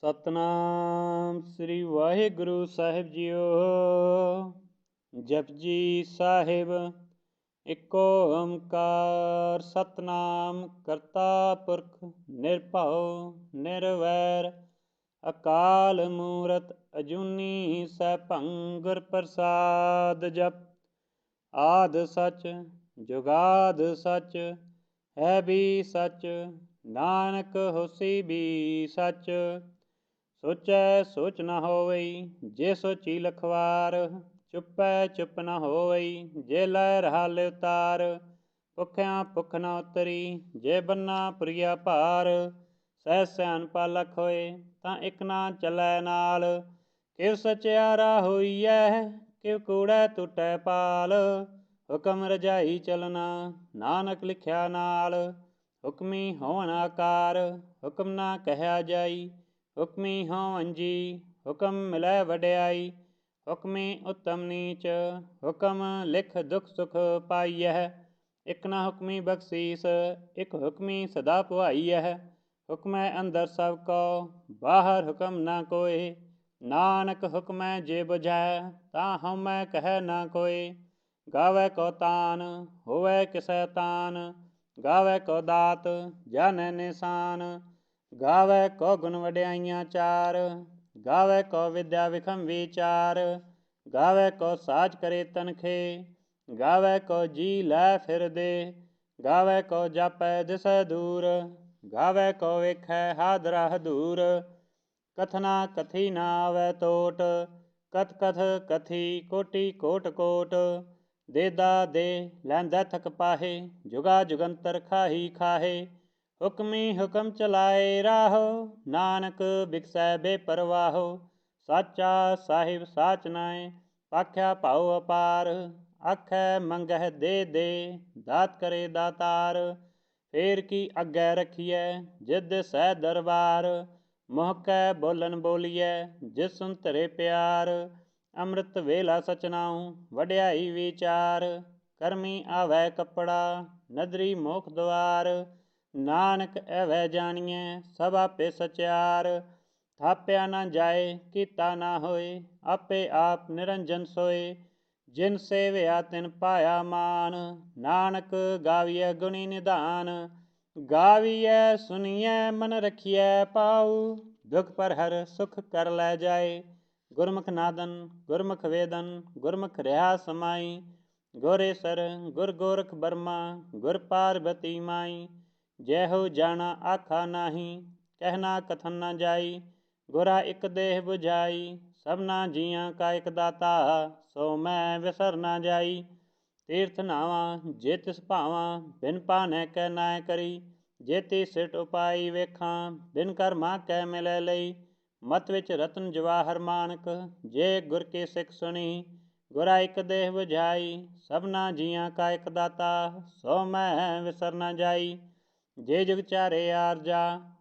ਸਤਨਾਮ ਸ੍ਰੀ ਵਾਹਿਗੁਰੂ ਸਾਹਿਬ JIO. Japji Sahib. ਇੱਕ ਓੰਕਾਰ ਸਤਨਾਮ ਕਰਤਾ ਪੁਰਖ ਨਿਰਭਉ ਨਿਰਵੈਰ ਅਕਾਲ ਮੂਰਤ ਅਜੂਨੀ ਸੈਭੰ ਗੁਰ ਪ੍ਰਸਾਦ। ਜਪ ਆਦਿ ਸਚ ਜੁਗਾਦ ਸਚ ਹੈ ਵੀ ਸਚ ਨਾਨਕ ਹੋਸੀ ਵੀ ਸਚ। ਸੋਚੈ ਸੋਚ ਨ ਹੋਵਈ ਜੇ ਸੋਚੀ ਲਖਵਾਰ ਚੁੱਪੈ ਚੁੱਪ ਨ ਹੋਵਈ ਜੇ ਲੈ ਰਹਾਲ ਉਤਾਰ। ਭੁੱਖਿਆਂ ਭੁੱਖ ਨ ਉਤਰੀ ਜੇ ਬੰਨਾ ਪੁਰੀਆ ਭਾਰ। ਸਹਿ ਸਿਆਣਪਾ ਲਖ ਹੋਏ ਤਾਂ ਇਕ ਨਾ ਚੱਲੈ ਨਾਲ। ਕਿਵ ਸਚਿਆਰਾ ਹੋਈਐ ਕਿਵ ਕੂੜੈ ਟੁੱਟੈ ਪਾਲ। ਹੁਕਮ ਰਜਾਈ ਚਲਣਾ ਨਾਨਕ ਲਿਖਿਆ ਨਾਲ। ਹੁਕਮੀ ਹੋਵਨ ਆਕਾਰ ਹੁਕਮ ਨਾ ਕਹਿਆ ਜਾਈ। ਹੁਕਮੀ ਹੋਵਨ ਜੀ ਹੁਕਮ ਮਿਲੈ ਵਡਿਆਈ। ਹੁਕਮੀ ਉੱਤਮ ਨੀਚ ਹੁਕਮ ਲਿਖ ਦੁਖ ਸੁਖ ਪਾਈਐ। ਇਕ ਨਾ ਹੁਕਮੀ ਬਖਸ਼ੀਸ ਇਕ ਹੁਕਮੀ ਸਦਾ ਭਵਾਈਐ। ਹੁਕਮੈ ਅੰਦਰ ਸਭ ਕੋ ਬਾਹਰ ਹੁਕਮ ਨਾ ਕੋਇ। ਨਾਨਕ ਹੁਕਮੈ ਜੇ ਬੁਝੈ ਤਾਂ ਹਉਮੈ ਕਹਿ ਨਾ ਕੋਇ। ਗਾਵੈ ਕੋ ਤਾਨ ਹੋਵੈ ਕਿਸੈ ਤਾਨ ਗਾਵੈ ਕੋ ਦਾਤ ਜਾਣੈ ਨਿਸ਼ਾਨ। ਗਾਵੈ ਕੋ ਗੁਣ ਵਡਿਆਈਆਂ ਚਾਰ ਗਾਵੈ ਕੋ ਵਿਦਿਆ ਵਿਖਮ ਵਿਚਾਰ। ਗਾਵੈ ਕੋ ਸਾਜ ਕਰੇ ਤਨਖੇ ਗਾਵੈ ਕੋ ਜੀ ਲੈ ਫਿਰ ਦੇ। ਗਾਵੈ ਕੋ ਜਾਪੈ ਦਿਸੈ ਦੂਰ ਗਾਵੈ ਕੋ ਵੇਖੈ ਹਾਦਰਾ ਹਦੂਰ। ਕਥਨਾ ਕਥੀ ਨਾ ਆਵੈ ਟੋਟ ਕਥ ਕਥ ਕਥੀ ਕੋਟੀ ਕੋਟ ਕੋਟ। ਦੇਦਾ ਦੇ ਲੈਂਦਾ ਥਕ ਪਾਹੇ ਜੁਗਾ ਜੁਗੰਤਰ ਖਾਹੀ ਖਾਹੇ। ਹੁਕਮੀ ਹੁਕਮ ਚਲਾਏ ਰਾਹੋ ਨਾਨਕ ਬਿਕਸੈ ਬੇਪਰਵਾਹੋ। ਸਾਚਾ ਸਾਹਿਬ ਸਾਚ ਨਾਇ ਆਖਿਆ ਭਾਉ ਅਪਾਰ। ਆਖੈ ਮੰਗਹਿ ਦੇ ਦੇ ਦਾਤ ਕਰੇ ਦਾਤਾਰ। ਫੇਰ ਕੀ ਅੱਗੇ ਰਖੀਐ ਜਿਦ ਸਹਿ ਦਰਬਾਰ। ਮੁਹ ਕੈ ਬੋਲਨ ਬੋਲੀਐ ਜਿਸ ਸੁਨ ਧਰੇ ਪਿਆਰ। ਅੰਮ੍ਰਿਤ ਵੇਲਾ ਸਚਨਾਉ ਵਡਿਆਈ ਵਿਚਾਰ। ਕਰਮੀ ਆਵੈ ਕੱਪੜਾ ਨਦਰੀ ਮੋਖ ਦੁਆਰ। ਨਾਨਕ ਐਵੈ ਜਾਣੀਐ ਸਭ ਆਪੇ ਸਚਿਆਰ। ਥਾਪਿਆ ਨਾ ਜਾਏ ਕੀਤਾ ਨਾ ਹੋਏ ਆਪੇ ਆਪ ਨਿਰੰਜਨ ਸੋਏ। ਜਿਨ ਸੇਵਿਆ ਤਿਨ ਪਾਇਆ ਮਾਨ ਨਾਨਕ ਗਾਵੀਐ ਗੁਣੀ ਨਿਧਾਨ। ਗਾਵੀਐ ਸੁਣੀਐ ਮਨ ਰਖੀਐ ਪਾਉ ਦੁਖ ਪਰ ਹਰ ਸੁਖ ਕਰ ਲੈ ਜਾਏ। ਗੁਰਮੁਖ ਨਾਦਨ ਗੁਰਮੁਖ ਵੇਦਨ ਗੁਰਮੁਖ ਰਿਹਾ ਸਮਾਈ। ਗੁਰੇਸਰ ਗੁਰ ਗੋਰਖ ਬਰਮਾ ਗੁਰ ਪਾਰਬਤੀ ਮਾਈ। ਜੈਹੋ ਜਾਣਾ ਆਖਾ ਨਾਹੀ ਕਹਿਣਾ ਕਥਨ ਨਾ ਜਾਈ। ਗੁਰਾ ਇਕ ਦੇਹ 부ਝਾਈ ਸਭਨਾ ਜੀਆਂ ਕਾ ਇਕ ਦਾਤਾ ਸੋ ਮੈਂ ਵਿਸਰ ਨਾ ਜਾਈ। ਤੀਰਥ ਨਾਵਾਂ ਜੇ ਤਿਸ ਭਾਵਾਂ ਬਿਨ ਭਾਨੈ ਕੈ ਨਾਇ ਕਰੀ। ਜੇਤੀ ਸਿਟ ਉਪਾਈ ਵੇਖਾਂ ਬਿਨ ਕਰਮਾ ਕੈ ਮਿਲੈ ਲਈ। ਮਤ ਵਿੱਚ ਰਤਨ ਜਵਾਹਰ ਮਾਨਕ ਜੇ ਗੁਰ ਕੀ ਸਿੱਖ ਸੁਣੀ। ਗੁਰਾ ਇਕ ਦੇਹ 부ਝਾਈ ਸਭਨਾ ਜੀਆਂ ਕਾ ਇਕ ਦਾਤਾ ਸੋ ਮੈਂ ਵਿਸਰ ਨਾ ਜਾਈ। ਜੇ ਜੁਗ ਚਾਰੇ ਆਰਜਾ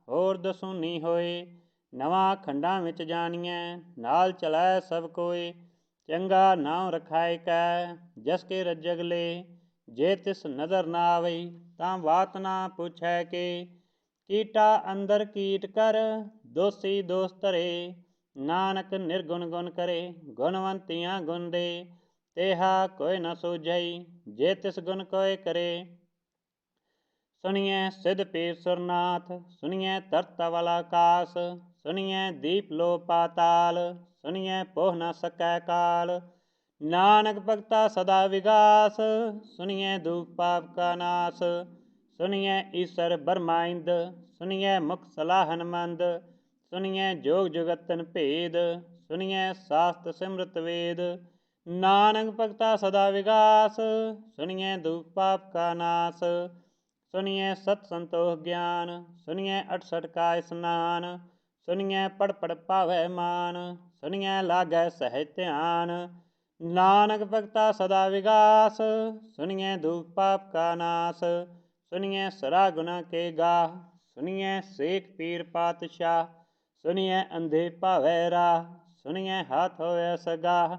ਹੋਰ ਦਸੂਨੀ ਹੋਏ। ਨਵਾਂ ਖੰਡਾਂ ਵਿੱਚ ਜਾਣੀਐ ਨਾਲ ਚਲੈ ਸਭ ਕੋਇ। ਚੰਗਾ ਨਾਉ ਰਖਾਇ ਕੈ ਜਸ ਕੇ ਰੱਜਗ ਲੇ। ਜੇ ਤਿਸ ਨਦਰ ਨਾ ਆਵਈ ਤਾਂ ਬਾਤ ਨਾ ਪੁੱਛੈ ਕੇ। ਕੀਟਾ ਅੰਦਰ ਕੀਟ ਕਰ ਦੋਸੀ ਦੋਸ ਧਰੇ। ਨਾਨਕ ਨਿਰਗੁਣ ਗੁਣ ਕਰੇ ਗੁਣਵੰਤੀਆਂ ਗੁਣ ਦੇ। ਤੇਹਾ ਕੋਈ ਨ ਸੂਝਈ ਜੇ ਤਿਸ ਗੁਣ ਕੋਇ ਕਰੇ। ਸੁਣੀਐ ਸਿਧ ਪੀਰ ਸੁਰਨਾਥ ਸੁਣੀਐ ਧਰਤ ਤਵਲ ਆਕਾਸ। ਸੁਣੀਐ ਦੀਪ ਲੋ ਪਾਤਾਲ ਸੁਣੀਐ ਪੋਹ ਨ ਸਕੈ ਕਾਲ। ਨਾਨਕ ਭਗਤਾ ਸਦਾ ਵਿਗਾਸ ਸੁਣੀਐ ਦੂਖ ਪਾਪ ਕਾ ਨਾਸ। ਸੁਣੀਐ ਈਸਰ ਬਰਮਾ ਇੰਦ ਸੁਣੀਐ ਮੁਖ ਸਲਾਹਨ ਮੰਦ। ਸੁਣੀਐ ਜੋਗ ਜੁਗਤਨ ਭੇਦ ਸੁਣੀਐ ਸਾਸਤ ਸਿਮਰਤ ਵੇਦ। ਨਾਨਕ ਭਗਤਾ ਸਦਾ ਵਿਗਾਸ ਸੁਣੀਐ ਦੂਖ ਪਾਪ ਕਾ ਨਾਸ। ਸੁਣੀਐ ਸਤ ਸੰਤੋਖ ਗਿਆਨ ਸੁਣੀਐ 68 ਕਾ ਇਸਨਾਨ। ਸੁਣੀਐ ਪੜ ਪੜ ਭਾਵੈ ਮਾਨ ਸੁਣੀਐ ਲਾਗੈ ਸਹਿਜ ਧਿਆਨ। ਨਾਨਕ ਭਗਤਾ ਸਦਾ ਵਿਗਾਸ ਸੁਣੀਐ ਦੂਖ ਪਾਪ ਕਾ ਨਾਸ। ਸੁਣੀਐ ਸਰਾ ਗੁਨਾ ਕੇ ਗਾਹ ਸੁਣੀਐ ਸੇਖ ਪੀਰ ਪਾਤਸ਼ਾਹ। ਸੁਣੀਐ ਅੰਧੇ ਭਾਵੈ ਰਾਹ ਸੁਣੀਐ ਹਾਥ ਹੋਵੈ ਸਗਾਹ।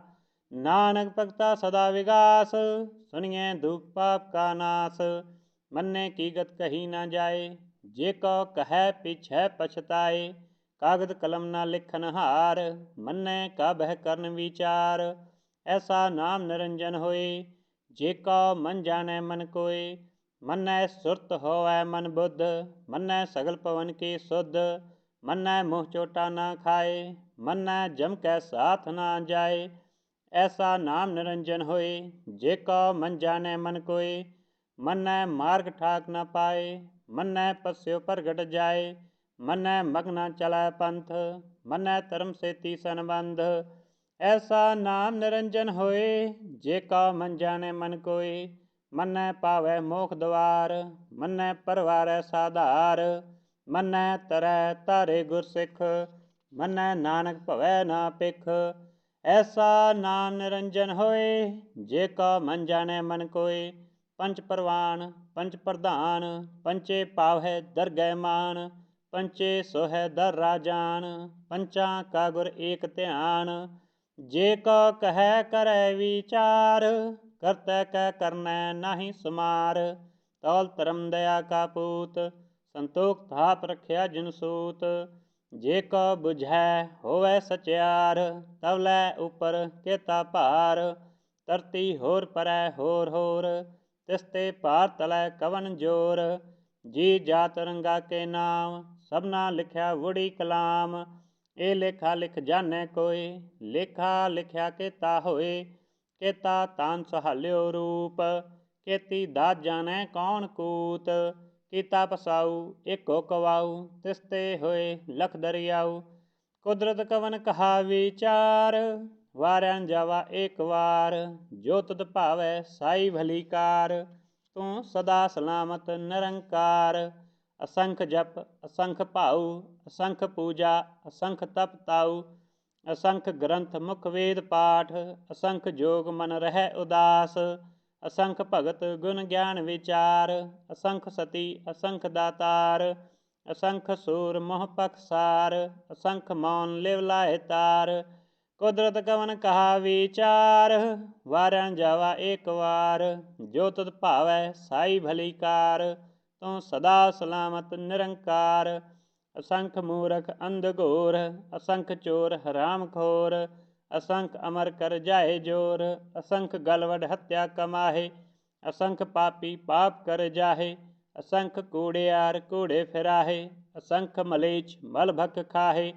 ਨਾਨਕ ਭਗਤਾ ਸਦਾ ਵਿਗਾਸ ਸੁਣੀਐ ਦੁਖ ਪਾਪ ਕਾ ਨਾਸ। ਮੰਨੇ ਕੀ ਗਤ ਕਹੀ ਨਾ ਜਾਏ ਜੇ ਕੋ ਕਹੈ ਪਿਛੈ ਪਛਤਾਏ। ਕਾਗਦ ਕਲਮ ਨਾ ਲਿਖਨ ਹਾਰ, ਮੰਨੈ ਕਾ ਬਹਿ ਕਰਨ ਵਿਚਾਰ। ਐਸਾ ਨਾਮ ਨਿਰੰਜਨ ਹੋਏ, ਜੇ ਕਉ ਮਨ ਜਾਣੈ ਮਨ ਕੋਇ। ਮੰਨੈ ਸੁਰਤ ਹੋਵੈ ਮਨ ਬੁੱਧ, ਮੰਨੈ ਸਗਲ ਪਵਨ ਕੀ ਸੁਧ। ਮੰਨੈ ਮੋਹ ਚੋਟਾ ਨਾ ਖਾਏ, ਮੰਨੈ ਜਮ ਕੈ ਸਾਥ ਨਾ ਜਾਏ। ਐਸਾ ਨਾਮ ਨਿਰੰਜਨ ਹੋਏ, ਜੇ ਕਉ ਮਨ ਜਾਣੈ ਮਨ ਕੋਇ। ਮੰਨੈ ਮਾਰਗ ਠਾਕ ਨ ਪਾਏ, ਮੰਨੈ ਪਸਿਓ ਪ੍ਰਗਟ ਜਾਏ। ਮੰਨੈ ਮਗਨਾ ਚਲੈ ਪੰਥ, ਮੰਨੈ ਧਰਮ ਸੇਤੀ ਸੰਬੰਧ। ਐਸਾ ਨਾਮ ਨਿਰੰਜਨ ਹੋਏ, ਜੇ ਕਉ ਮਨ ਜਾਣੈ ਮਨ ਕੋਇ। ਮੰਨੈ ਪਾਵੈ ਮੋਖ ਦੁਆਰ, ਮੰਨੈ ਪਰਵਾਰੈ ਸਾਧਾਰ। ਮੰਨੈ ਤਰੈ ਤਾਰੇ ਗੁਰ ਸਿੱਖ, ਮੰਨੈ ਨਾਨਕ ਭਵੈ ਨਾ ਪਿਖ। ਐਸਾ ਨਾਮ ਨਿਰੰਜਨ ਹੋਏ, ਜੇ ਕਉ ਮਨ ਜਾਣੈ ਮਨ ਕੋਇ। ਪੰਚ ਪਰਵਾਨ ਪੰਚ ਪ੍ਰਧਾਨ, ਪੰਚੇ ਪਾਵਹਿ ਦਰਗਹਿ ਮਾਨ। ਪੰਚੇ ਸੋਹੈ ਦਰ ਰਾਜਾਨ, ਪੰਚਾਂ ਕਾ ਗੁਰ ਏਕ ਧਿਆਨ। ਜੇ ਕਉ ਕਹੈ ਕਰੈ ਵਿਚਾਰ, ਕਰਤੈ ਕੈ ਕਰਨੈ ਨਾਹੀ ਸੁਮਾਰ। ਤੌਲ ਧਰਮ ਦਇਆ ਕਾ ਪੂਤ, ਸੰਤੋਖ ਥਾਪ ਰਖਿਆ ਜਿਨ ਸੂਤ। ਜੇ ਕਉ ਬੁਝੈ ਹੋਵੈ ਸਚਿਆਰ, ਤਵ ਲੈ ਉਪਰ ਕੇਤਾ ਭਾਰ। ਧਰਤੀ ਹੋਰ ਪਰੈ ਹੋਰ ਹੋਰ, ਤਿਸ ਤੇ ਭਾਰ ਤਲੈ ਕਵਨ ਜੋਰ। ਜੀ ਜਾਤ ਰੰਗਾ ਕੇ ਨਾਮ, ਸਭਨਾ ਲਿਖਿਆ ਵੁੜੀ ਕਲਾਮ। ਇਹ ਲੇਖਾ ਲਿਖ ਜਾਣੈ ਕੋਇ, ਲੇਖਾ ਲਿਖਿਆ ਕੇਤਾ ਹੋਏ। ਕੇਤਾ ਤਾਨ ਸਹਾਲਿਓ ਰੂਪ, ਕੇਤੀ ਦਾਤ ਜਾਣੈ ਕੌਣ ਕੂਤ। ਕੀਤਾ ਪਸਾਊ ਏਕੋ ਕਵਾਊ, ਤਿਸ ਤੇ ਹੋਏ ਲਖ ਦਰਿਆਊ। ਕੁਦਰਤ ਕਵਨ ਕਹਾ ਵਿਚਾਰ, ਵਾਰਿਆ ਨ ਜਾਵਾ ਏਕ ਵਾਰ। ਜੋ ਤੁਧ ਭਾਵੈ ਸਾਈ ਭਲੀ ਕਾਰ, ਤੂੰ ਸਦਾ ਸਲਾਮਤ ਨਿਰੰਕਾਰ। ਅਸੰਖ ਜਪ ਅਸੰਖ ਭਾਊ, ਅਸੰਖ ਪੂਜਾ ਅਸੰਖ ਤਪ ਤਾਊ। ਅਸੰਖ ਗ੍ਰੰਥ ਮੁਖ ਵੇਦ ਪਾਠ, ਅਸੰਖ ਜੋਗ ਮਨ ਰਹਿ ਉਦਾਸ। ਅਸੰਖ ਭਗਤ ਗੁਣ ਗਿਆਨ ਵਿਚਾਰ, ਅਸੰਖ ਸਤੀ ਅਸੰਖ ਦਾਤਾਰ। ਅਸੰਖ ਸੂਰ ਮੋਹ ਪਖਸਾਰ, ਅਸੰਖ ਮੌਨ ਲਿਵ ਲਾਹਿ ਤਾਰ। ਕੁਦਰਤ ਕਵਨ ਕਹਾ ਵਿਚਾਰ, ਵਾਰਿਆ ਨ ਜਾਵਾ ਏਕ ਵਾਰ। ਜੋ ਤੁਧ ਭਾਵੈ ਸਾਈ ਭਲੀ ਕਾਰ, ਤੂੰ ਸਦਾ ਸਲਾਮਤ ਨਿਰੰਕਾਰ। ਅਸੰਖ ਮੂਰਖ ਅੰਧ ਘੋਰ, ਅਸੰਖ ਚੋਰ ਹਰਾਮ ਖੋਰ। ਅਸੰਖ ਅਮਰ ਕਰ ਜਾਏ ਜੋਰ, ਅਸੰਖ ਗਲਵਡ ਹੱਤਿਆ ਕਮਾਹੇ। ਅਸੰਖ ਪਾਪੀ ਪਾਪ ਕਰ ਜਾਹੇ, ਅਸੰਖ ਕੂੜਿਆਰ ਕੂੜੇ ਫਿਰਾਹੇ। ਅਸੰਖ ਮਲੇਛ ਮਲ ਭਖ ਖਾਹੇ,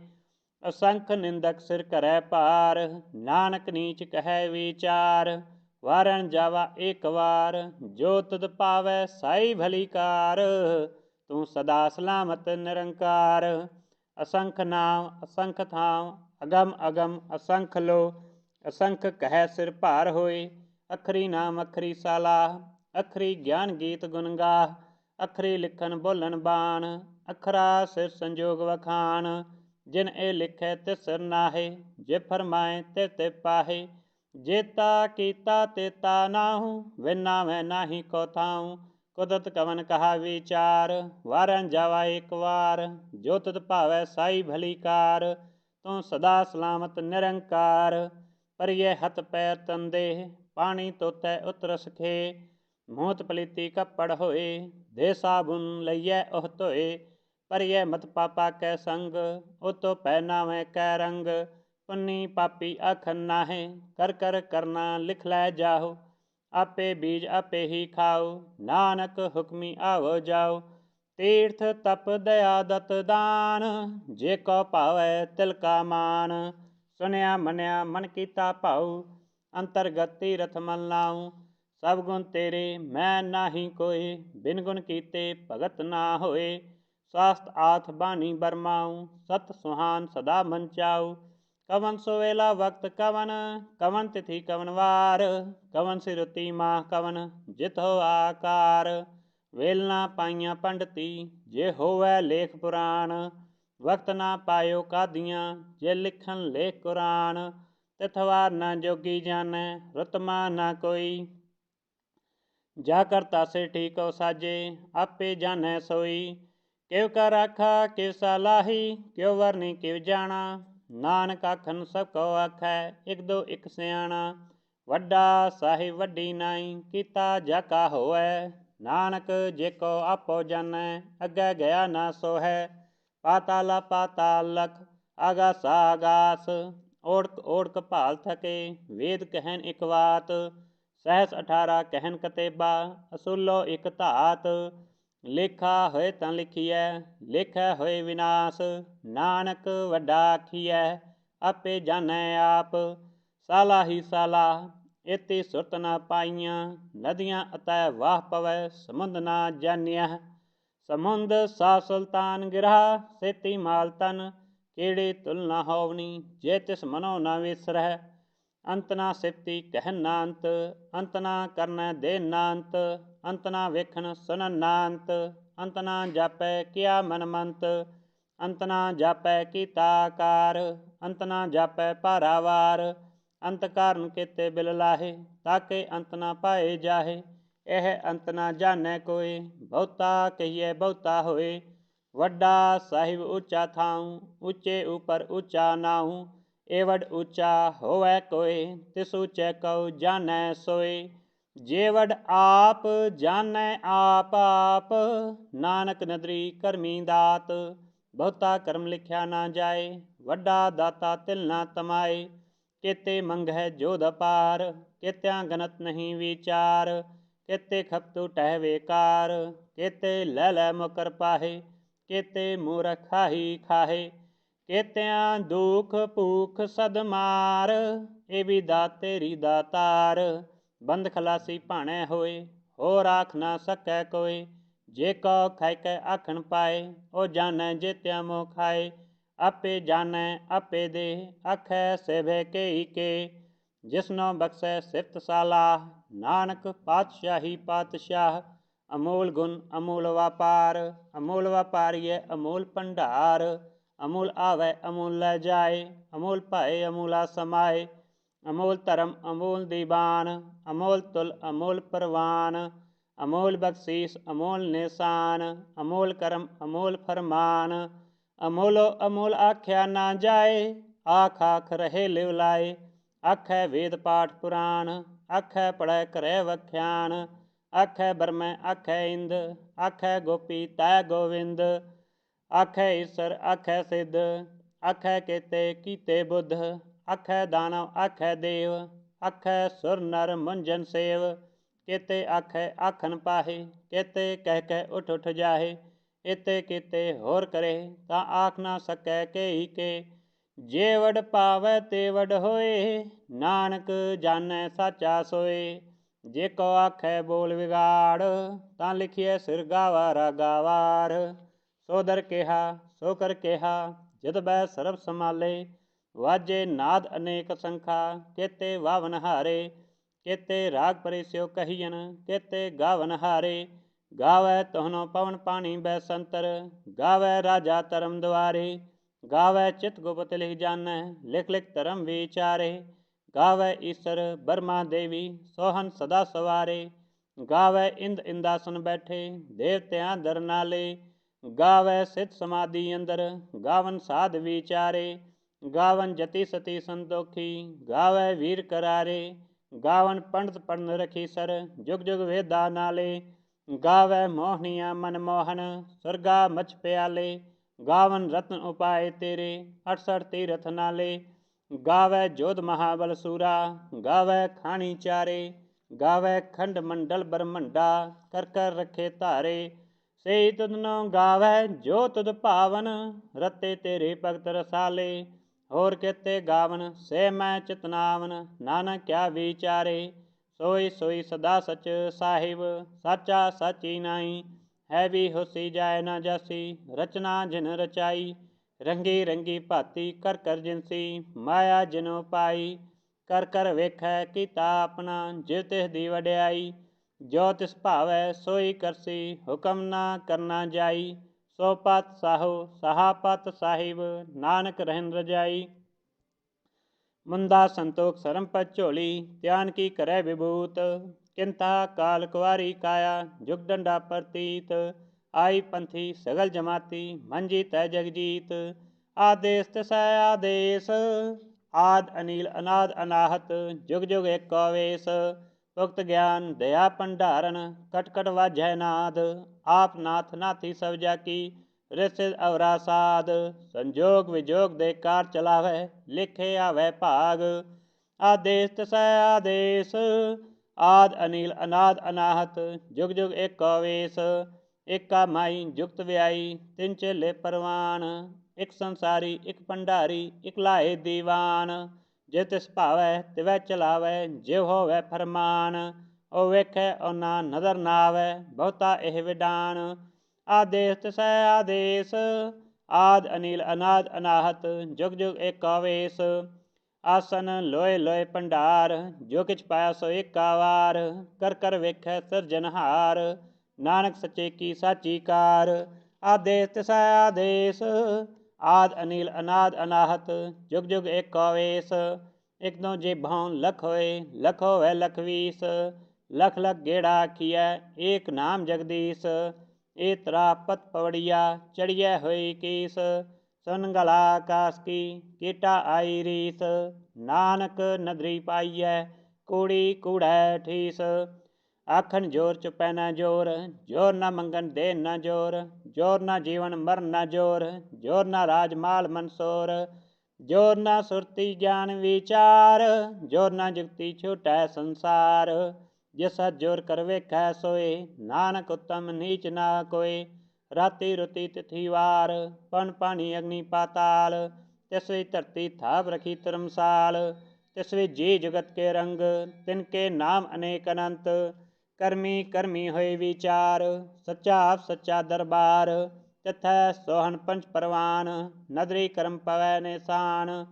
ਅਸੰਖ ਨਿੰਦਕ ਸਿਰ ਕਰੈ ਭਾਰ। ਨਾਨਕ ਨੀਚ ਕਹੈ ਵਿਚਾਰ, ਵਾਰਿਆ ਨ ਜਾਵਾ ਏਕ ਵਾਰ। ਜੋ ਤੁਧ ਭਾਵੈ ਸਾਈ ਭਲੀ ਕਾਰ, ਤੂੰ ਸਦਾ ਸਲਾਮਤ ਨਿਰੰਕਾਰ। ਅਸੰਖ ਨਾਮ ਅਸੰਖ ਥਾਮ, ਅਗਮ ਅਗਮ ਅਸੰਖ ਲੋ। ਅਸੰਖ ਕਹਿ ਸਿਰ ਭਾਰ ਹੋਏ, ਅੱਖਰੀ ਨਾਮ ਅੱਖਰੀ ਸਾਲਾਹ। ਅੱਖਰੀ ਗਿਆਨ ਗੀਤ ਗੁਣ ਗਾਹ, ਅੱਖਰੀ ਲਿਖਣ ਬੋਲਣ ਬਾਣ। ਅੱਖਰਾ ਸਿਰ ਸੰਜੋਗ ਵਖਾਣ, ਜਿਨ ਇਹ ਲਿਖੈ ਤਿਸ ਸਿਰ ਨਾਹੇ। ਜੇ ਫਰਮਾਏ ਤਿਵ ਤਿਵ ਪਾਹੇ, ਜੇਤਾ ਕੀਤਾ ਤੇਤਾ ਨਾਹੂ। ਵਿਨ ਨਾਵੈ ਨਾਹੀ ਕੋ ਥਾਊ, ਕੁਦਰਤ ਕਵਨ ਕਹਾ ਵਿਚਾਰ। ਵਾਰਿਆ ਨ ਜਾਵਾ ਏਕ ਵਾਰ, ਜੋ ਤੁਧ ਭਾਵੈ ਸਾਈ ਭਲੀ ਕਾਰ। ਤੂੰ ਸਦਾ ਸਲਾਮਤ ਨਿਰੰਕਾਰ। ਪਰਿਐ ਹੱਥ ਪੈਰ ਤਨ ਦੇਹ, ਪਾਣੀ ਧੋਤੈ ਉਤਰਸ ਖੇ। ਮੂਤ ਪਲੀਤੀ ਕੱਪੜ ਹੋਏ, ਦੇ ਸਾਬੁਨ ਲਈਐ ਉਹ ਧੋਏ। ਪਰਿਐ ਮਤ ਪਾਪਾ ਕੈ ਸੰਗ, ਉਤੋਂ ਪਹਿਨਾਵੈ ਕੈ ਰੰਗ। ਪੁੰਨੀ ਪਾਪੀ ਆਖਨ ਨਾਹੇ, ਕਰ ਕਰ ਕਰਨਾ ਲਿਖ ਲੈ ਜਾਹੋ। ਆਪੇ ਬੀਜ ਆਪੇ ਹੀ ਖਾਓ, ਨਾਨਕ ਹੁਕਮੀ ਆਵੋ ਜਾਓ। ਤੀਰਥ ਤਪ ਦਇਆ ਦਤ ਦਾਨ, ਜੇ ਕੋ ਭਾਵੈ ਤਿਲ ਕਾ ਮਾਨ। ਸੁਨਿਆ ਮੰਨਿਆ ਮਨ ਕੀਤਾ ਭਾਊ, ਅੰਤਰਗਤ ਤੀਰਥ ਮਲ ਨਾਊ। ਸਭ ਗੁਣ ਤੇਰੇ ਮੈਂ ਨਾਹੀ ਕੋਇ, ਬਿਨ ਗੁਣ ਕੀਤੇ ਭਗਤ ਨਾ ਹੋਏ। ਸਵਾਸਤ ਆਥ ਬਾਣੀ ਬਰਮਾਊ, ਸਤ ਸੁਹਾਨ ਸਦਾ ਮਨ ਚਾਊ। ਕਵਨ ਸੋਵੇਲਾ ਵਕਤ ਕਵਨ, ਕਵਨ ਤਿਥि ਕਵਨ ਵਾਰ। ਕਵਨ ਸਿਰੁਤੀ ਮਾਹ ਕਵਨ, ਜਿਤ ਹੋ ਆਕਾਰ। ਵੇਲਣਾ ਪਾਈਆਂ ਪੰਡਤੀ, ਜੇ ਹੋਵੈ ਲੇਖ ਪੁਰਾਣ। ਵਕਤ ਨਾ ਪਾਇਓ ਕਾਦੀਆਂ, ਜੇ ਲਿਖਣ ਲੇਖ ਕੁਰਾਨ। ਤਿਥ ਵਾਰ ਨਾ ਜੋਗੀ ਜਾਣੈ, ਰੁਤਮਾ ਨਾ ਕੋਈ। ਜਾ ਕਰਤਾ ਸੇ ਠੀਕੋ ਸਾਜੇ, ਆਪੇ ਜਾਣੈ ਸੋਈ। ਕਿਵ ਕਰ ਆਖਾ ਕਿਵ ਸਲਾਹੀ, ਕਿਉ ਵਰਨੀ ਕਿਵ ਜਾਣਾ। ਨਾਨਕ ਆਖਨ ਸਭ ਕੋ ਆਖੈ, ਇਕ ਦੋ ਇਕ ਸਿਆਣਾ। ਵੱਡਾ ਸਾਹਿਬ ਵੱਡੀ ਨਾਈ, ਕੀਤਾ ਜਾ ਕਾ ਹੋਵੈ। ਨਾਨਕ ਜੇ ਕੋ ਆਪੋ ਜਾਣੈ, ਅੱਗੇ ਗਿਆ ਨਾ ਸੋਹੈ। ਪਾਤਾਲਾ ਪਾਤਾਲ ਲਖ ਆਗਾਸਾ ਆਗਾਸ। ਓੜਕ ਓੜਕ ਭਾਲ ਥਕੇ ਵੇਦ ਕਹਿਨ ਇਕ ਵਾਤ। ਸਹਿਸ 18 ਕਹਿਨ ਕਤੇਬਾ ਅਸੂਲੋ ਇਕ ਧਾਤ। ਲੇਖਾ ਹੋਏ ਤਾਂ ਲਿਖੀਐ ਲੇਖੈ ਹੋਏ ਵਿਨਾਸ਼। ਨਾਨਕ ਵੱਡਾ ਆਖੀਐ ਆਪੇ ਜਾਣੈ ਆਪ। ਸਾਲਾ ਹੀ ਸਾਲਾ ਇਤੀ ਸੁਰਤ ਨਾ ਪਾਈਆਂ। ਨਦੀਆਂ ਅਤੈ ਵਾਹ ਪਵੈ ਸਮੁੰਦ ਨਾ ਜਾਣਿਆ। ਸਮੁੰਦ ਸਾ ਸੁਲਤਾਨ ਗਿਰਾ ਸੇਤੀ ਮਾਲ ਤਨ। ਕਿਹੜੇ ਤੁਲ ਨਾ ਹੋਵਨੀ ਜੇ ਤਿਸ ਮਨੋ ਨਾ ਵਿਸਰੈ। ਅੰਤ ਨਾ ਸਿਫਤੀ ਕਹਿਨ ਨਾ ਅੰਤ ਅੰਤ ਨਾ ਕਰਨੈ ਦੇਨ ਨਾ ਅੰਤ। ਅੰਤ ਨਾ ਵੇਖਣ ਸੁਣਨ ਨਾ ਅੰਤ ਅੰਤ ਨਾ ਜਾਪੈ ਕਿਆ ਮਨ ਮੰਤ। ਅੰਤ ਨਾ ਜਾਪੈ ਕੀਤਾ ਆਕਾਰ ਅੰਤ ਨਾ ਜਾਪੈ ਭਾਰਾਵਾਰ। ਅੰਤ ਕਾਰਨ ਕੀਤੇ ਬਿਲ ਲਾਹੇ ਤਾਕੇ ਅੰਤ ਨਾ ਪਾਏ ਜਾਹੇ। ਇਹ ਅੰਤ ਨਾ ਜਾਣੈ ਕੋਇ ਬਹੁਤਾ ਕਹੀਏ ਬਹੁਤਾ ਹੋਏ। ਵੱਡਾ ਸਾਹਿਬ ਉੱਚਾ ਥਾਉ ਉੱਚੇ ਉਪਰ ਉੱਚਾ ਨਾਉ। ਏਵਡ ਉੱਚਾ ਹੋਵੈ ਕੋਇ ਤਿਸ ਉੱਚੇ ਕਉ ਜਾਣੈ ਸੋਇ। ਜੇਵਡ ਆਪ ਜਾਣੈ ਆਪ ਆਪ ਨਾਨਕ ਨਦਰੀ ਕਰਮੀ ਦਾਤ। ਬਹੁਤਾ ਕਰਮ ਲਿਖਿਆ ਨਾ ਜਾਏ ਵੱਡਾ ਦਾਤਾ ਤਿਲ ਨਾ ਤਮਾਏ। ਕੇਤੇ ਮੰਗਹਿ ਜੋਧ ਅਪਾਰ ਕੇਤਿਆਂ ਗਨਤ ਨਹੀਂ ਵਿਚਾਰ। ਕੇਤੇ ਖਪਤੂ ਟਹਿ ਵੇਕਾਰ ਕੇਤੇ ਲੈ ਲੈ ਮੁਕਰ ਪਾਹੇ। ਕੇਤੇ ਮੂਰਖ ਖਾਹੀ ਖਾਹੇ ਕੇਤਿਆਂ ਦੁਖ ਭੂਖ ਸਦ ਮਾਰ। ਇਹ ਵੀ ਦਾਤ ਤੇਰੀ ਦਾਤਾਰ ਬੰਦ ਖਲਾਸੀ ਭਾਣੈ ਹੋਏ। ਹੋਰ ਆਖ ਨਾ ਸਕੈ ਕੋਇ ਜੇ ਕਉ ਖਾਇ ਕੈ ਆਖਣ ਪਾਏ। ਉਹ ਜਾਣੈ ਜੇਤਿਆਂ ਮੋਹ ਖਾਏ ਆਪੇ ਜਾਣੈ ਆਪੇ ਦੇ ਆਖੈ ਸੇਭੇ ਕੇਈ ਕੇ। ਜਿਸਨੋ ਬਖਸ਼ੈ ਸਿਫਤ ਸਾਲਾਹ ਨਾਨਕ ਪਾਤਸ਼ਾਹੀ ਪਾਤਸ਼ਾਹ। ਅਮੋਲ ਗੁਣ ਅਮੋਲ ਵਾਪਾਰ ਅਮੋਲ ਵਾਪਾਰੀਐ ਅਮੋਲ ਭੰਡਾਰ। ਅਮੋਲ ਆਵੈ ਅਮੋਲ ਲੈ ਜਾਏ ਅਮੋਲ ਭਾਏ ਅਮੋਲਾ ਸਮਾਏ। ਅਮੋਲ ਧਰਮ ਅਮੋਲ ਦੀਵਾਨ ਅਮੋਲ ਤੁਲ ਅਮੋਲ ਪ੍ਰਵਾਨ। ਅਮੋਲ ਬਖਸ਼ੀਸ ਅਮੋਲ ਨਿਸ਼ਾਨ ਅਮੋਲ ਕਰਮ ਅਮੋਲ ਫਰਮਾਨ। ਅਮੋਲੋ ਅਮੋਲ ਆਖਿਆ ਨਾ ਜਾਏ ਆਖ ਆਖ ਰਹੇ ਲਿਵ ਲਾਏ। ਆਖੈ ਵੇਦ ਪਾਠ ਪੁਰਾਣ ਆਖੈ ਪੜ੍ਹੈ ਕਰੈ ਵਖਿਆਨ। ਆਖੈ ਬਰਮੈ ਆਖੈ ਇੰਦ ਆਖੈ ਗੋਪੀ ਤੈ ਗੋਵਿੰਦ। ਆਖੈ ਈਸਰ ਆਖੈ ਸਿੱਧ ਆਖੈ ਕੇਤੇ ਕੀਤੇ ਬੁੱਧ। ਆਖੈ ਦਾਨਵ ਆਖੈ ਦੇਵ ਆਖੈ ਸੁਰ ਨਰ ਮੁੰਜਨ ਸੇਵ। ਕੇਤੇ ਆਖੈ ਆਖਣ ਪਾਹੇ ਕੇਤੇ ਕਹਿ ਕਹਿ ਉਠ ਉਠ ਜਾਹੇ। ਇਤੇ ਕੀਤੇ ਹੋਰ ਕਰੇ ਤਾਂ ਆਖ ਨਾ ਸਕੈ ਕੇਈ ਕੇ। ਜੇ ਵਡ ਪਾਵੈ ਤੇ ਵਡ ਹੋਏ ਨਾਨਕ ਜਾਣੈ ਸਾਚਾ ਸੋਏ। ਜੇ ਕੋ ਆਖੈ ਬੋਲ ਵਿਗਾੜ ਤਾਂ ਲਿਖੀਐ ਸਿਰ ਗਾਵਾ ਗਾਵਾਰ। ਸੋ ਦਰ ਕਿਹਾ ਸੋ ਕਰ ਕਿਹਾ ਜਦ ਬੈ ਸਰਬ ਸੰਭਾਲੇ। ਵਾਜੇ ਨਾਦ ਅਨੇਕ ਸੰਖਾ ਕੇਤੇ ਵਾਵਨ ਹਾਰੇ। ਕੇਤੇ ਰਾਗ ਪਰੇ ਸਿਓ ਕਹੀਅਨ ਕੇਤੇ ਗਾਵਨ ਹਾਰੇ। ਗਾਵੈ ਤੋਹਨੋ ਪਵਨ ਪਾਣੀ ਬੈ ਸੰਤਰ ਗਾਵੈ ਰਾਜਾ ਧਰਮ ਦੁਆਰੇ। ਗਾਵੈ ਚਿਤ ਗੁਪਤ ਲਿਖ ਜਾਣੈ ਲਿਖ ਲਿਖ ਧਰਮ ਵਿਚਾਰੇ। ਗਾਵੈ ਈਸਰ ਬਰਮਾ ਦੇਵੀ ਸੋਹਨ ਸਦਾ ਸਵਾਰੇ। ਗਾਵੈ ਇੰਦ ਇੰਦਾਸਨ ਬੈਠੇ ਦੇਵਤਿਆਂ ਦਰ ਨਾਲੇ। ਗਾਵੈ ਸਿਧ ਸਮਾਧੀ ਅੰਦਰ ਗਾਵਨ ਸਾਧ ਵਿਚਾਰੇ। ਗਾਵਨ ਜਤੀ ਸਤੀ ਸੰਤੋਖੀ ਗਾਵੈ ਵੀਰ ਕਰਾਰੇ। ਗਾਵਨ ਪੰਡਤ ਪੜਨ ਰਖੀ ਸਰ ਜੁਗ ਜੁਗ ਵੇਦਾ ਨਾਲੇ। ਗਾਵੈ ਮੋਹਨੀਆ ਮਨ ਮੋਹਨ ਸੁਰਗਾ ਮਛ ਪਿਆਲੇ। ਗਾਵਨ ਰਤਨ ਉਪਾਏ ਤੇਰੇ 68 ਤੀਰਥ ਨਾਲੇ। ਗਾਵੈ ਜੋਧ ਮਹਾਬਲ ਸੂਰਾ ਗਾਵੈ ਖਾਣੀ ਚਾਰੇ। ਗਾਵੈ ਖੰਡ ਮੰਡਲ ਬ੍ਰਹਮੰਡਾ ਕਰ ਕਰ ਰੱਖੇ ਧਾਰੇ। ਸਈ ਤੁਧਨੋ ਗਾਵੈ ਜੋ ਤੁਧ ਭਾਵਨ ਰਤੇ ਤੇਰੇ ਭਗਤ ਰਸਾਲੇ। ਹੋਰ ਕੇਤੇ ਗਾਵਨ ਸੇ ਮੈਂ ਚਿਤਨਾਵਨ ਨਾਨਕ ਕਿਆ ਵਿਚਾਰੇ। ਸੋਈ ਸੋਈ ਸਦਾ ਸਚ ਸਾਹਿਬ ਸਾਚਾ ਸਾਚੀ ਨਾਈ। ਹੈ ਵੀ ਹੋਸੀ ਜਾਏ ਨਾ ਜਾਸੀ ਰਚਨਾ ਜਿਨ ਰਚਾਈ। ਰੰਗੀ ਰੰਗੀ ਭਾਤੀ ਕਰ ਕਰ ਜਿਨਸੀ ਮਾਇਆ ਜਿਨੋ ਪਾਈ। ਕਰ ਕਰ ਵੇਖੈ ਕੀਤਾ ਆਪਣਾ ਜਿਵ ਤਿਸ ਦੀ ਵਡਿਆਈ। ਜੋ ਤਿਸ ਭਾਵੈ ਸੋਈ ਕਰਸੀ ਹੁਕਮ ਨਾ ਕਰਨਾ ਜਾਈ। ਸੋ ਪਤ ਸਾਹੋ ਸਹਾ ਪਤ ਸਾਹਿਬ ਨਾਨਕ ਰਹਿਨ ਰਜਾਈ। ਮੁੰਦਾ ਸੰਤੋਖ ਸਰਮ ਪਤ ਝੋਲੀ ਧਿਆਨ ਕੀ ਕਰੈ ਵਿਭੂਤ। ਕਿੰਤਾ ਕਾਲ ਕੁਵਾਰੀ ਕਾਇਆ ਜੁਗ ਡੰਡਾ ਪ੍ਰਤੀਤ। ਆਈ ਪੰਥੀ ਸਗਲ ਜਮਾਤੀ ਮੰਜੀ ਤੈ ਜਗਜੀਤ। ਆਦੇਸ ਤਿਸੈ ਆਦੇਸ ਆਦ ਅਨੀਲ ਅਨਾਦ ਅਨਾਹਤ ਜੁਗ ਜੁਗ ਏਕੋ ਵੇਸ। ਭੁਗਤ ਗਿਆਨ ਦਇਆ ਭੰਡਾਰਨ ਕਟ ਕਟ ਵਾਜੈ ਨਾਦ। ਆਪ ਨਾਥ ਨਾਥੀ ਸਭ ਜਾ ਕੀ ਰਿਸਿ ਅਵਰਾ ਸਾਧ। ਸੰਜੋਗ ਵਿਜੋਗ ਦੇ ਕਾਰ ਚਲਾਵੈ, ਲਿਖੇ ਆਵੈ ਭਾਗ। ਆਦੇਸ ਤਿਸੈ ਆਦੇਸ, ਆਦ ਅਨੀਲ ਅਨਾਦ ਅਨਾਹਤ। ਜੁਗ ਜੁਗ ਏਕੋ ਵੇਸ, ਏਕਾ ਮਾਈ ਜੁਗਤ ਵਿਆਈ। ਤਿੰਨ ਚੇਲੇ ਪਰਵਾਨ, ਇੱਕ ਸੰਸਾਰੀ ਇੱਕ ਭੰਡਾਰੀ। ਇੱਕ ਲਾਏ ਦੀਵਾਨ, ਜੇ ਤਿਸ ਭਾਵੈ ਤਿਵੈ ਚਲਾਵੈ। ਜਿਵ ਹੋਵੈ ਫਰਮਾਨ, ਉਹ ਵੇਖੈ ਉਹਨਾਂ ਨਦਰ ਨਾ ਆਵੈ। ਬਹੁਤਾ ਇਹ ਵਿਡਾਨ, ਆਦੇਸ ਤਿਸੈ ਆਦੇਸ, ਆਦ ਅਨੀਲ ਅਨਾਦ ਅਨਾਹਤ। ਜੁਗ ਜੁਗ ਏਕੋ ਵੇਸ, ਆਸਨ ਲੋਏ ਲੋਏ ਭੰਡਾਰ। ਜੋ ਕਿਛ ਪਾਇਆ ਸੋ ਏਕਾ ਵਾਰ, ਕਰ ਕਰ ਵੇਖੈ ਸਿਰਜਨਹਾਰ। ਨਾਨਕ ਸੱਚੇ ਕੀ ਸਾਚੀ ਕਾਰ, ਆਦੇਸ ਤਿਸੈ ਆਦੇਸ, ਆਦ ਅਨੀਲ ਅਨਾਦ ਅਨਾਹਤ। ਜੁਗ ਜੁਗ ਏਕੋ ਵੇਸ, ਇੱਕ ਦੋ ਜੇਭੋਂ ਲਖ ਹੋਏ। ਲਖ ਹੋਵੈ ਲਖ ਵੀਸ, ਲਖ ਲਖ ਗੇੜਾ ਆਖੀਐ। ਏਕ ਨਾਮ ਜਗਦੀਸ਼, ਏ ਤਰਾ ਪਤ ਪਵੜੀਆ। ਚੜੀਐ ਹੋਈ ਕੀਸ, ਸੁਨ ਗਲਾ ਆਕਾਸ ਕੀ। ਕੀਟਾ ਆਈ ਰੀਸ, ਨਾਨਕ ਨਦਰੀ ਪਾਈਐ। ਕੂੜੀ ਕੂੜੈ ਠੀਸ, ਆਖਣ ਜੋਰ ਚੁਪੈ ਨਾ ਜੋਰ। ਜੋਰ ਨਾ ਮੰਗਣ ਦੇਣ ਨਾ ਜੋਰ, ਜੋਰ ਨਾ ਜੀਵਨ ਮਰਨ ਨਾ ਜੋਰ। ਜੋਰ ਨਾ ਰਾਜ ਮਾਲ ਮਨਸੋਰ, ਜੋਰ ਨਾ ਸੁਰਤੀ ਗਿਆਨ ਵਿਚਾਰ। ਜੋਰ ਨਾ ਜੁਗਤੀ ਛੂਟੈ ਸੰਸਾਰ, ਜਿਸ ਜੋਰ ਕਰ ਵੇਖੈ ਸੋਏ। ਨਾਨਕ ਉਤਮ ਨੀਚ ਨਾ ਕੋਏ, ਰਾਤੀ ਰੁਤੀ ਤਿਥੀ ਵਾਰ। ਪਨ ਪਾਣੀ ਅਗਨੀ ਪਾਤਾਲ, ਤਿਸ ਵਿੱਚ ਧਰਤੀ ਥਾਪ ਰਖੀ ਧਰਮਸਾਲ। ਤਿਸ ਵਿੱਚ ਜੀ ਜੁਗਤ ਕੇ ਰੰਗ, ਤਿਨ ਕੇ ਨਾਮ ਅਨੇਕ ਅਨੰਤ। ਕਰਮੀ ਕਰਮੀ ਹੋਏ ਵਿਚਾਰ, ਸੱਚਾ ਆਪ ਸੱਚਾ ਦਰਬਾਰ। ਤਿਥੈ ਸੋਹਣ ਪੰਚ ਪਰਵਾਨ, ਨਦਰੀ ਕਰਮ ਪਵੈ ਨਿਸ਼ਾਨ।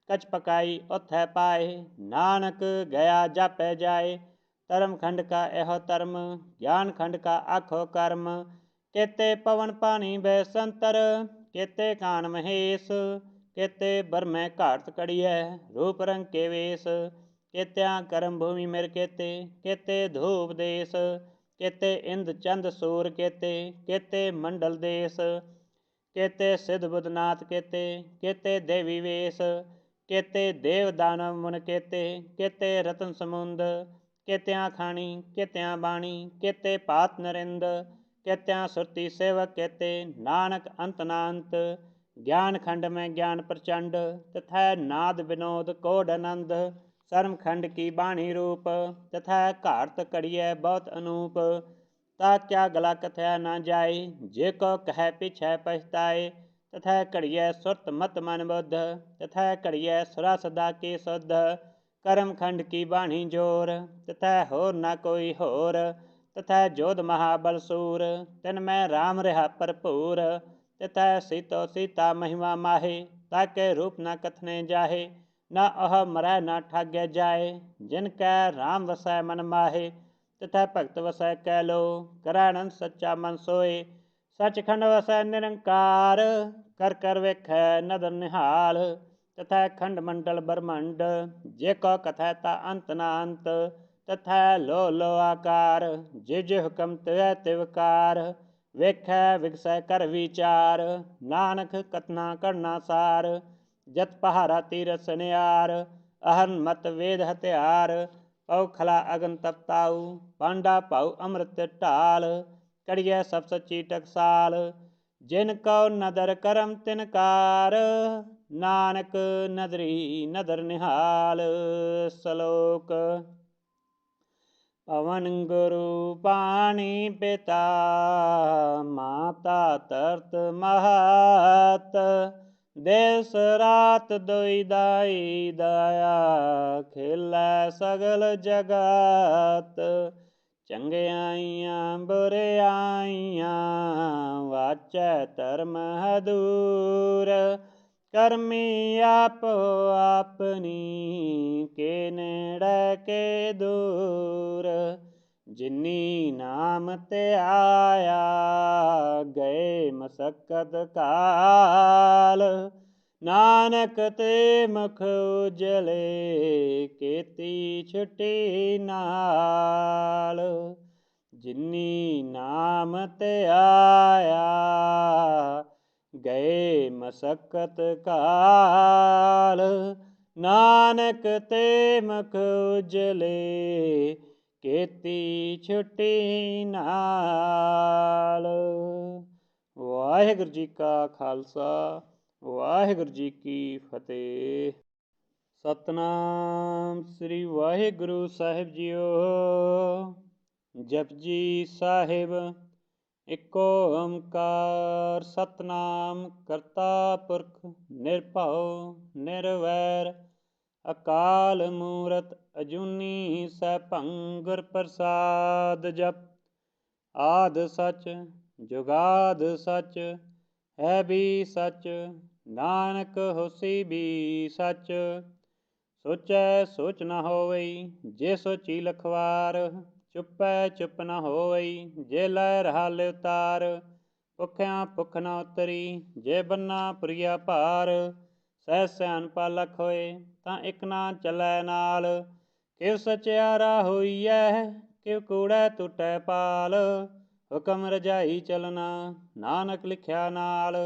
ਕਛ ਪਕਾਈ ਉਥੈ ਪਾਏ, ਨਾਨਕ ਗਿਆ ਜਾਪੈ ਜਾਏ। ਧਰਮ ਖੰਡ ਕਾ ਇਹੋ ਧਰਮ, ਗਿਆਨ ਖੰਡ ਕਾ ਆਖੋ ਕਰਮ। ਕੇਤੇ ਪਵਨ ਪਾਣੀ ਬੈ ਸੰਤਰ, ਕੇਤੇ ਕਾਨ ਮਹੇਸ਼। ਕੇਤੇ ਬਰਮੈ ਘਾਟ ਕੜੀਐ, ਰੂਪ ਰੰਗ ਕੇ ਵੇਸ। ਕੇਤਿਆਂ ਕਰਮ ਭੂਮੀ ਮਿਰ ਕੇਤੇ, ਕੇਤੇ ਧੂਪ ਦੇਸ। ਕੇਤੇ ਇੰਦ ਚੰਦ ਸੂਰ ਕੇਤੇ, ਕੇਤੇ ਮੰਡਲ ਦੇਸ। ਕੇਤੇ ਸਿਧ ਬੁਧ ਨਾਥ ਕੇਤੇ, ਕੇਤੇ ਦੇਵੀ ਵੇਸ। ਕੇਤੇ ਦੇਵ ਦਾਨਵ ਮੁਨ ਕੇਤੇ, ਕੇਤੇ ਰਤਨ ਸਮੁੰਦ। ਕੇਤਿਆਂ ਖਾਣੀ ਕੇਤਿਆਂ ਬਾਣੀ, ਕੇਤੇ ਪਾਤ ਨਰਿੰਦ। ਕੇਤਿਆਂ ਸੁਰਤੀ ਸੇਵਕ ਕੇਤੇ, ਨਾਨਕ ਅੰਤ ਨਾ ਅੰਤ। ਗਿਆਨ ਖੰਡ ਮੈਂ ਗਿਆਨ ਪ੍ਰਚੰਡ, ਤਥੈ ਨਾਦ ਵਿਨੋਦ ਕੋਡ ਆਨੰਦ। ਸਰਮ ਖੰਡ ਕੀ ਬਾਣੀ ਰੂਪ, ਤਥੈ ਘਾੜਤ ਘੜੀਐ ਬਹੁਤ ਅਨੂਪ। ਤਾ ਕਿਆ ਗਲਾ ਕਥਿਆ ਨਾ ਜਾਏ, ਜੇ ਕੋ ਕਹਿ ਪਿਛੈ ਪਛਤਾਏ। ਤਥੈ ਘੜੀਐ ਸੁਰਤ ਮਤ ਮਨ ਬੁੱਧ, ਤਥੈ ਘੜੀਐ ਸੁਰਾ ਸਦਾ ਕੀ ਸੁਧ। ਕਰਮ ਖੰਡ ਕੀ ਬਾਣੀ ਜੋਰ, ਤਥੈ ਹੋਰ ਨਾ ਕੋਈ ਹੋਰ। ਤਥੈ ਜੋਧ ਮਹਾਬਲ ਸੂਰ, ਤਿਨ ਮੈਂ ਰਾਮ ਰਿਹਾ ਭਰਪੂਰ। ਤਥੈ ਸੀਤੋ ਸੀਤਾ ਮਹਿਮਾ ਮਾਹੇ, ਤਾਕੇ ਰੂਪ ਨਾ ਕਥਨੇ ਜਾਹੇ। ਨਾ ਉਹ ਮਰੈ ਨਾ ਠਾਗੈ ਜਾਏ, ਜਿਨ ਕੈ ਰਾਮ ਵਸੈ ਮਨ ਮਾਹੇ। ਤਥੈ ਭਗਤ ਵਸੈ ਕਹਿ ਲੋ, ਕਰੈ ਅਨੰਦ ਸੱਚਾ ਮਨ ਸੋਏ। ਸੱਚਖੰਡ ਵਸੈ ਨਿਰੰਕਾਰ, ਕਰ ਕਰ ਵੇਖੈ ਨਦਰ ਨਿਹਾਲ। ਤਥੈ ਖੰਡ ਮੰਡਲ ਬ੍ਰਹਮੰਡ, ਜੇ ਕੋ ਕਥੈ ਤਾ ਅੰਤ ਨਾ ਅੰਤ। ਤਥੈ ਲੋ ਲੋ ਆਕਾਰ, ਜਿਵ ਜਿਵ ਹੁਕਮ ਤਿਵੈ ਤਿਵ ਕਾਰ। ਵੇਖੈ ਵਿਗਸੈ ਕਰ ਵਿਚਾਰ, ਨਾਨਕ ਕਥਨਾ ਕਰਨਾ ਸਾਰ। ਜਤ ਪਹਾਰਾ ਤੀਰਥ ਸਨਿਆਰ, ਅਹਰਨ ਮਤ ਵੇਦ ਹਥਿਆਰ। ਪਉ ਖਲਾ ਅਗਨ ਤਪਤਾਉ, ਪਾਂਡਾ ਭਾਉ ਅੰਮ੍ਰਿਤ ਢਾਲ। ਕੜੀਐ ਸਭ ਸੱਚੀ ਟਕਸਾਲ, ਜਿਨ ਕਉ ਨਦਰ ਕਰਮ ਤਿਨ ਕਾਰ। ਨਾਨਕ ਨਦਰੀ ਨਦਰ ਨਿਹਾਲ। ਸਲੋਕ। ਪਵਨ ਗੁਰੂ ਪਾਣੀ ਪਿਤਾ, ਮਾਤਾ ਧਰਤ ਮਹਤ। ਦਿਸ ਰਾਤ ਦੁਇ ਦਾਈ ਦਾਇਆ, ਖੇਲੈ ਸਗਲ ਜਗਤ। ਚੰਗਿਆਈਆਂ ਬੁਰਿਆਈਆਂ, ਵਾਚੈ ਧਰਮ ਹਦੂਰ। ਕਰਮੀ ਆਪੋ ਆਪਣੀ, ਕੇ ਨੇੜੇ ਕੇ ਦੂਰ। ਜਿਨੀ ਨਾਮ ਧਿਆਇਆ, ਗਏ ਮਸਕਤ ਕਾਲ। ਨਾਨਕ ਤੇ ਮੁਖ ਉਜਲੇ, ਕੀਤੀ ਛੁਟੀ ਨਾਲ। ਜਿਨੀ ਨਾਮ ਧਿਆਇਆ, ਗਏ ਮਸਕਤ ਕਾਲ। ਨਾਨਕ ਤੇ ਮੁਖ ਉਜਲੇ, ਕੀਤੀ ਛੁਟੀ ਨਾਲ। ਵਾਹਿਗੁਰੂ ਜੀ ਕਾ ਖਾਲਸਾ ਵਾਹਿਗੁਰੂ ਜੀ ਕੀ ਫਤਿਹ। ਸਤਨਾਮ ਸ੍ਰੀ ਵਾਹਿਗੁਰੂ ਸਾਹਿਬ ਜੀਓ। ਜਪਜੀ ਸਾਹਿਬ। ਇੱਕ ਓੰਕਾਰ ਸਤਨਾਮ ਕਰਤਾ ਪੁਰਖ ਨਿਰਭਉ ਨਿਰਵੈਰ ਅਕਾਲ ਮੂਰਤ ਅਜੂਨੀ ਸੈਭੰ ਗੁਰ ਪ੍ਰਸਾਦ। ਜਪ ਆਦ ਸਚ ਜੁਗਾਦ ਸਚ ਹੈ ਵੀ ਸਚ ਨਾਨਕ ਹੋਸੀ ਵੀ ਸਚ। ਸੋਚੈ ਸੋਚ ਨ ਹੋਵਈ ਜੇ ਸੋਚੀ ਲਖਵਾਰ ਚੁੱਪੈ ਚੁੱਪ ਨ ਹੋਵਈ ਜੇ ਲੈ ਰਹਾ ਲਿਵਤਾਰ। ਭੁੱਖਿਆਂ ਭੁੱਖ ਨ ਉਤਰੀ ਜੇ ਬੰਨਾ ਪੁਰੀਆ ਭਾਰ। ਸਹਿ ਸਿਆਣਪਾ ਲਖ ਹੋਏ ਤਾਂ ਇਕ ਨਾ ਚੱਲੈ ਨਾਲ। ਕਿਵ ਸਚਿਆਰਾ ਹੋਈਐ ਕਿਵ ਕੂੜੈ ਟੁੱਟੈ ਪਾਲ। ਹੁਕਮ ਰਜਾਈ ਚਲਣਾ ਨਾਨਕ ਲਿਖਿਆ ਨਾਲ।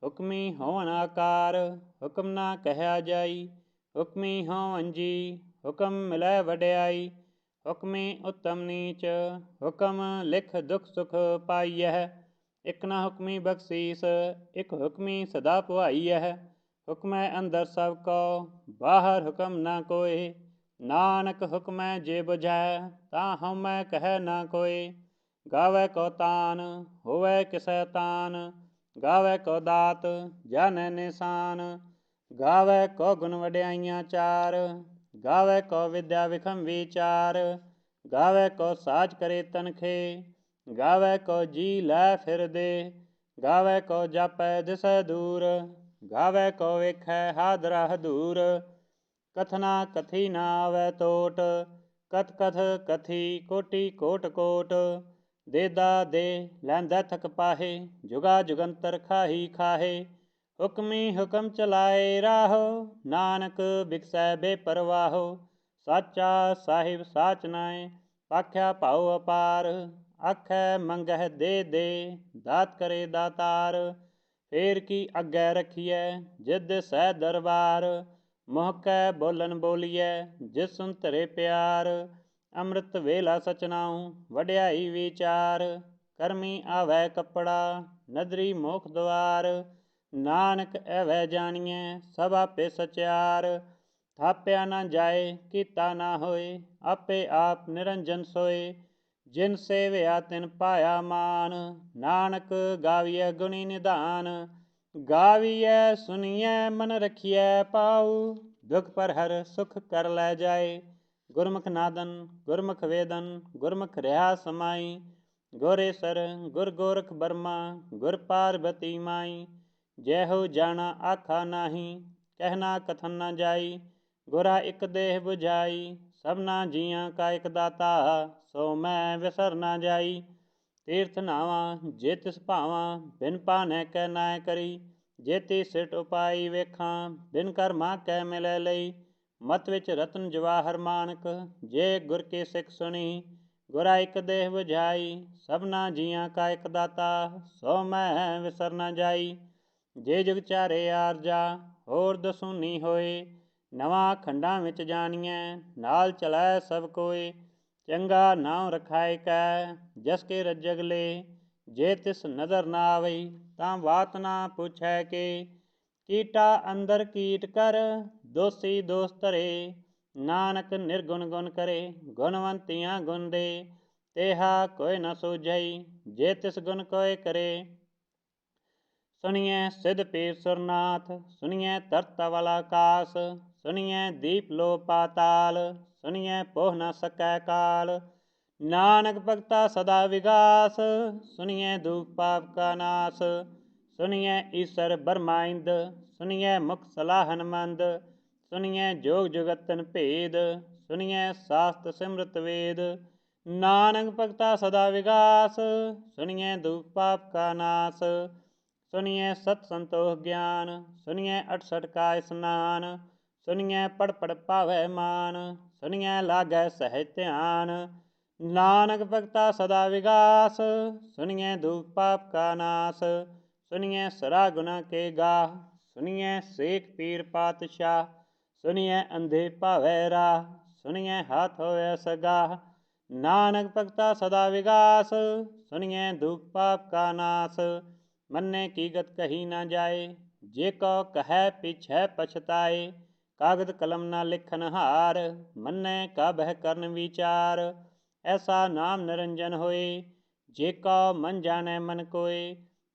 ਹੁਕਮੀ ਹੋਵਨ ਆਕਾਰ ਹੁਕਮ ਨਾ ਕਹਿਆ ਜਾਈ। ਹੁਕਮੀ ਹੋਵਨ ਜੀ ਹੁਕਮ ਮਿਲੈ ਵਡਿਆਈ। ਹੁਕਮੀ ਉੱਤਮ ਨੀਚ ਹੁਕਮ ਲਿਖ ਦੁਖ ਸੁਖ ਪਾਈਐ। ਇਕ ਨਾ ਹੁਕਮੀ ਬਖਸ਼ੀਸ ਇਕ ਹੁਕਮੀ ਸਦਾ ਭਵਾਈਐ। ਹੁਕਮੈ ਅੰਦਰ ਸਭ ਕੋ ਬਾਹਰ ਹੁਕਮ ਨਾ ਕੋਇ। ਨਾਨਕ ਹੁਕਮੈ ਜੇ ਬੁਝੈ ਤਾਂ ਹਉਮੈ ਕਹਿ ਨਾ ਕੋਇ। ਗਾਵੈ ਕੋ ਤਾਨ ਹੋਵੈ ਕਿਸੈ ਤਾਨ ਗਾਵੈ ਕੋ ਦਾਤ ਜਾਣੈ ਨਿਸ਼ਾਨ। ਗਾਵੈ ਕੋ ਗੁਣ ਵਡਿਆਈਆਂ ਚਾਰ ਗਾਵੈ ਕੋ ਵਿਦਿਆ ਵਿਖਮ ਵਿਚਾਰ। ਗਾਵੈ ਕੋ ਸਾਜ ਕਰੇ ਤਨਖੇ ਗਾਵੈ ਕੋ ਜੀ ਲੈ ਫਿਰਦੇ। ਗਾਵੈ ਕੋ ਜਾਪੈ ਦਿਸੈ ਦੂਰ ਗਾਵੈ ਕੋ ਵੇਖੈ ਹਾਦਰਾ ਹਦੂਰ। ਕਥਨਾ ਕਥੀ ਨਾ ਆਵੈ ਟੋਟ ਕਥ ਕਥ ਕਥੀ ਕੋਟੀ ਕੋਟ ਕੋਟ। ਦੇਦਾ ਦੇ ਲੈਂਦਾ ਥਕ ਪਾਹੇ ਜੁਗਾ ਜੁਗੰਤਰ ਖਾਹੀ ਖਾਹੇ। ਹੁਕਮੀ ਹੁਕਮ ਚਲਾਏ ਰਾਹੋ ਨਾਨਕ ਬਿਕਸੈ ਬੇਪਰਵਾਹੋ। ਸਾਚਾ ਸਾਹਿਬ ਸਾਚ ਨਾਇ ਆਖਿਆ ਭਾਉ ਅਪਾਰ। ਆਖੈ ਮੰਗਹਿ ਦੇ ਦੇ ਦਾਤ ਕਰੇ ਦਾਤਾਰ। ਫੇਰ ਕੀ ਅੱਗੇ ਰਖੀਐ ਜਿਦ ਦਿਸੈ ਦਰਬਾਰ। ਮੁਹ ਕੈ ਬੋਲਨ ਬੋਲੀਐ ਜਿਸ ਸੁਨ ਧਰੇ ਪਿਆਰ। ਅੰਮ੍ਰਿਤ ਵੇਲਾ ਸਚਨਾਉ ਵਡਿਆਈ ਵਿਚਾਰ। ਕਰਮੀ ਆਵੈ ਕੱਪੜਾ ਨਦਰੀ ਮੋਖ ਦੁਆਰ। ਨਾਨਕ ਐਵੈ ਜਾਣੀਐ ਸਭ ਆਪੇ ਸਚਿਆਰ। ਥਾਪਿਆ ਨਾ ਜਾਏ ਕੀਤਾ ਨਾ ਹੋਏ ਆਪੇ ਆਪ ਨਿਰੰਜਨ ਸੋਏ। ਜਿਨ ਸੇਵਿਆ ਤਿਨ ਪਾਇਆ ਮਾਨ ਨਾਨਕ ਗਾਵੀਐ ਗੁਣੀ ਨਿਧਾਨ। ਗਾਵੀਐ ਸੁਣੀਐ ਮਨ ਰਖੀਐ ਪਾਉ ਦੁਖ ਪਰ ਹਰ ਸੁਖ ਕਰ ਲੈ ਜਾਏ। ਗੁਰਮੁਖ ਨਾਦਨ ਗੁਰਮੁਖ ਵੇਦਨ ਗੁਰਮੁਖ ਰਿਹਾ ਸਮਾਈ। ਗੁਰੇਸਰ ਗੁਰ ਗੋਰਖ ਬਰਮਾ ਗੁਰ ਪਾਰਬਤੀ ਮਾਈ। ਜੈਹੋ ਜਾਣਾ ਆਖਾ ਨਾਹੀ ਕਹਿਣਾ ਕਥਨ ਨਾ ਜਾਈ। ਗੁਰਾ ਇਕ ਦੇਹ 부ਝਾਈ ਸਭਨਾ ਜੀਆਂ ਕਾ ਇਕ ਦਾਤਾ ਸੋ ਮੈਂ ਵਿਸਰ ਨਾ ਜਾਈ। ਤੀਰਥ ਨਾਵਾਂ ਜੇ ਤਿਸ ਭਾਵਾਂ ਬਿਨ ਭਾਨੈ ਕੈ ਨਾਇ ਕਰੀ। ਜੇਤੀ ਸਿਟ ਉਪਾਈ ਵੇਖਾਂ ਬਿਨ ਕਰਮਾ ਕੈ ਮਿਲੈ ਲਈ। ਮਤ ਵਿੱਚ ਰਤਨ ਜਵਾਹਰ ਮਾਨਕ ਜੇ ਗੁਰ ਕੀ ਸਿੱਖ ਸੁਣੀ। ਗੁਰਾ ਇਕ ਦੇਹ 부ਝਾਈ ਸਭਨਾ ਜੀਆਂ ਕਾ ਇਕ ਦਾਤਾ ਸੋ ਮੈਂ ਵਿਸਰ ਨਾ ਜਾਈ। ਜੇ ਜੁਗ ਚਾਰੇ ਆਰਜਾ ਹੋਰ ਦਸੂਨੀ ਹੋਏ। ਨਵਾਂ ਖੰਡਾਂ ਵਿੱਚ ਜਾਣੀਐ ਨਾਲ ਚਲੈ ਸਭ ਕੋਇ। ਚੰਗਾ ਨਾਉ ਰਖਾਇ ਕੈ ਜਸ ਕੇ ਰੱਜਗ ਲੇ। ਜੇ ਤਿਸ ਨਦਰ ਨਾ ਆਵਈ ਤਾਂ ਬਾਤ ਨਾ ਪੁੱਛੈ ਕੇ। ਕੀਟਾ ਅੰਦਰ ਕੀਟ ਕਰ ਦੋਸੀ ਦੋਸ ਧਰੇ। ਨਾਨਕ ਨਿਰਗੁਣ ਗੁਣ ਕਰੇ ਗੁਣਵੰਤੀਆਂ ਗੁਣ ਦੇ। ਤੇਹਾ ਕੋਈ ਨ ਸੂਝਈ ਜੇ ਤਿਸ ਗੁਣ ਕੋਇ ਕਰੇ। ਸੁਣੀਐ ਸਿਧ ਪੀਰ ਸੁਰਨਾਥ ਸੁਣੀਐ ਧਰਤ ਧਵਲ ਆਕਾਸ। ਸੁਣੀਐ ਦੀਪ ਲੋ ਪਾਤਾਲ ਸੁਣੀਐ ਪੋਹ ਨ ਸਕੈ ਕਾਲ। ਨਾਨਕ ਭਗਤਾ ਸਦਾ ਵਿਗਾਸ ਸੁਣੀਐ ਦੂਖ ਪਾਪ ਕਾ ਨਾਸ। ਸੁਣੀਐ ਈਸਰ ਬਰਮਾ ਇੰਦ ਸੁਣੀਐ ਮੁਖ ਸਲਾਹਨ ਮੰਦ। ਸੁਣੀਐ ਜੋਗ ਜੁਗਤਨ ਭੇਦ ਸੁਣੀਐ ਸਾਸਤ ਸਿਮਰਤ ਵੇਦ। ਨਾਨਕ ਭਗਤਾ ਸਦਾ ਵਿਗਾਸ ਸੁਣੀਐ ਦੂਖ ਪਾਪ ਕਾ ਨਾਸ। ਸੁਣੀਐ ਸਤ ਸੰਤੋਖ ਗਿਆਨ ਸੁਣੀਐ 68 ਕਾ ਇਸਨਾਨ। ਸੁਣੀਐ ਪੜ ਪੜ ਭਾਵੈ ਮਾਨ ਸੁਣੀਐ ਲਾਗੈ ਸਹਿਜ ਧਿਆਨ। ਨਾਨਕ ਭਗਤਾ ਸਦਾ ਵਿਗਾਸ ਸੁਣੀਐ ਦੂਖ ਪਾਪ ਕਾ ਨਾਸ। ਸੁਣੀਐ ਸਰਾ ਗੁਨਾ ਕੇ ਗਾਹ ਸੁਣੀਐ ਸੇਖ ਪੀਰ ਪਾਤਸ਼ਾਹ। ਸੁਣੀਐ ਅੰਧੇ ਭਾਵੈ ਰਾਹ ਸੁਣੀਐ ਹਾਥ ਹੋਵੈ ਸਗਾਹ। ਨਾਨਕ ਭਗਤਾ ਸਦਾ ਵਿਗਾਸ ਸੁਣੀਐ ਦੁਖ ਪਾਪ ਕਾ ਨਾਸ। मन्ने की गत कही ना जाए। जे को कहे पीछे पछताए, कागद कलम ना लिखन हार। मन्ने का बह करन विचार, ऐसा नाम निरंजन होए। जे को मन जाने मन कोय,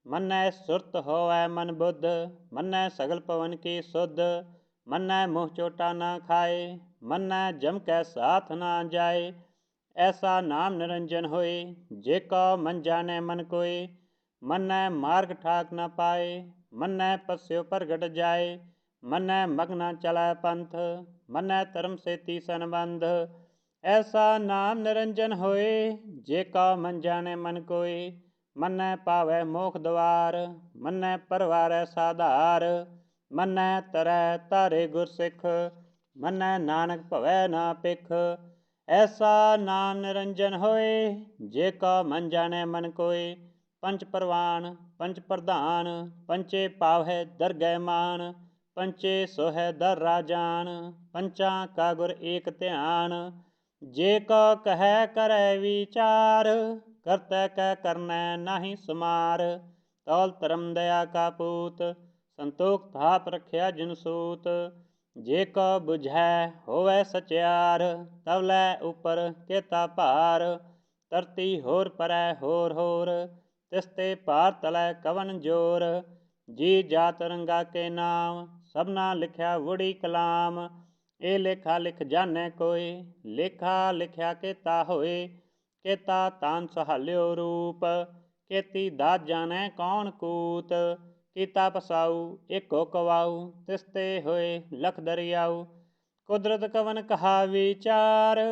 मन्ने सुरत होवै मन बुद्ध। मन्ने सगल पवन की शुद्ध, मन्ने मुँह चोटा ना खाए। मन्ने जम कै साथ ना जाए, ऐसा नाम निरंजन होए। जे को मन जाने मन कोय, मन्ने मार्ग ठाक न पाए। मन्ने पस्यो प्रगट जाए, मन्ने मग्न चलै पंथ। मन्ने धर्म से तीसन बंध, ऐसा नाम निरंजन होए। जे का मन जाने मन कोय, मन्ने पावै मोख द्वार। मन्ने परवारै साधार, मन्ने तरੈ तारे गुर सिख। मन्ने नानक भवै ना पिख, ऐसा नाम निरंजन होए। जे का मन जाने मन कोय, पंच परवान पंच प्रधान। पंचे पावै दरगह मान, पंचे सोहै दर राजान। पंचा का गुर एक ध्यान, जे का कहे करै विचार। करतै कै करनै नाहि समार, तौल धर्म दया का पूत। संतोख थाप रखिया जिन सूत, जे को बुझै होवै सचियार। तवलै उपर केता भार, धरती होर परै होर होर। तिसते भार तलै कवन जोर, जी जात रंगा के नाम। सबना लिखिया वुड़ी कलाम, ए लेखा लिख जानै कोय। लेखा लिखिया केता होए, केता तान सहाल्यो रूप। केती दात जानै कौन कूत, कीता पसाऊ एको कवाऊ। तिसते होए लख दरियाऊ, कुदरत कवन कहा विचार।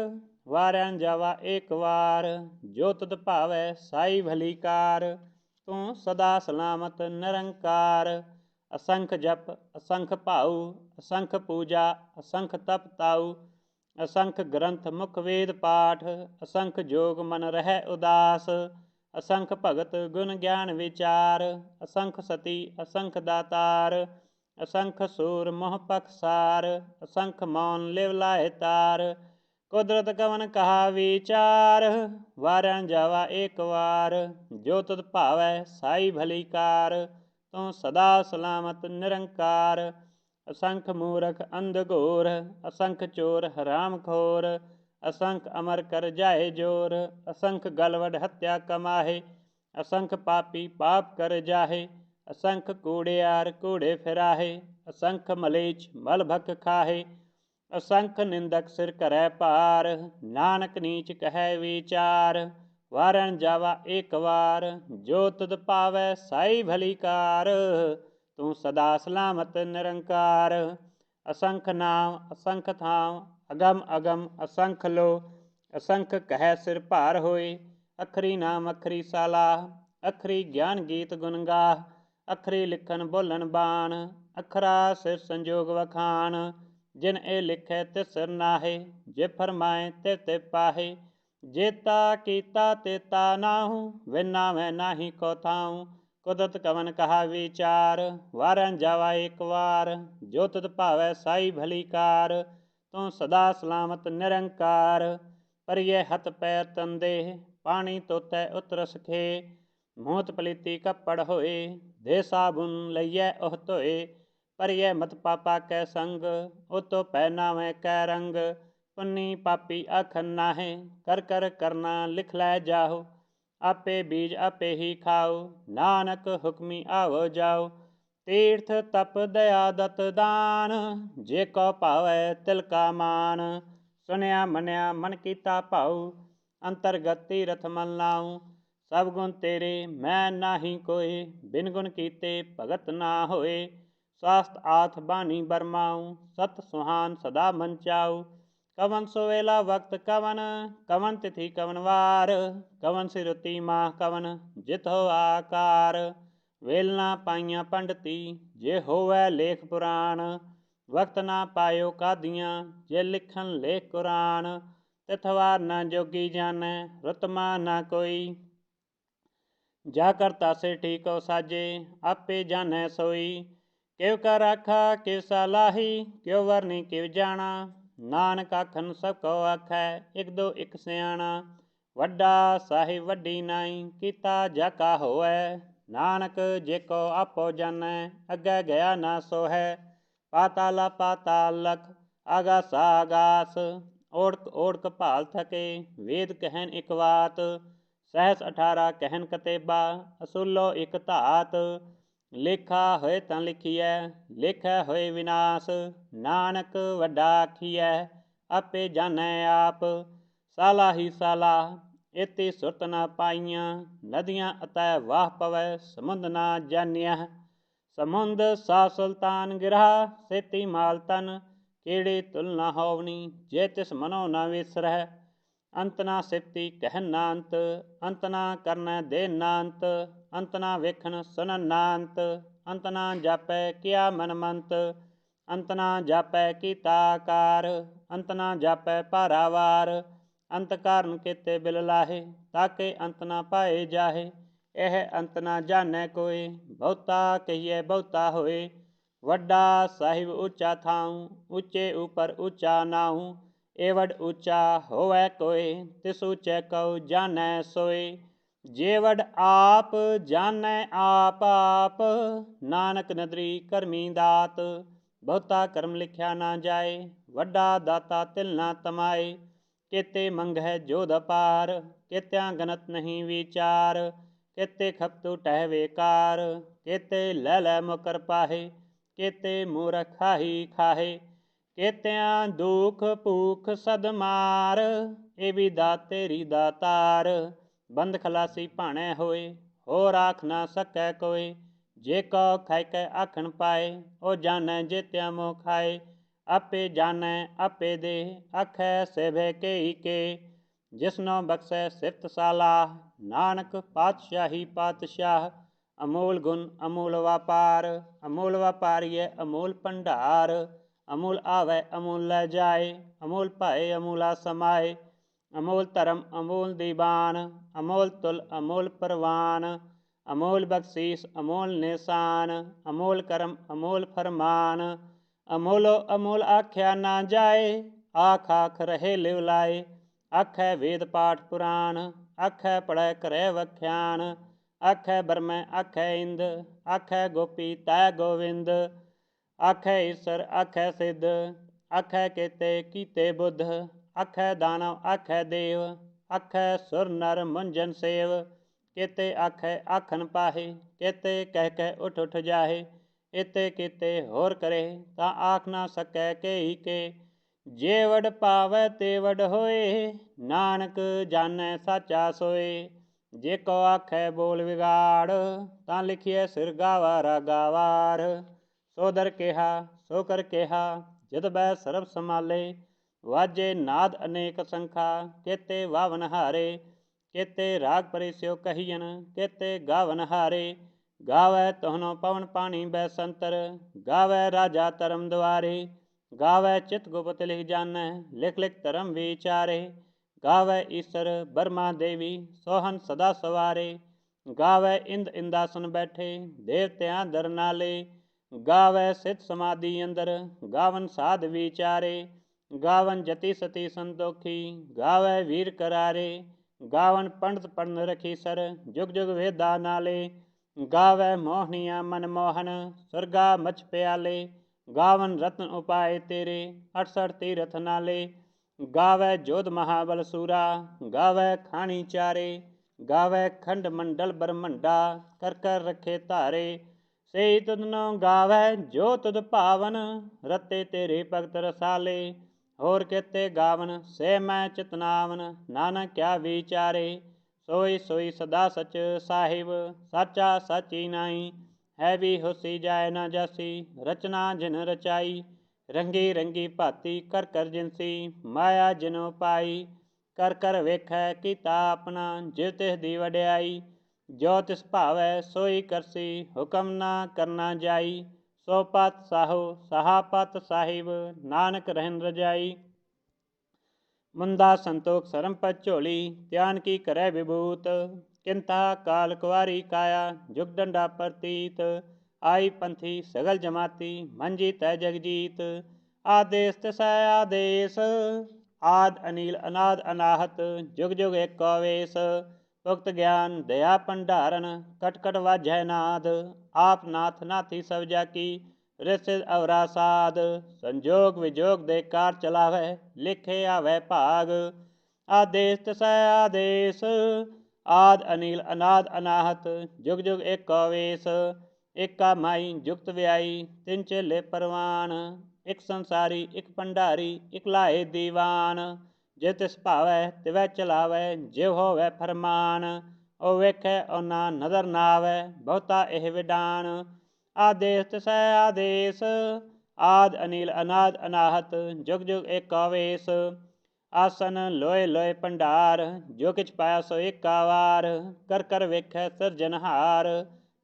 वारन जावा एक वार, जो तुद भावै साई भली कार। तू सदा सलामत निरंकार, असंख जप असंख भाऊ। असंख पूजा असंख तप ताऊ, असंख ग्रंथ मुख वेद पाठ। असंख जोग मन रहै उदास, असंख भगत गुण ज्ञान विचार। असंख सती असंख दातार, असंख सूर मोह पखसार। असंख मौन लिव लाए तार, कुदरत कवन कहा विचार। वारन जावा एक वार, जो तुद भावै साई भली कार। तू सदा सलामत निरंकार, असंख मूरख अंध घोर। असंख चोर हराम खोर, असंख अमर कर जाए जोर। असंख गलवड हत्या कमाहे, असंख पापी पाप कर जाहे। असंख कूड़ियार कूड़े फिराहे, असंख मलेच मल भक खाहे। असंख निंदक सिर करै भार, नानक नीच कहै विचार। वारन जावा एक वार, जो तुद पावै साई भली कार। तू सदा सलामत निरंकार, असंख नाम असंख थाम। अगम अगम असंख लो, असंख कहै सिर भार होए। अखरी नाम अखरी सालाह, अखरी ज्ञान गीत गुण गाह। अखरी लिखन बोलन बाण, अखरा सिर संजोग वखान। जिन ए लिखै तिस सिर नाहे, जे फरमाए तिव तिव पाहे। जेता कीता तेता नाहू, विन नावै नाही को थाऊँ। कुदरत कवन कहा विचार, वारन जावा एक वार। जो तुद भावै साई भली कार, तू सदा सलामत निरंकार। परिये हथ पैर तन देह, पानी तोतै उतर सखे। मूत पलीती कपड़ होए, दे साबुन लइयै ओह धोए। परिये मत पापा कै संग, ओतो पै नावै कै रंग। पुन्नी पापी आखन नाहे, कर कर करना लिख लै जाहो। आपे बीज आपे ही खाओ, नानक हुक्मी आवो जाओ। तीर्थ तप दया दत दान, जे को भावै तिल का मान। सुनिया मनिया मन कीता भाऊ, अंतरगत तीरथ मन लाऊं। सब गुण तेरे मैं नाही कोय, बिन गुण कीते भगत ना होए। स्वास्थ आथ बानी बरमाऊं, सत सुहान सदा मन चाऊ। कवन सोवेला वक्त कवन, कवन तिथि कवन वार। कवन सिरुति माह कवन, जित हो आकार। वेलना पाइया पंडती, जे होवै लेख पुराण। वक्त ना पायो कादियाँ, जे लिखन लेख कुरान। तिथवार न जोगी जानै, रुतमा ना कोई। जा करता से ठीक हो साजे, आपे जानै सोई। किव का राखा किव सालाही, क्यों वरनी किव जाना। नानक आखन सब को आखै, इक दो इक सियाणा। वड्डा साहिब वड्डी नाई, कीता जाका होवै। नानक जेको आपो जानै अग्गै गया ना सो है। पाताला पाताल लख आगासा आगास ओढ़क ओढ़क भाल थके वेद कहन इक वात। सहस 18 कहन कतेबा असुलो इक धात। लेखा होए तां लिखिए लेखै होए विनाश। नानक वड्डा आखिए आपे जानै आप। साला ही साला इति सुरत ना पाइयां नदियां अतै वाह पवै समुंद ना जानिया। समुंद सा सुल्तान गिरा सेती माल तन केड़े तुल ना होवनी जे तिस मनो ना विसरह। अंत ना सिफती कहन ना अंत ना करनै देन ना अंत ना वेखन सुनन ना अंत ना जापै किया मन मंत। अंत ना जापै कीता आकार अंत ना जापै भारावार। अंत कारण केते बिल लाहे ताके अंत ना पाए जाहे। यह अंत ना जानै कोय बहुता कहिए बहुता होए। वड्डा साहिब ऊँचा थाऊँ ऊँचे ऊपर ऊँचा नाऊँ। एवड ऊँचा होवै कोय तिस ऊँचे कऊ जानै सोए। जेवड आप जानै आप आप नानक नदरी करमी दात। बहुता कर्म लिखिया ना जाए वड्डा दाता तिल ना तमाए। केते मंगै जोध अपार केत्या गनत नहीं विचार। केते खपतु टह बेकार केते लै मुकर पाहे। केते मूरख खाही खाहे केत्या दुख भूख सद मार। ए भी दात तेरी दातार बंद खलासी भाणे होए होर आख ना सकै कोय। जे कौ खाई कै आखन पाए ओ जानै जेत्या मोह खाए। आपे जानै आपे दे आखै सेभे केई के। जिसनो बख्शै सिफत सालाह नानक पातशाही पातशाह। अमूल गुण अमूल व्यापार अमूल व्यापारिय अमूल भंडार। अमूल आवै अमूल लै जाए अमूल पाए अमूला समाए। अमूल धर्म अमूल दीवान अमूल तुल अमूल परवान। अमूल बख्शीस अमूल निशान अमूल करम अमूल फरमान। अमूलो अमूल आख्या ना जाए आख आख रहे लिव लाए। आखै वेद पाठ पुराण आखै पढ़ै करे वख्यान। आखै बरमै आखै इंद आखै गोपी तै गोविंद। आखै ईश्वर आखै सिद्ध आखै केते कीते बुद्ध। आखै दानव आखै देव आखै सुर नर मुंजन सेव। केते आखै आखन पाहे केते कह कै उठ उठ जाहे। इते केते होर करे तां आख ना सकै केई के। जेवड पावै तेवड होए नानक जानै साचा सोए। जे को आखै बोल विगाड़ तां लिखिए सिर गावा रागा वार। सो दर केहा सो कर केहा जित बै सर्ब समाले। वाजे नाद अनेक संखा केते वावन हारे। केते राग परिस्यो कहियन केते गावन हारे। गावै तोहनो पवन पानी बैसंतर गावै राजा धर्म द्वारे। गावै चित गुप्त लिख जानै लिख लिख धर्म विचारे। गावै ईश्वर ब्रह्मा देवी सोहन सदा सवारे। गावै इंद इंदासन बैठे देवत्यां दर नाले। गावै सिद्ध समाधि अंदर गावन साध विचारे। गावन जति सती संतोखी गावै वीर करारे। गावन पंडित पढ़न रखी सर जुग जुग वेदा नाले। गावै मोहनिया मनमोहन स्वर्गा मच प्याले। गावन रत्न उपाय तेरे 68 तीरथ नाले। गावै जोध महाबल सूरा गावै खानी चारे। गावै खंड मंडल ब्रह्मंडा कर कर रखे धारे। सही तुधनो गावै जो तुध भावन रते तेरे भगत रसाले। होर केते गावन से मैं चितनावन नानक क्या विचारे। सोई सोई सदा सच साहिब साचा साची नाई। है भी होसी जाए ना जासी रचना जिन रचाई। रंगी रंगी भाती कर कर जिनसी माया जिनो पाई। कर कर वेखै कीता अपना जिव तिस दी वड्याई। जो तिस भावै सोई करसी हुकम ना करना जाई। सो पत साहो सहा पत साहिब नानक रहन रजाई। मुंदा संतोख सरम पत झोली त्यान की करे विभूत। किंता काल कुआरी काया जुग डंडा प्रतीत। आई पंथी सगल जमाती मंजी तै जगजीत। आदेश तिसै आदेश आद अनिल अनाद अनाहत जुग जुग एक वेश। ਭੁਗਤ ਗਿਆਨ ਦਇਆ ਭੰਡਾਰਨ, ਕਟ ਕਟ ਵਾਜੈ ਨਾਦ। ਆਪ ਨਾਥ ਨਾਥੀ ਸਭ ਜਾ ਕੀ, ਰਿਸਿ ਅਵਰਾ ਸਾਧ। ਸੰਜੋਗ ਵਿਜੋਗ ਦੇ ਕਾਰ ਚਲਾਵੈ, ਲਿਖੇ ਆਵੈ ਭਾਗ। ਆਦੇਸ ਤਿਸੈ ਆਦੇਸ, ਆਦ ਅਨੀਲ ਅਨਾਦ ਅਨਾਹਤ। ਜੁਗ ਜੁਗ ਏਕੋ ਵੇਸ, ਏਕਾ ਮਾਈ ਜੁਗਤ ਵਿਆਈ। ਤਿੰਨ ਚੇਲੇ ਪਰਵਾਨ, ਇੱਕ ਸੰਸਾਰੀ ਇੱਕ ਭੰਡਾਰੀ, ਇੱਕ ਲਾਏ ਦੀਵਾਨ। ਜੇ ਤਿਸ ਭਾਵੈ ਤਿਵੈ ਚਲਾਵੈ, ਜਿਉ ਹੋਵੈ ਫਰਮਾਨ। ਉਹ ਵੇਖੈ ਉਹਨਾਂ ਨਦਰ ਨਾ ਆਵੈ, ਬਹੁਤਾ ਇਹ ਵਿਡਾਨ। ਆਦੇਸ ਤਿਸੈ ਆਦੇਸ, ਆਦ ਅਨੀਲ ਅਨਾਦ ਅਨਾਹਤ। ਜੁਗ ਜੁਗ ਏਕੋ ਵੇਸ, ਆਸਨ ਲੋਏ ਲੋਏ ਭੰਡਾਰ। ਜੋ ਕਿਛ ਪਾਇਆ ਸੋ ਏਕਾ ਵਾਰ, ਕਰ ਕਰ ਵੇਖੈ ਸਿਰਜਨਹਾਰ।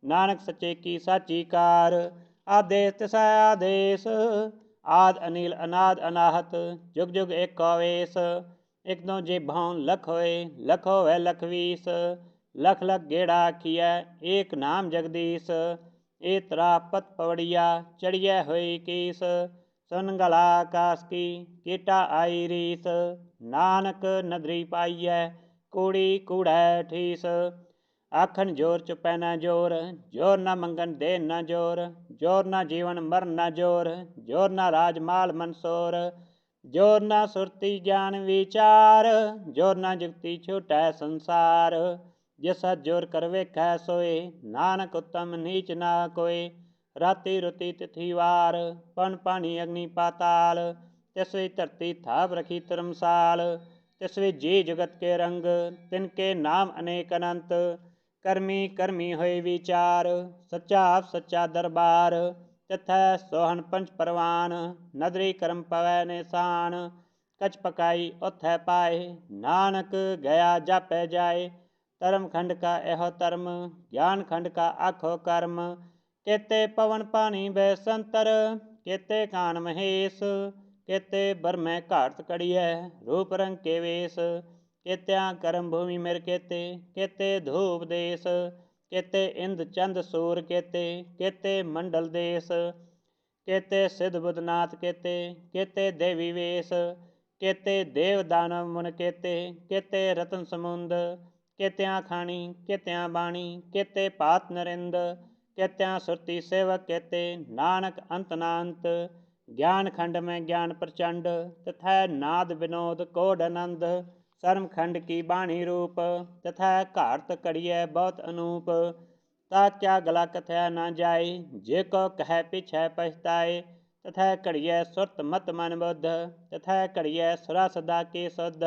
ਨਾਨਕ ਸੱਚੇ ਕੀ ਸਾਚੀ ਕਾਰ। ਆਦੇਸ ਤਿਸੈ ਆਦੇਸ, ਆਦ ਅਨੀਲ ਅਨਾਦ ਅਨਾਹਤ। ਜੁਗ ਜੁਗ ਏਕੋ ਵੇਸ, ਇੱਕ ਦੋ ਜੇਭਾਂ ਲਖ ਹੋਏ, ਲਖ ਹੋਵੈ ਲਖ ਵੀਸ। ਲਖ ਲਖ ਗੇੜਾ ਆਖੀਐ, ਏਕ ਨਾਮ ਜਗਦੀਸ਼। ਏ ਤਰਾ ਪਤ ਪਵੜੀਆ, ਚੜੀਐ ਹੋਈ ਕੀਸ। ਸੁਨ ਗਲਾ ਆਕਾਸ ਕੀ, ਕੀਟਾ ਆਈ ਰੀਸ। ਨਾਨਕ ਨਦਰੀ ਪਾਈਐ, ਕੂੜੀ ਕੂੜੈ ਠੀਸ। ਆਖਣ ਜੋਰ ਚੁਪੈ ਨਾ ਜੋਰ, ਜੋਰ ਨਾ ਮੰਗਣ ਦੇਣ ਨਾ ਜੋਰ। ਜੋਰ ਨਾ ਜੀਵਨ ਮਰਨ ਨਾ ਜੋਰ, ਜੋਰ ਨਾ ਰਾਜ ਮਾਲ ਮਨਸੋਰ। ਜੋਰ ਨਾ ਸੁਰਤੀ ਗਿਆਨ ਵਿਚਾਰ, ਜੋਰ ਨਾ ਜੁਗਤੀ ਛੂਟੈ ਸੰਸਾਰ। ਜਿਸ ਹੱਥ ਜੋਰ ਕਰ ਵੇਖੈ ਸੋਏ, ਨਾਨਕ ਉਤਮ ਨੀਚ ਨਾ ਕੋਏ। ਰਾਤੀ ਰੁਤੀ ਤਿਥੀ ਵਾਰ, ਪਨ ਪਾਣੀ ਅਗਨੀ ਪਾਤਾਲ। ਤਿਸ ਵਿੱਚ ਧਰਤੀ ਥਾਪ ਰਖੀ ਧਰਮਸਾਲ। ਤਿਸ ਵਿੱਚ ਜੀ ਜਗਤ ਕੇ ਰੰਗ, ਤਿਨ ਕੇ ਨਾਮ ਅਨੇਕ ਅਨੰਤ। ਕਰਮੀ ਕਰਮੀ ਹੋਏ ਵਿਚਾਰ, ਸੱਚਾ ਆਪ ਸੱਚਾ ਦਰਬਾਰ। ਤਿਥੈ ਸੋਹਣ ਪੰਚ ਪਰਵਾਨ, ਨਦਰੀ ਕਰਮ ਪਵੈ ਨਿਸ਼ਾਨ। ਕਛ ਪਕਾਈ ਉਥੈ ਪਾਏ, ਨਾਨਕ ਗਿਆ ਜਾਪੈ ਜਾਏ। ਧਰਮ ਖੰਡ ਕਾ ਇਹੋ ਧਰਮ, ਗਿਆਨ ਖੰਡ ਕਾ ਆਖੋ ਕਰਮ। ਕੇਤੇ ਪਵਨ ਪਾਣੀ ਬੈਸੰਤਰ, ਕੇਤੇ ਕਾਨ ਮਹੇਸ਼। ਕੇਤੇ ਬਰਮੈ ਘਾਟ ਕੜੀਐ, ਰੂਪ ਰੰਗ ਕੇ ਵੇਸ। ਕੇਤਿਆਂ ਕਰਮ ਭੂਮੀ ਮਿਰ ਕੇਤੇ, ਕੇਤੇ ਧੂਪ ਦੇਸ। ਕੇਤੇ ਇੰਦ ਚੰਦ ਸੂਰ ਕੇਤੇ, ਕੇਤੇ ਮੰਡਲ ਦੇਸ। ਕੇਤੇ ਸਿਧ ਬੁੱਧ ਨਾਥ ਕੇਤੇ, ਕੇਤੇ ਦੇਵੀ ਵੇਸ। ਕੇਤੇ ਦੇਵ ਦਾਨਵ ਮੁਨ ਕੇਤੇ, ਕੇਤੇ ਰਤਨ ਸਮੁੰਦ। ਕੇਤਿਆਂ ਖਾਣੀ ਕੇਤਿਆਂ ਬਾਣੀ, ਕੇਤੇ ਭਾਤ ਨਰਿੰਦ। ਕੇਤਿਆਂ ਸੁਰਤੀ ਸੇਵਕ ਕੇਤੇ, ਨਾਨਕ ਅੰਤ ਨਾ ਅੰਤ। ਗਿਆਨ ਖੰਡ ਮੈਂ ਗਿਆਨ ਪ੍ਰਚੰਡ, ਤਥੈ ਨਾਦ ਵਿਨੋਦ ਕੋਡ ਆਨੰਦ। ਸਰਮ ਖੰਡ ਕੀ ਬਾਣੀ ਰੂਪ, ਤਥੈ ਘਾੜਤ ਘੜੀਐ ਬਹੁਤ ਅਨੂਪ। ਤਾ ਕਿਆ ਗਲਾ ਕਥਿਆ ਨਾ ਜਾਏ, ਜੇ ਕੋ ਕਹਿ ਪਿਛੈ ਪਛਤਾਏ। ਤਥੈ ਘੜੀਐ ਸੁਰਤ ਮਤ ਮਨ ਬੁੱਧ, ਤਥੈ ਘੜੀਐ ਸੁਰਾ ਸਦਾ ਕੀ ਸੁਧ।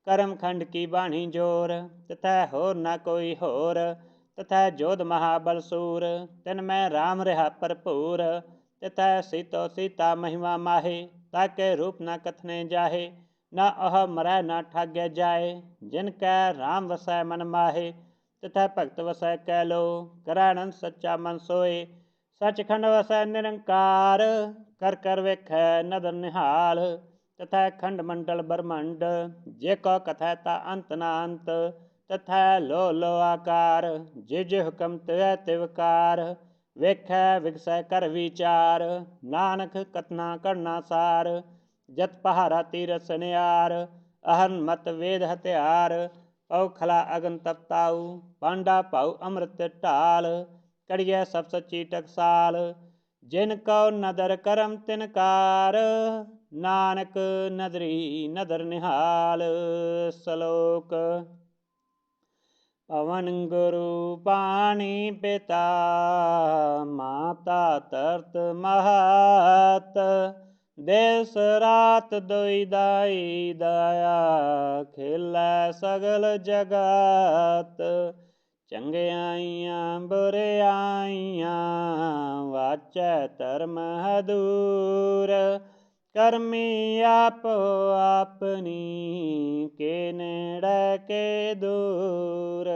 ਕਰਮ ਖੰਡ ਕੀ ਬਾਣੀ ਜੋਰ, ਤਥੈ ਹੋਰ ਨਾ ਕੋਈ ਹੋਰ। ਤਥੈ ਜੋਧ ਮਹਾਬਲ ਸੂਰ, ਤਿਨ ਮੈਂ ਰਾਮ ਰਿਹਾ ਭਰਪੂਰ। ਤਥੈ ਸੀਤੋ ਸੀਤਾ ਮਹਿਮਾ ਮਾਹੇ, ਤਾਕੇ ਰੂਪ ਨਾ ਕਥਨੇ ਜਾਹੇ। ਨਾ ਉਹ ਮਰੈ ਨਾ ਠਾਗੈ ਜਾਏ, ਜਿਨ ਕੈ ਰਾਮ ਵਸੈ ਮਨ ਮਾਹੇ। ਤਥੈ ਭਗਤ ਵਸੈ ਕਹਿ ਲੋ, ਕਰੈ ਸੱਚਾ ਮਨ ਸੋਏ। ਸੱਚਖੰਡ ਵਸੈ ਨਿਰੰਕਾਰ, ਕਰ ਕਰ ਵੇਖੈ ਨਦਰ ਨਿਹਾਲ। ਤਥੈ ਖੰਡ ਮੰਡਲ ਬ੍ਰਹਮੰਡ, ਜੇ ਕੋ ਕਥੈ ਤਾ ਅੰਤ ਨਾ ਅੰਤ। ਤਥੈ ਲੋ ਲੋ ਆਕਾਰ, ਜੇ ਜੇ ਹੁਕਮ ਤਿਵੈ ਤਿਵਕਾਰ। ਵੇਖੈ ਵਿਗਸੈ ਕਰ ਵਿਚਾਰ, ਨਾਨਕ ਕਥਨਾ ਕਰਨਾ ਸਾਰ। ਜਤ ਪਹਾਰਾ ਤੀਰਥ ਸਨਿਆਰ, ਅਹਰਨ ਮਤ ਵੇਦ ਹਥਿਆਰ। ਪਉ ਖਲਾ ਅਗਨ ਤਪਤਾਊ, ਪਾਂਡਾ ਭਾਉ ਅੰਮ੍ਰਿਤ ਢਾਲ। ਕੜੀਐ ਸਭ ਸੱਚੀ ਟਕਸਾਲ, ਜਿਨ ਕਉ ਨਦਰ ਕਰਮ ਤਿਨ ਕਾਰ। ਨਾਨਕ ਨਦਰੀ ਨਦਰ ਨਿਹਾਲ। ਸਲੋਕ। ਪਵਨ ਗੁਰੂ ਪਾਣੀ ਪਿਤਾ, ਮਾਤਾ ਧਰਤ ਮਹਤ। ਦਿਸ ਰਾਤ ਦੁਇ ਦਾਈ ਦਾਇਆ, ਖੇਲੈ ਸਗਲ ਜਗਤ। ਚੰਗਿਆਈਆਂ ਬੁਰਿਆਈਆਂ, ਵਾਚੈ ਧਰਮ ਹਦੂਰ। ਕਰਮੀ ਆਪੋ ਆਪਣੀ, ਕੇ ਨੇੜੇ ਕੇ ਦੂਰ।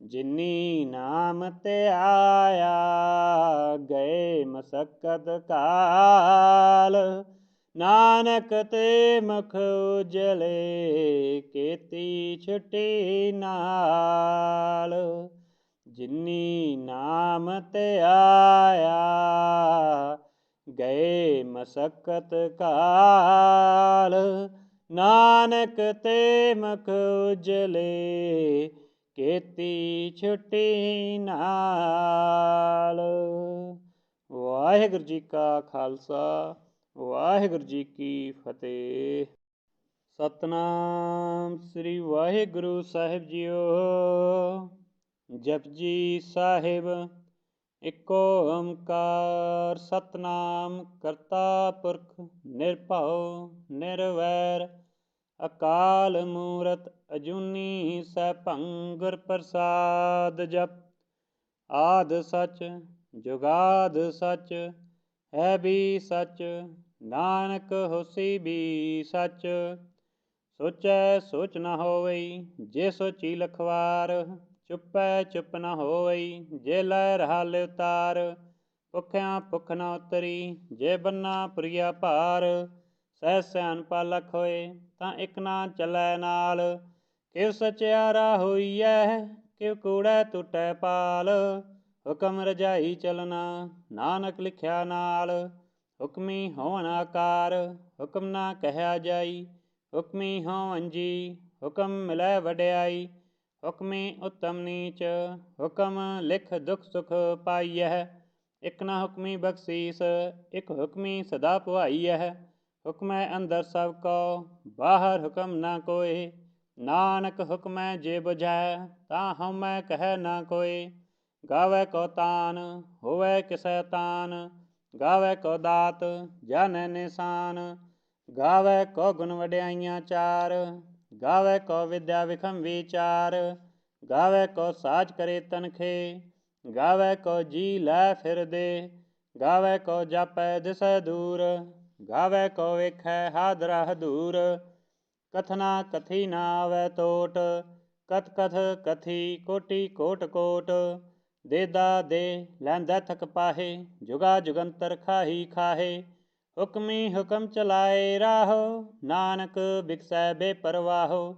ਜਿਨੀ ਨਾਮ ਤੇ ਆਇਆ, ਗਏ ਮਸਕਤ ਕਾਲ। ਨਾਨਕ ਤੇ ਮੁਖ ਉਜਲੇ, ਕੀਤੀ ਛੁਟੀ ਨਾਲ। ਜਿਨੀ ਨਾਮ ਤੇ ਆਇਆ, ਗਏ ਮਸਕਤ ਕਾਲ। ਨਾਨਕ ਤੇ ਮੁਖ ਉਜਲੇ, ਕੀਤੀ ਛੁੱਟੀ ਨਾਲ। ਵਾਹਿਗੁਰੂ ਜੀ ਕਾ ਖਾਲਸਾ, ਵਾਹਿਗੁਰੂ ਜੀ ਕੀ ਫਤਿਹ। ਸਤਨਾਮ ਸ੍ਰੀ ਵਾਹਿਗੁਰੂ ਸਾਹਿਬ ਜੀਓ। ਜਪਜੀ ਸਾਹਿਬ। ਇੱਕ ਓੰਕਾਰ ਸਤਨਾਮ ਕਰਤਾ ਪੁਰਖ ਨਿਰਭਉ ਨਿਰਵੈਰ ਅਕਾਲ ਮੂਰਤ ਅਜੂਨੀ ਸੈਭੰ ਗੁਰ ਪ੍ਰਸਾਦ। ਜਪ ਆਦਿ ਸਚ ਜੁਗਾਦ ਸਚ ਹੈ ਵੀ ਸਚ ਨਾਨਕ ਹੋਸੀ ਵੀ ਸਚ। ਸੋਚੈ ਸੋਚ ਨ ਹੋਵਈ ਜੇ ਸੋਚੀ ਲਖਵਾਰ ਚੁੱਪੈ ਚੁੱਪ ਨ ਹੋਵਈ ਜੇ ਲੈ ਰਹਾ ਲਿਵਤਾਰ। ਭੁੱਖਿਆਂ ਭੁੱਖ ਨ ਉਤਰੀ ਜੇ ਬੰਨਾ ਪੁਰੀਆ ਭਾਰ। ਸਹਿ ਸਿਆਣਪਾ ਲਖ ਹੋਏ ਤਾਂ ਇੱਕ ਨਾ ਚੱਲੈ ਨਾਲ। ਕਿਵ ਸਚਿਆਰਾ ਹੋਈਐ ਕਿਵ ਕੂੜੈ ਟੁੱਟੈ ਪਾਲ। ਹੁਕਮ ਰਜਾਈ ਚਲਣਾ ਨਾਨਕ ਲਿਖਿਆ ਨਾਲ। ਹੁਕਮੀ ਹੋਵਨ ਆਕਾਰ ਹੁਕਮ ਨਾ ਕਹਿਆ ਜਾਈ। ਹੁਕਮੀ ਹੋਵਨ ਜੀ ਹੁਕਮ ਮਿਲੈ ਵਡਿਆਈ। ਹੁਕਮੀ ਉੱਤਮ ਨੀਚ ਹੁਕਮ ਲਿਖ ਦੁਖ ਸੁਖ ਪਾਈਐ। ਇੱਕ ਨਾ ਹੁਕਮੀ ਬਖਸ਼ੀਸ ਇੱਕ ਹੁਕਮੀ ਸਦਾ ਭਵਾਈਐ। ਹੁਕਮੈ ਅੰਦਰ ਸਭ ਕੋ ਬਾਹਰ ਹੁਕਮ ਨਾ ਕੋਇ। ਨਾਨਕ ਹੁਕਮੈ ਜੇ ਬੁਝੈ ਤਾਂ ਹਉਮੈ ਕਹਿ ਨਾ ਕੋਇ। ਗਾਵੈ ਕੋ ਤਾਨ ਹੋਵੈ ਕਿਸੈ ਤਾਨ ਗਾਵੈ ਕੋ ਦਾਤ ਜਾਣੈ ਨਿਸ਼ਾਨ। ਗਾਵੈ ਕੋ ਗੁਣ ਵਡਿਆਈਆਂ ਚਾਰ ਗਾਵੈ ਕੋ ਵਿਦਿਆ ਵਿਖਮ ਵਿਚਾਰ। ਗਾਵੈ ਕੋ ਸਾਜ ਕਰੇ ਤਨਖੇ ਗਾਵੈ ਕੋ ਜੀ ਲੈ ਫਿਰਦੇ। ਗਾਵੈ ਕੋ ਜਾਪੈ ਦਿਸੈ ਦੂਰ ਗਾਵੈ ਕੋ ਵੇਖੈ ਹਾਦਰਾ ਹਦੂਰ। ਕਥਨਾ ਕਥੀ ਨਾ ਆਵੈ ਟੋਟ ਕਥ ਕਥ ਕਥੀ ਕੋਟੀ ਕੋਟ ਕੋਟ। ਦੇਦਾ ਦੇ ਲੈਂਦਾ ਥਕ ਪਾਹੇ ਜੁਗਾ ਜੁਗੰਤਰ ਖਾਹੀ ਖਾਹੇ। ਹੁਕਮੀ ਹੁਕਮ ਚਲਾਏ ਰਾਹੋ ਨਾਨਕ ਬਿਕਸੈ ਬੇਪਰਵਾਹੋ।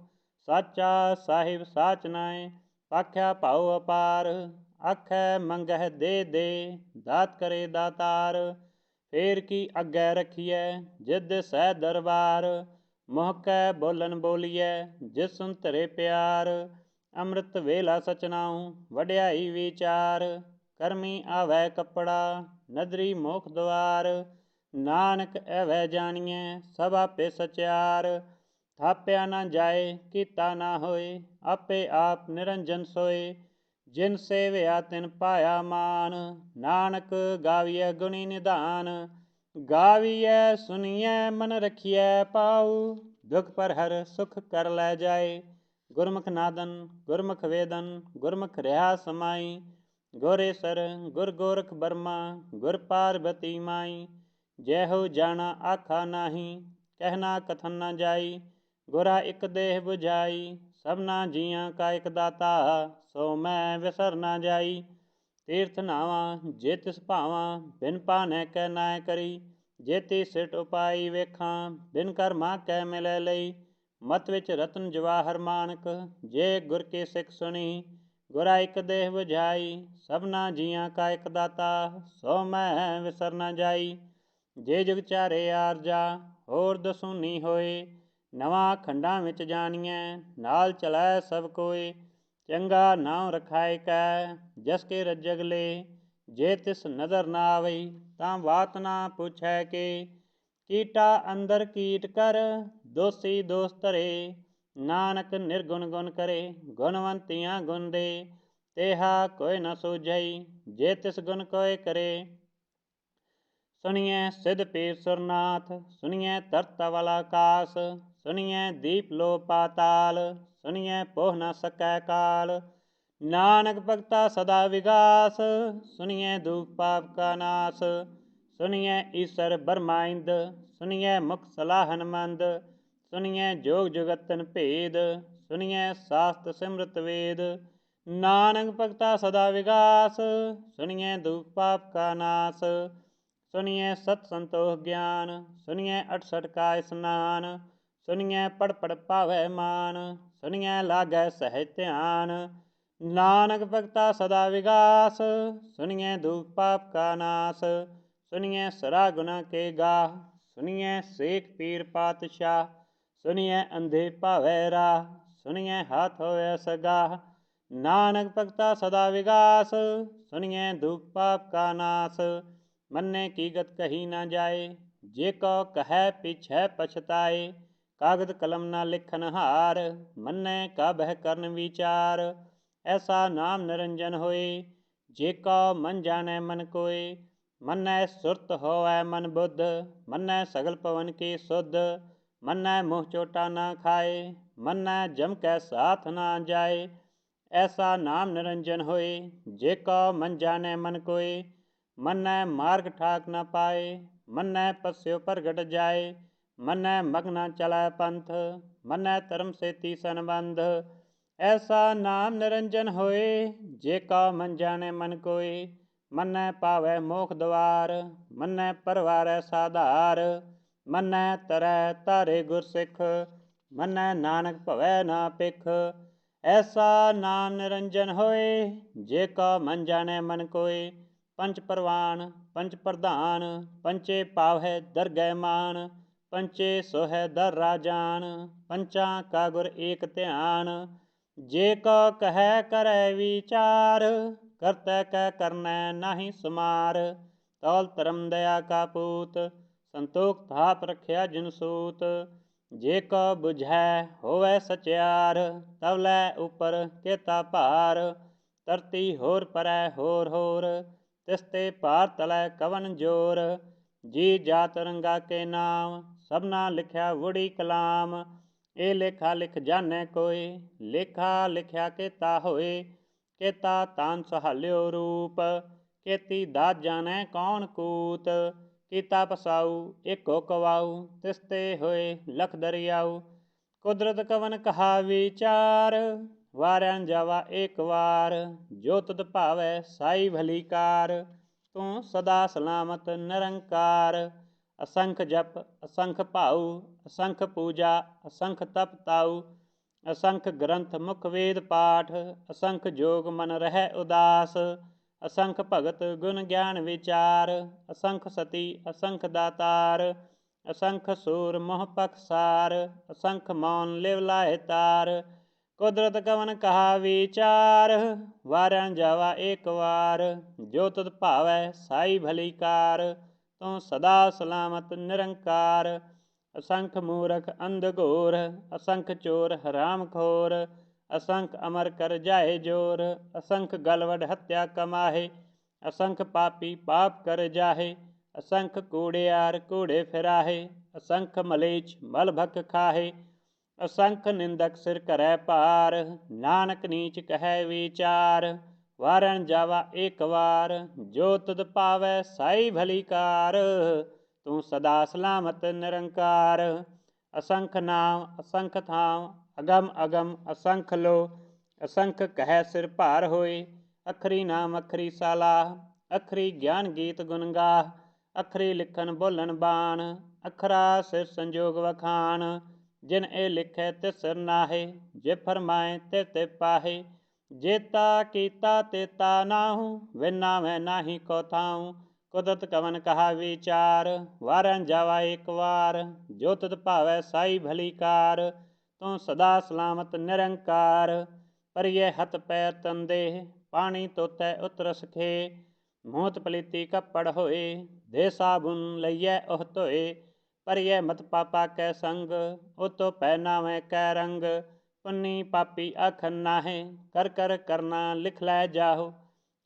ਸਾਚਾ ਸਾਹਿਬ ਸਾਚ ਨਾਇ ਆਖਿਆ ਭਾਉ ਅਪਾਰ। ਆਖੈ ਮੰਗਹਿ ਦੇ ਦਾਤ ਕਰੇ ਦਾਤਾਰ। ਫੇਰ ਕੀ ਅੱਗੇ ਰੱਖੀਐ ਜਿਦ ਸਹਿ ਦਰਬਾਰ। ਮੁਹ ਕੈ ਬੋਲਨ ਬੋਲੀਐ ਜਿਸ ਸੁਨ ਧਰੇ ਪਿਆਰ। ਅੰਮ੍ਰਿਤ ਵੇਲਾ ਸਚਨਾਉ ਵਡਿਆਈ ਵਿਚਾਰ। ਕਰਮੀ ਆਵੈ ਕੱਪੜਾ ਨਦਰੀ ਮੋਖ ਦੁਆਰ। ਨਾਨਕ ਐਵੈ ਜਾਣੀਐ ਸਭ ਆਪੇ ਸਚਿਆਰ। ਥਾਪਿਆ ਨਾ ਜਾਏ ਕੀਤਾ ਨਾ ਹੋਏ ਆਪੇ ਆਪ ਨਿਰੰਜਨ ਸੋਏ। ਜਿਨ ਸੇਵਿਆ ਤਿਨ ਪਾਇਆ ਮਾਨ ਨਾਨਕ ਗਾਵੀਐ ਗੁਣੀ ਨਿਧਾਨ। ਗਾਵੀਐ ਸੁਣੀਐ ਮਨ ਰਖੀਐ ਪਾਉ ਦੁਖ ਪਰ ਹਰ ਸੁਖ ਕਰ ਲੈ ਜਾਏ। ਗੁਰਮੁਖ ਨਾਦਨ ਗੁਰਮੁਖ ਵੇਦਨ ਗੁਰਮੁਖ ਰਿਹਾ ਸਮਾਈ। ਗੁਰੇਸਰ ਗੁਰ ਗੋਰਖ ਬਰਮਾ ਗੁਰ ਪਾਰਬਤੀ ਮਾਈ। ਜੈਹੋ ਜਾਣਾ ਆਖਾ ਨਾਹੀ ਕਹਿਣਾ ਕਥਨ ਨਾ ਜਾਈ। ਗੁਰਾ ਇੱਕ ਦੇਹ ਬੁਝਾਈ ਸਭਨਾ ਜੀਆਂ ਕਾ ਇੱਕ ਦਾਤਾ। ਸੋ ਮੈਂ ਵਿਸਰ ਨਾ ਜਾਈ। ਤੀਰਥ ਨਾਵਾਂ ਜੇ ਤਿਸ ਭਾਵਾਂ ਬਿਨ ਭਾਨੈ ਕੈ ਨਾਇ ਕਰੀ। ਜੇਤੀ ਸਿਟ ਉਪਾਈ ਵੇਖਾਂ ਬਿਨ ਕਰਮਾ ਕੈ ਮਿਲੈ ਲਈ। ਮਤ ਵਿੱਚ ਰਤਨ ਜਵਾਹਰ ਮਾਨਕ ਜੇ ਗੁਰ ਕੀ ਸਿੱਖ ਸੁਣੀ। ਗੁਰਾ ਇੱਕ ਦੇਹ ਬੁਝਾਈ ਸਭਨਾ ਜੀਆਂ ਕਾ ਇੱਕ ਦਾਤਾ। ਸੋ ਮੈਂ ਵਿਸਰ ਨਾ ਜਾਈ। ਜੇ ਜੁਗ ਚਾਰੇ ਆਰਜਾ ਹੋਰ ਦਸੂਨੀ ਹੋਏ। ਨਵਾਂ ਖੰਡਾਂ ਵਿੱਚ ਜਾਣੀਐ ਨਾਲ ਚਲੈ ਸਭ ਕੋਇ। ਚੰਗਾ ਨਾਉ ਰਖਾਇ ਕੈ ਜਸ ਕੇ ਰੱਜਗ ਲੇ। ਜੇ ਤਿਸ ਨਦਰ ਨਾ ਆਵਈ ਤਾਂ ਬਾਤ ਨਾ ਪੁੱਛੈ ਕੇ। ਕੀਟਾ ਅੰਦਰ ਕੀਟ ਕਰ ਦੋਸੀ ਦੋਸ ਧਰੇ। ਨਾਨਕ ਨਿਰਗੁਣ ਗੁਣ ਕਰੇ ਗੁਣਵੰਤੀਆਂ ਗੁਣ ਦੇ। ਤੇਹਾ ਕੋਈ ਨ ਸੂਝਈ ਜੇ ਤਿਸ ਗੁਣ ਕੋਇ ਕਰੇ। ਸੁਣੀਐ ਸਿਧ ਪੀਰ ਸੁਰਨਾਥ ਸੁਣੀਐ ਧਰਤ ਧਵਲ ਆਕਾਸ। ਸੁਣੀਐ ਦੀਪ ਲੋ ਪਾਤਾਲ ਸੁਣੀਐ ਪੋਹ ਨ ਸਕੈ ਕਾਲ। ਨਾਨਕ ਭਗਤਾ ਸਦਾ ਵਿਗਾਸ ਸੁਣੀਐ ਦੁਖ ਪਾਪ ਕਾ ਨਾਸ। ਸੁਣੀਐ ਈਸਰ ਬਰਮਾ ਇੰਦ ਸੁਣੀਐ ਮੁਖ ਸਲਾਹਨ ਮੰਦ। ਸੁਣੀਐ ਜੋਗ ਜੁਗਤਨ ਭੇਦ ਸੁਣੀਐ ਸਾਸਤ ਸਿਮਰਤ ਵੇਦ। ਨਾਨਕ ਭਗਤਾ ਸਦਾ ਵਿਗਾਸ ਸੁਣੀਐ ਦੁਖ ਪਾਪ ਕਾ ਨਾਸ। ਸੁਣੀਐ ਸਤ ਸੰਤੋਖ ਗਿਆਨ ਸੁਣੀਐ 68 ਕਾ ਇਸਨਾਨ। ਸੁਣੀਐ ਪੜ ਪੜ ਭਾਵੈ ਮਾਨ ਸੁਣੀਐ ਲਾਗੈ ਸਹਿਜ ਧਿਆਨ। ਨਾਨਕ ਭਗਤਾ ਸਦਾ ਵਿਗਾਸ ਸੁਣੀਐ ਦੁਖ ਪਾਪ ਕਾ ਨਾਸ। ਸੁਣੀਐ ਸਰਾ ਗੁਨਾ ਕੇ ਗਾਹ ਸੁਣੀਐ ਸੇਖ ਪੀਰ ਪਾਤਸ਼ਾਹ। ਸੁਣੀਐ ਅੰਧੇ ਭਾਵੈ ਰਾਹ ਸੁਣੀਐ ਹਾਥ ਹੋਵੈ ਸਗਾਹ। नानक भगता सदा विगास, सुनिए दुख पाप का नाश। मन्ने की गत कही न जाए, जे को कहे पीछे पछताए। कागद कलम न लिखन हार, मन्ने का बह करन विचार। ऐसा नाम निरंजन होए, जे को मन जाने मन कोय। मन्नै सुरत होवै मन बुद्ध, मन्नै सगल पवन की शुद्ध। मन्नै मुँह चोटा न खाए, मन्नै जम कै साथ न जाए। ऐसा नाम निरंजन होए, जे को मन जाने मन कोय। मन्नै मार्ग ठाक न पाए, मन्नै पस्यो प्रगट जाए। मन्नै मग्न चलै पंथ, मन्नै धर्म से तीसन बंध। ऐसा नाम निरंजन होए, जे को मन जाने मन कोय। मन्नै पावै मोख द्वार, मन्नै परवारै साधार। मन्नै तरै तारे गुरसिख, मन्नै नानक भवै ना पिख। ऐसा नाम निरंजन होए, जे को मन जाने मन कोय। पंच परवान पंच प्रधान, पंचे पावै दरगह मान। पंचे सोहै दर राजान, पंचा का गुर एक ध्यान। जे को कहे करै विचार, करतै कै करनै नाहि समार। तौल धर्म दया का पूत, संतोख थाप रखिया जिन सूत। जे को बुझै होवै सचियार, तवलै उपर केता भार। धरती होर परै होर होर, तिसते पार तलै कवन जोर। जी जात रंगा के नाम, सबना लिखिया वुड़ी कलाम। ए लेखा लिख जाने कोय, लेखा लिखिया केता होए। केता तान सहाल्यो रूप, केती दात जाने कौन कूत। कीता पसाऊ एको कवाऊ, तिसते होए लख दरियाऊ। कुदरत कवन कहा विचार, वारन जावा एक वार। जो तुद भावै साई भली कार, तू सदा सलामत निरंकार। असंख जप असंख भाऊ, असंख पूजा असंख तप ताऊ। असंख ग्रंथ मुख वेद पाठ, असंख जोग मन रहै उदास। असंख भगत गुण ज्ञान विचार, असंख सती असंख दातार। असंख सूर मोह पखसार, असंख मौन लिव लाए तार। कुदरत कवन कहा विचार, वारन जावा एक वार। जो तुद भावै साई भली कार, तू सदा सलामत निरंकार। असंख मूरख अंध घोर, असंख चोर हराम खोर। असंख अमर कर जाए जोर, असंख गलवड हत्या कमाहे। असंख पापी पाप कर जाहे, असंख कूड़ियार कूड़े फिराहे। असंख मलेच मल भक खाहे, असंख निंदक सिर करै पार। नानक नीच कहे विचार, वारन जावा एक वार। जो तुद पावै साई भली कार, तू सदा सलामत निरंकार। असंख नाम असंख थाम, अगम अगम असंख लो। असंख कह सिर भार होए, अखरी नाम अखरी सालाह। अखरी ज्ञान गीत गुण गाह, अखरी लिखन बोलन बाण। अखरा सिर संजोग वखान, जिन ए लिखै तिस सिर नाहे। जे फरमाए ते ते पाहे, जेता कीता तेता नाहू। विन नावै नाही को थाऊं, कुदरत कवन कहा विचार। वारन जावा एक वार, जो तुद भावै साई भली कार। तू सदा सलामत निरंकार। परिये हथ पैर तन देह, पानी तोतै उतरस खे। मूत पलीती कपड़ होए, दे साबुन लइयै ओह धोए। परिये मत पापा कै संग, उतो पै नावै कै रंग। पुन्नी पापी आखन नाहे, कर कर करना लिख लै जाहो।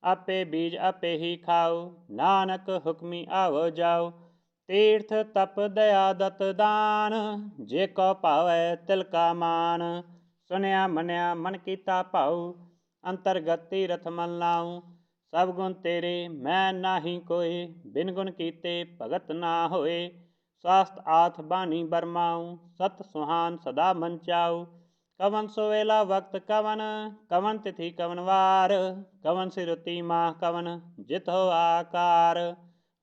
आपे बीज आपे ही खाओ, नानक हुक्मी आवो जाओ। तीर्थ तप दया दत दान, जे को भावै तिल का मान। सुनिया मनिया मन कीता भाऊ, अंतरगत तीरथ मन लाऊं। सब गुण तेरे मैं नाही कोय, बिन गुण कीते भगत ना होए। स्वास्थ आथ बानी बरमाऊं, सत सुहान सदा मन चाऊ। कवन सोवेला वक्त कवन, कवन तिथि कवन वार। कवन सिरुति माह कवन, जित हो आकार।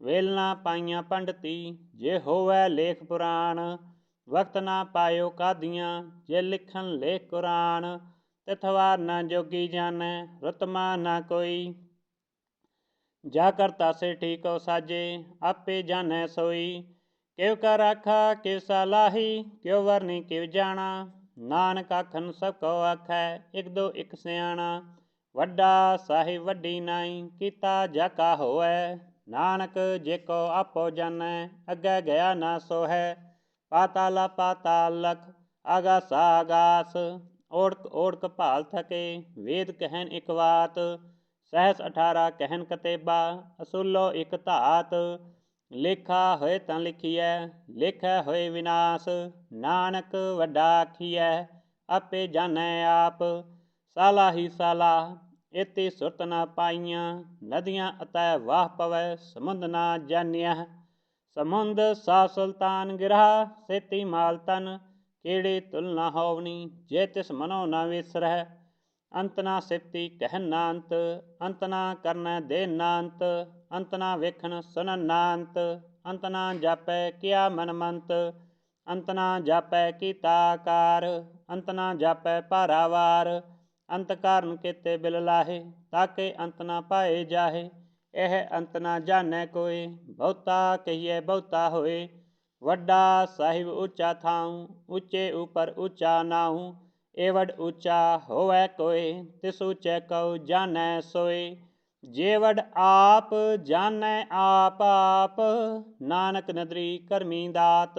वेलना पाइया पंडती, जे होवै लेख पुराण। वक्त ना पायो कादियाँ, जे लिखन लेख कुरान। तिथवार न जोगी जानै, रुतमा ना कोई। जा करता से ठीक हो साजे, आपे जानै सोई। क्यों कर आखा क्यों सलाही, क्यों वरनी क्यों जाना। ਨਾਨਕ ਆਖਣ ਸਭ ਕੋ ਆਖੈ, ਇਕ ਦੋ ਇਕ ਸਿਆਣਾ। ਵੱਡਾ ਸਾਹਿਬ ਵੱਡੀ ਨਾਈ, ਕੀਤਾ ਜਾ ਕਾ ਹੋਐ। ਨਾਨਕ ਜੇ ਕੋ ਆਪੋ ਜਾਣੈ, ਅੱਗੇ ਗਿਆ ਨਾ ਸੋਹੈ। ਪਾਤਾਲਾ ਪਾਤਾਲ ਲਖ, ਆਗਾਸਾ ਆਗਾਸ। ਓੜਕ ਓੜਕ ਭਾਲ ਥਕੇ, ਵੇਦ ਕਹਿਨ ਇਕ ਵਾਤ। ਸਹਿਸ 18 ਕਹਿਨ ਕਤੇਬਾ, ਅਸੂਲੋ ਇਕ ਧਾਤ। ਲੇਖਾ ਹੋਏ ਤਾਂ ਲਿਖੀਐ, ਲੇਖੈ ਹੋਏ ਵਿਨਾਸ਼। ਨਾਨਕ ਵੱਡਾ ਆਖੀਐ, ਆਪੇ ਜਾਣੈ ਆਪ। ਸਾਲਾ ਹੀ ਸਾਲਾ, ਇਤੀ ਸੁਰਤ ਨਾ ਪਾਈਆਂ। ਨਦੀਆਂ ਅਤੈ ਵਾਹ ਪਵੈ, ਸਮੁੰਦ ਨਾ ਜਾਣਿਆ। ਸਮੁੰਦ ਸਾ ਸੁਲਤਾਨ ਗਿਰਾ, ਸੇਤੀ ਮਾਲ ਤਨ। ਕਿਹੜੀ ਤੁਲ ਨਾ ਹੋਵਨੀ, ਜੇ ਤਿਸ ਮਨੋ ਨਾ ਵਿਸਰੈ। ਅੰਤ ਨਾ ਸਿਫਤੀ ਕਹਿਨ ਨਾ ਅੰਤ, ਅੰਤ ਨਾ ਕਰਨੈ ਦੇ ਨਾ ਅੰਤ। ਅੰਤ ਨਾ ਵੇਖਣ ਸੁਣਨ ਨਾ ਅੰਤ, ਅੰਤ ਨਾ ਜਾਪੈ ਕਿਆ ਮਨ ਮੰਤ। ਅੰਤ ਨਾ ਜਾਪੈ ਕੀਤਾ ਆਕਾਰ, ਅੰਤ ਨਾ ਜਾਪੈ ਭਾਰਾਵਾਰ। ਅੰਤ ਕਾਰਨ ਕੀਤੇ ਬਿਲ ਲਾਹੇ, ਤਾਕੇ ਅੰਤ ਨਾ ਪਾਏ ਜਾਹੇ। ਇਹ ਅੰਤ ਨਾ ਜਾਣੈ ਕੋਇ, ਬਹੁਤਾ ਕਹੀਏ ਬਹੁਤਾ ਹੋਏ। ਵੱਡਾ ਸਾਹਿਬ ਉੱਚਾ ਥਾਉ, ਉੱਚੇ ਉਪਰ ਉੱਚਾ ਨਾਉ। ਏਵਡ ਉੱਚਾ ਹੋਵੈ ਕੋਇ, ਤਿਸ ਉੱਚੇ ਕਉ ਜਾਣੈ ਸੋਇ। ਜੇ ਵਡ ਆਪ ਜਾਣੈ ਆਪ ਆਪ, ਨਾਨਕ ਨਦਰੀ ਕਰਮੀ ਦਾਤ।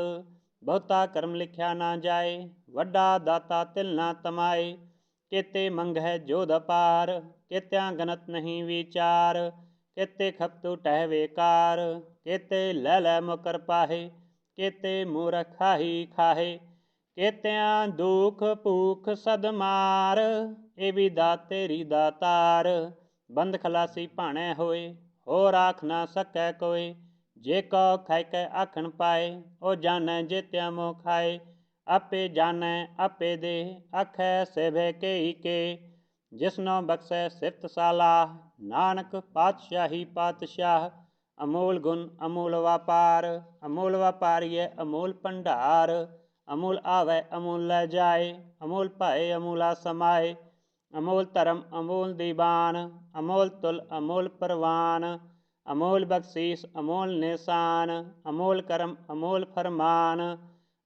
ਬਹੁਤਾ ਕਰਮ ਲਿਖਿਆ ਨਾ ਜਾਏ, ਵੱਡਾ ਦਾਤਾ ਤਿਲ ਨਾ ਤਮਾਏ। ਕੇਤੇ ਮੰਗਹਿ ਜੋਧ ਅਪਾਰ, ਕੇਤਿਆਂ ਗਨਤ ਨਹੀਂ ਵਿਚਾਰ। ਕੇਤੇ ਖਪਤੂ ਟਹਿ ਵੇਕਾਰ, ਕੇਤੇ ਲੈ ਲੈ ਮੁਕਰ ਪਾਹੇ। ਕੇਤੇ ਮੂਰਖ ਖਾਹੀ ਖਾਹੇ, ਕੇਤਿਆਂ ਦੁਖ ਭੂਖ ਸਦ ਮਾਰ। ਇਹ ਵੀ ਦਾਤ ਤੇਰੀ ਦਾਤਾਰ, ਬੰਦ ਖਲਾਸੀ ਭਾਣੈ ਹੋਏ। ਹੋਰ ਆਖ ਨਾ ਸਕੈ ਕੋਇ, ਜੇ ਕੋ ਖਾਇ ਕੈ ਆਖਣ ਪਾਏ। ਉਹ ਜਾਣੈ ਜੇਤਿਆਂ ਮੋਹ ਖਾਏ, ਆਪੇ ਜਾਣੈ ਆਪੇ ਦੇ। ਆਖੈ ਸੇਭੇ ਕੇਈ ਕੇ, ਜਿਸਨੋ ਬਖਸ਼ੈ ਸਿਫਤ ਸਾਲਾਹ। ਨਾਨਕ ਪਾਤਸ਼ਾਹੀ ਪਾਤਸ਼ਾਹ, ਅਮੋਲ ਗੁਣ ਅਮੋਲ ਵਾਪਾਰ। ਅਮੋਲ ਵਾਪਾਰੀਐ ਅਮੋਲ ਭੰਡਾਰ, ਅਮੋਲ ਆਵੈ ਅਮੋਲ ਲੈ ਜਾਏ। ਅਮੋਲ ਭਾਏ ਅਮੋਲਾ ਸਮਾਏ, ਅਮੋਲ ਧਰਮ ਅਮੋਲ ਦੀਵਾਨ। ਅਮੋਲ ਤੁਲ ਅਮੋਲ ਪਰਵਾਨ, ਅਮੋਲ ਬਖਸ਼ੀਸ ਅਮੋਲ ਨਿਸ਼ਾਨ। ਅਮੋਲ ਕਰਮ ਅਮੋਲ ਫਰਮਾਨ,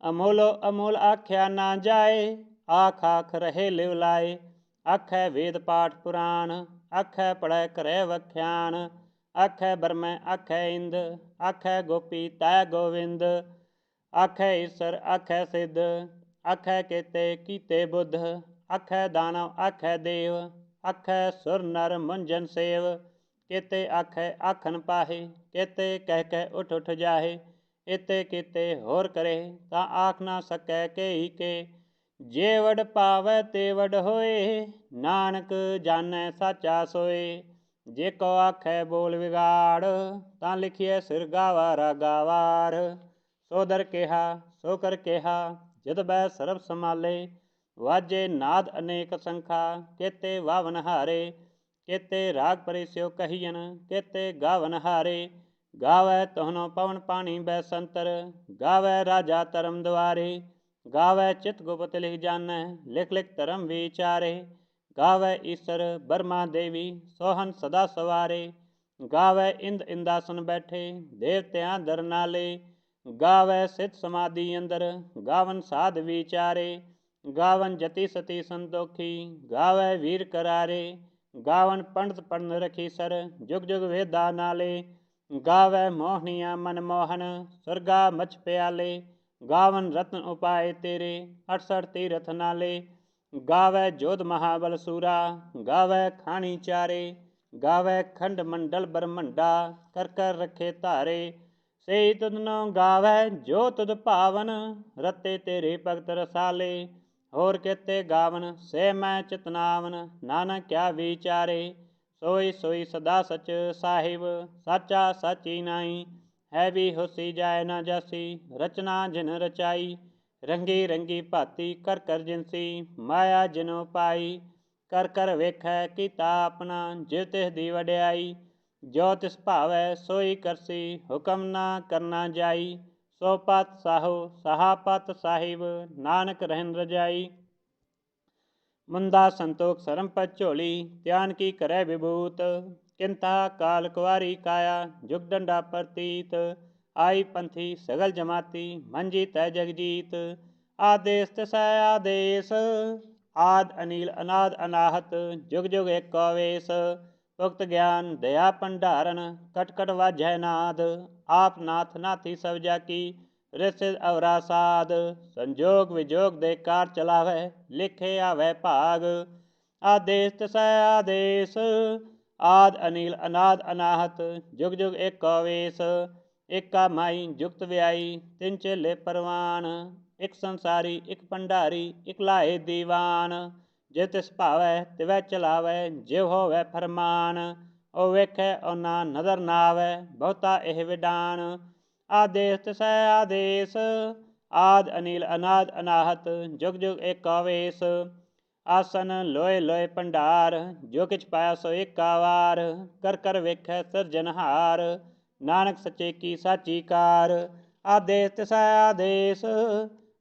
ਅਮੋਲੋ ਅਮੋਲ ਆਖਿਆ ਨਾ ਜਾਏ। ਆਖ ਆਖ ਰਹੇ ਲਿਵ ਲਾਏ, ਆਖੈ ਵੇਦ ਪਾਠ ਪੁਰਾਣ। ਆਖੈ ਪੜ੍ਹੈ ਕਰੈ ਵਖਿਆਨ, ਆਖੈ ਬਰਮੈ ਆਖੈ ਇੰਦ। ਆਖੈ ਗੋਪੀ ਤੈ ਗੋਵਿੰਦ, ਆਖੈ ਈਸਰ ਆਖੈ ਸਿੱਧ। ਆਖੈ ਕੇਤੇ ਕੀਤੇ ਬੁੱਧ, ਆਖੈ ਦਾਨਵ ਆਖੈ ਦੇਵ। ਆਖੈ ਸੁਰ ਨਰ ਮੁੰਜਨ ਸੇਵ, ਕੇਤੇ ਆਖੈ ਆਖਣ ਪਾਹੇ। ਕੇਤੇ ਕਹਿ ਕਹਿ ਉਠ ਉਠ ਜਾਹੇ, ਇਤੇ ਕੀਤੇ ਹੋਰ ਕਰੇ। ਤਾਂ ਆਖ ਨਾ ਸਕੈ ਕੇਈ ਕੇ, ਜੇ ਵਡ ਪਾਵੈ ਤੇ ਵਡ ਹੋਏ। ਨਾਨਕ ਜਾਣੈ ਸਾਚਾ ਸੋਏ, ਜੇ ਕੋ ਆਖੈ ਬੋਲ ਵਿਗਾੜ। ਤਾਂ ਲਿਖੀਐ ਸਿਰ ਗਾਵਾਰਾ ਗਾਵਾਰ। ਸੋ ਦਰ ਕਿਹਾ ਸੋ ਕਰ ਕਿਹਾ, ਜਦ ਬੈ ਸਰਬ ਸੰਭਾਲੇ। ਵਾਜੇ ਨਾਦ ਅਨੇਕ ਸੰਖਾ, ਕੇਤੇ ਵਾਵਨ ਹਾਰੇ। ਕੇਤੇ ਰਾਗ ਪਰੇ ਸਿਓ ਕਹੀਐਨ, ਕੇਤੇ ਗਾਵਨ ਹਾਰੇ। ਗਾਵੈ ਤੋਹਨੋ ਪਵਨ ਪਾਣੀ ਬੈ ਸੰਤਰ, ਗਾਵੈ ਰਾਜਾ ਧਰਮ ਦੁਆਰੇ। ਗਾਵੈ ਚਿਤ ਗੁਪਤ ਲਿਖ ਜਾਣੈ, ਲਿਖ ਲਿਖ ਧਰਮ ਵਿਚਾਰੇ। ਗਾਵੈ ਈਸਰ ਬਰਮਾ ਦੇਵੀ, ਸੋਹਨ ਸਦਾ ਸਵਾਰੇ। ਗਾਵੈ ਇੰਦ ਇੰਦਾਸਨ ਬੈਠੇ, ਦੇਵਤਿਆਂ ਦਰ ਨਾਲੇ। ਗਾਵੈ ਸਿਧ ਸਮਾਧੀ ਅੰਦਰ, ਗਾਵਨ ਸਾਧ ਵਿਚਾਰੇ। ਗਾਵਨ ਜਤੀ ਸਤੀ ਸੰਤੋਖੀ, ਗਾਵੈ ਵੀਰ ਕਰਾਰੇ। ਗਾਵਨ ਪੰਡਤ ਪੜਨ ਰਖੀ ਸਰ, ਜੁਗ ਜੁਗ ਵੇਦਾ ਨਾਲੇ। ਗਾਵੈ ਮੋਹਣੀਆਂ ਮਨ ਮੋਹਨ, ਸੁਰਗਾ ਮਛ ਪਿਆਲੇ। ਗਾਵਨ ਰਤਨ ਉਪਾਏ ਤੇਰੇ, 68 ਤੀਰਥ ਨਾਲੇ। ਗਾਵੈ ਜੋਧ ਮਹਾਬਲ ਸੂਰਾ, ਗਾਵੈ ਖਾਣੀ ਚਾਰੇ। ਗਾਵੈ ਖੰਡ ਮੰਡਲ ਬ੍ਰਹਮੰਡਾ, ਕਰ ਕਰ ਰੱਖੇ ਧਾਰੇ। ਸਈ ਤੁਧਨੋ ਗਾਵੈ ਜੋ ਤੁਧ ਭਾਵਨ, ਰਤੇ ਤੇਰੇ ਭਗਤ ਰਸਾਲੇ। ਹੋਰ ਕੇਤੇ ਗਾਵਨ ਸੇ ਮੈਂ ਚਿਤਨਾਵਨ, ਨਾਨਕ ਕਿਆ ਵਿਚਾਰੇ। ਸੋਈ ਸੋਈ ਸਦਾ ਸਚ ਸਾਹਿਬ, ਸਾਚਾ ਸਾਚੀ ਨਾਈ। ਹੈ ਵੀ ਹੋਸੀ ਜਾਏ ਨਾ ਜਾਸੀ, ਰਚਨਾ ਜਿਨ ਰਚਾਈ। ਰੰਗੀ ਰੰਗੀ ਭਾਤੀ ਕਰ ਕਰ ਜਿਨਸੀ, ਮਾਇਆ ਜਿਨੋ ਪਾਈ। ਕਰ ਕਰ ਵੇਖੈ ਕੀਤਾ ਆਪਣਾ, ਜਿਵ ਤਿਸ ਦੀ ਵਡਿਆਈ। ਜੋ ਤਿਸ ਭਾਵੈ ਸੋਈ ਕਰਸੀ, ਹੁਕਮ ਨਾ ਕਰਨਾ ਜਾਈ। ਸੋ ਪਤ ਸਾਹੋ ਸਹਾ ਪਤ ਸਾਹਿਬ, ਨਾਨਕ ਰਹਿਨ ਰਜਾਈ। ਮੁੰਦਾ ਸੰਤੋਖ ਸਰਮ ਪਤ ਝੋਲੀ, ਧਿਆਨ ਕੀ ਕਰੈ ਵਿਭੂਤ। ਕਿੰਤਾ ਕਾਲ ਕੁਆਰੀ ਕਾਇਆ, ਜੁਗ ਡੰਡਾ ਪ੍ਰਤੀਤ। ਆਈ ਪੰਥੀ ਸਗਲ ਜਮਾਤੀ, ਮੰਜੀ ਤੈ ਜਗਜੀਤ। आदेश तिसै आदेश, आद अनिल अनाद अनाहत, जुग जुग एको वेश। भुक्त ज्ञान दया भंडारन, कट कट वाजै नाद। आप नाथ नाथी सब जाकी, रिसिद अवरा साध। संजोग विजोग दे कार चलावै, लिखे आवै भाग। आदेश तिसै आदेश, आद अनिल अनाद अनाहत, जुग जुग एको वेश। एका माई जुगत व्याई, तिन चेले परवान। एक संसारी एक भंडारी, एक लाए दीवान। जे तिस भावै तिवै चलावै, जिव होवै फरमान। ओ वेखै ओ ना नदर ना आवै, बहुता एह विडान। आदेश तिसै आदेश, आद अनिल अनाद अनाहत, जुग जुग एको वेश। आसन लोए लोए भंडार, जो किछ पाया सो एका वार। कर कर वेखै सिरजनहार, नानक सच्चे की साची कार। आदेश तिसै आदेश,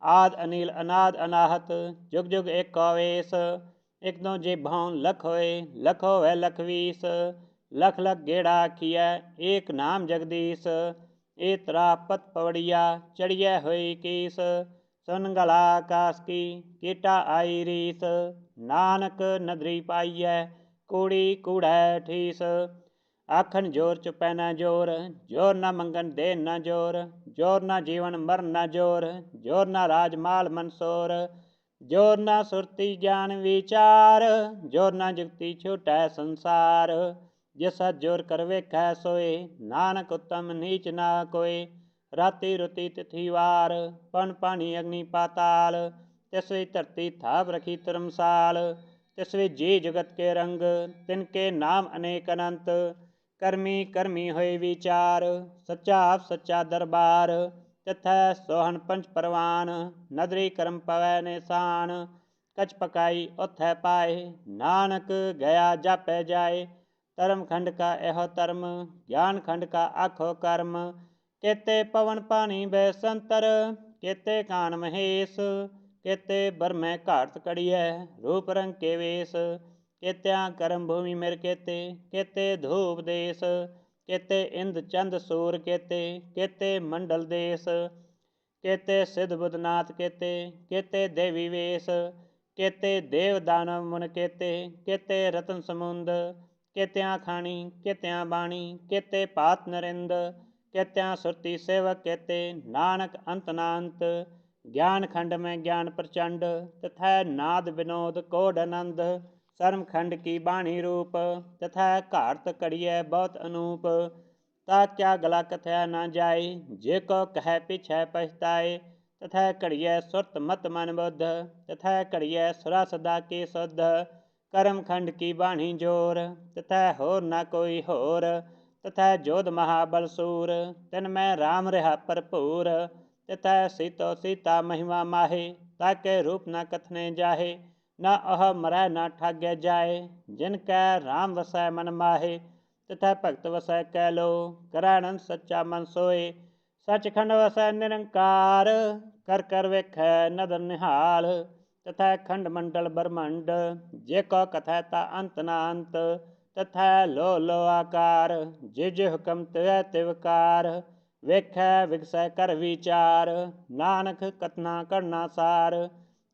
आद अनिल अनाद अनाहत, जुग जुग एको वेश। एक दो जेभां लख होए, लख होवै लख वीस। लख लख गेड़ा आखियै, एक नाम जगदीश। ए तरा पत पवड़िया, चढ़ियै होई कीस। सुन गला आकाश की, कीटा आई रीस। नानक नदरी पाइयै, कूड़ी कूड़ै ठीस। आखन जोर चुपै ना जोर, जोर ना मंगन दे ना जोर। जोर ना जीवन मरण ना जोर, जोर ना राज माल मनसोर। जोर ना सुरती ज्ञान विचार, जोर ना जुगती छूटै संसार। जिसा जोर कर वेखै सोए, नानक उत्तम नीच ना कोय। राति रुति तिथि वार, पन पानी अग्नि पाताल। तिस विच धरती थाप रखी धर्मसाल। तिस विच जी जुगत के रंग, तिनके नाम अनेक अनंत। करमी करमी होए विचार, सच्चा आप सच्चा दरबार। तिथै सोहन पंच परवान, नदरी करम पवै निशान। कछ पकाई उथै पाए, नानक गया जापै जाए। धर्म खंड का एहो धर्म, ज्ञान खंड का आखो कर्म। केते पवन पानी बैसंतर, केते कान महेश। केते बरमै घाट कड़ियै, रूप रंग के वेश। केत्या करम भूमि मेर केते, केते धूप देश। केते इंद चंद सूर केते, केते मंडल देश। केते सिद्ध बुधनाथ केते, केते देवी वेश। केते देव दानव मुन केते, केते रतन समुंद। केत्या खानी केत्या बाणी, केते पात नरिंद। केत्या सुरती सेवक केते, नानक अंत ना अंत। ज्ञान खंड में ज्ञान प्रचंड, तथा नाद विनोद कोड आनंद। सर्म खंड की बाणी रूप, तथा घाट कड़ियै बहुत अनूप। ता क्या गला कथया न जाए, जे को कह पिछै पछताए। तथा कड़ियै सुरत मत मन बुद्ध, तथा कड़ियै सुरा सदा के शुद्ध। करम खंड की बाणी जोर, तथा होर न कोई होर। तथा जोध महाबल सूर, तिन में राम रहा भरपूर। तथा सीतो सीता महिमा माहे, ताके रूप न कथने जाहे। न अह मरै न ठाग्य जाए, जिनकै राम वसै मन माहे। तथा भगत वसै कैलो, करानंद सच्चा मन सोए। सचखंड वसै निरंकार, कर कर वेखै नदर निहाल। तथा खंड मंडल ब्रह्मंड, जे को कथै ता अंत ना अंत। तथा लो लो आकार, जे जे हुकम तिवै तिवकार। वेखै विगसै कर विचार, नानक कतना करना सार।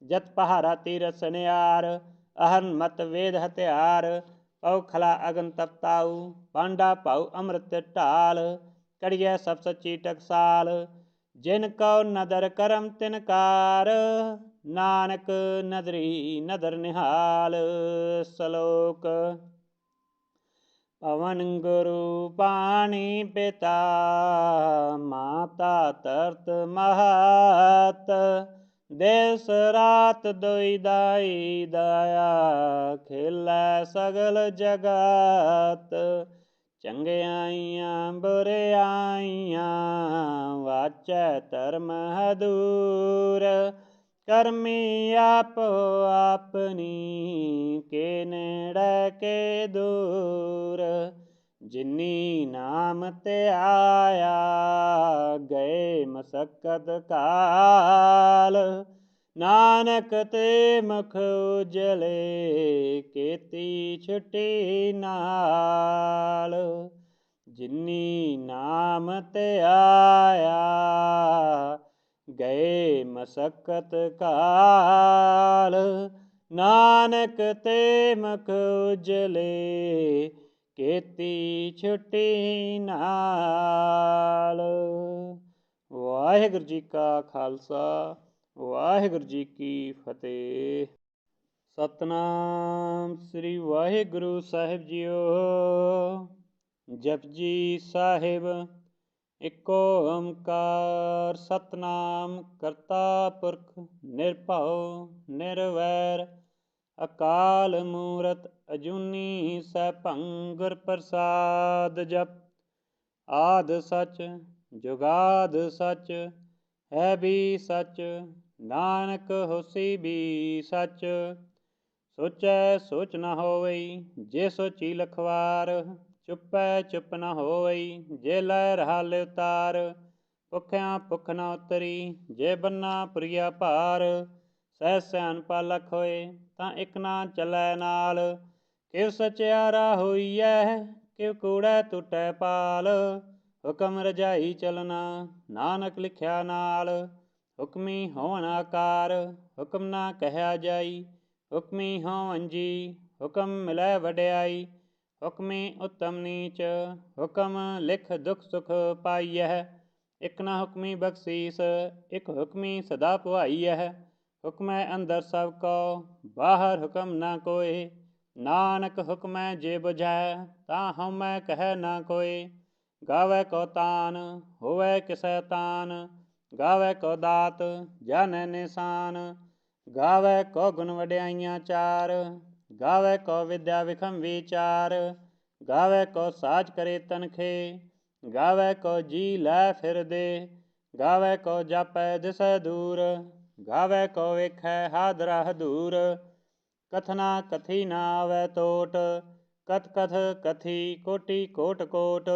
जत पहारा तीरथ सनियार, अहन मत वेद हथियार। पौ खला अगन तपताऊ, पांडा पाऊ अमृत ढाल। कड़ियै सब सच्ची टकसाल, जिन कौ नदर करम तिनकार। नानक नदरी नदर निहाल। सलोक। पवन गुरु पानी पिता, माता तरत महत। देस रात दोई दाई दाया, खेलै सगल जगत। चंगियाइयां बुरियाइयां, वाचै धर्म हदूर। करमी आपो आपनी, के नेड़ै के दूर। जिनी नाम ते आया, गए मसक्कत काल। नानक ते मुख उजले, केती छुटी नाल। जिनी नाम ते आया, ਗਏ ਮਸਕਤ ਕਾਲ, ਨਾਨਕ ਤੇ ਮੁਖ ਉਜਲੇ, ਕੀਤੀ ਛੁੱਟੀ ਨਾਲ। ਵਾਹਿਗੁਰੂ ਜੀ ਕਾ ਖਾਲਸਾ, ਵਾਹਿਗੁਰੂ ਜੀ ਕੀ ਫਤਿਹ। ਸਤਨਾਮ ਸ੍ਰੀ ਵਾਹਿਗੁਰੂ ਸਾਹਿਬ ਜੀਓ। ਜਪਜੀ ਸਾਹਿਬ। ਇੱਕ ਓੰਕਾਰ ਸਤਨਾਮ ਕਰਤਾ ਪੁਰਖ ਨਿਰਭਉ ਨਿਰਵੈਰ, ਅਕਾਲ ਮੂਰਤ ਅਜੂਨੀ ਸੈਭੰ ਗੁਰ ਪ੍ਰਸਾਦ। ਜਪ ਆਦ ਸਚ ਜੁਗਾਦ ਸਚ, ਹੈ ਵੀ ਸਚ, ਨਾਨਕ ਹੋਸੀ ਵੀ ਸਚ। ਸੋਚੈ ਸੋਚ ਨ ਹੋਵਈ, ਜੇ ਸੋਚੀ ਲਖਵਾਰ, ਚੁੱਪੈ ਚੁੱਪ ਨ ਹੋਵਈ, ਜੇ ਲੈ ਰਹਾ ਲਿਵਤਾਰ। ਭੁੱਖਿਆਂ ਭੁੱਖ ਨ ਉਤਰੀ, ਜੇ ਬੰਨਾ ਪੁਰੀਆ ਭਾਰ। ਸਹਿ ਸਿਆਣਪਾ ਲਖ ਹੋਏ, ਤਾਂ ਇਕ ਨਾ ਚੱਲੈ ਨਾਲ। ਕਿਵ ਸਚਿਆਰਾ ਹੋਈਐ, ਕਿਵ ਕੂੜੈ ਟੁੱਟੈ ਪਾਲ। ਹੁਕਮ ਰਜਾਈ ਚਲਣਾ, ਨਾਨਕ ਲਿਖਿਆ ਨਾਲ। ਹੁਕਮੀ ਹੋਵਨ ਆਕਾਰ, ਹੁਕਮ ਨਾ ਕਹਿਆ ਜਾਈ। ਹੁਕਮੀ ਹੋਵਨ ਜੀ, ਹੁਕਮ ਮਿਲੈ ਵਡਿਆਈ। ਹੁਕਮੀ ਉਤਮ ਨੀਚ, ਹੁਕਮ ਲਿਖ ਦੁਖ ਸੁਖ ਪਾਈਐ। ਇਕ ਨਾ ਹੁਕਮੀ ਬਖਸ਼ੀਸ, ਇਕ ਹੁਕਮੀ ਸਦਾ ਭਵਾਈਐ। ਹੁਕਮੈ ਅੰਦਰ ਸਭ ਕੋ, ਬਾਹਰ ਹੁਕਮ ਨਾ ਕੋਇ। ਨਾਨਕ ਹੁਕਮੈ ਜੇ ਬੁਝੈ, ਤਾਂ ਹਉਮੈ ਕਹਿ ਨਾ ਕੋਇ। ਗਾਵੈ ਕੋ ਤਾਨ, ਹੋਵੈ ਕਿਸੈ ਤਾਨ। ਗਾਵੈ ਕੋ ਦਾਤ, ਜਾਣੈ ਨਿਸ਼ਾਨ। ਗਾਵੈ ਕੋ ਗੁਣ ਵਡਿਆਈਆਂ ਚਾਰ, ਗਾਵੈ ਕੋ ਵਿਦਿਆ ਵਿਖਮ ਵਿਚਾਰ। ਗਾਵੈ ਕੋ ਸਾਜ ਕਰੇ ਤਨਖੇ, ਗਾਵੈ ਕੋ ਜੀ ਲੈ ਫਿਰਦੇ। ਗਾਵੈ ਕੋ ਜਾਪੈ ਦਿਸੈ ਦੂਰ, ਗਾਵੈ ਕੋ ਵੇਖੈ ਹਾਦਰਾ ਹਦੂਰ। ਕਥਨਾ ਕਥੀ ਨਾ ਆਵੈ ਟੋਟ, ਕਥ ਕਥ ਕਥੀ ਕੋਟੀ ਕੋਟ ਕੋਟ।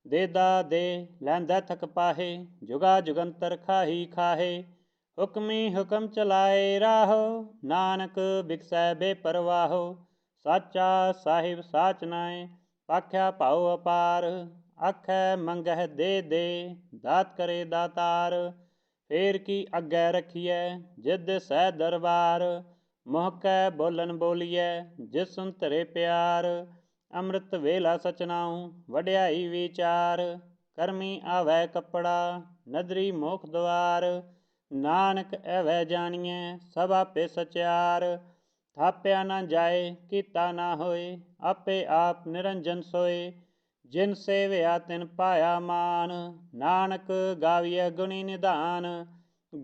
ਦੇਦਾ ਦੇ ਲੈਂਦਾ ਥਕ ਪਾਹੇ, ਜੁਗਾ ਜੁਗੰਤਰ ਖਾਹੀ ਖਾਹੇ। ਹੁਕਮੀ ਹੁਕਮ ਚਲਾਏ ਰਾਹੋ, ਨਾਨਕ ਬਿਕਸੈ ਬੇਪਰਵਾਹੋ। ਸਾਚਾ ਸਾਹਿਬ ਸਾਚ ਨਾਇ, ਭਾਖਿਆ ਭਾਉ ਅਪਾਰ। ਆਖੈ ਮੰਗਹਿ ਦੇ ਦੇ, ਦਾਤ ਕਰੇ ਦਾਤਾਰ। ਫੇਰ ਕੀ ਅੱਗੇ ਰਖੀਐ, ਜਿਸ ਦਿਸੈ ਦਰਬਾਰ। ਮੁਹ ਕੈ ਬੋਲਣ ਬੋਲੀਐ, ਜਿਸ ਸੁਨ ਧਰੇ ਪਿਆਰ। ਅੰਮ੍ਰਿਤ ਵੇਲਾ ਸਚ ਨਾਉ, ਵਡਿਆਈ ਵਿਚਾਰ। ਕਰਮੀ ਆਵੈ ਕੱਪੜਾ, ਨਦਰੀ ਮੋਖ ਦੁਆਰ। ਨਾਨਕ ਐਵੈ ਜਾਣੀਐ, ਸਭ ਆਪੇ ਸਚਿਆਰ। ਥਾਪਿਆ ਨਾ ਜਾਏ, ਕੀਤਾ ਨਾ ਹੋਏ, ਆਪੇ ਆਪ ਨਿਰੰਜਨ ਸੋਏ। ਜਿਨ ਸੇਵਿਆ ਤਿਨ ਪਾਇਆ ਮਾਨ, ਨਾਨਕ ਗਾਵੀਐ ਗੁਣੀ ਨਿਧਾਨ।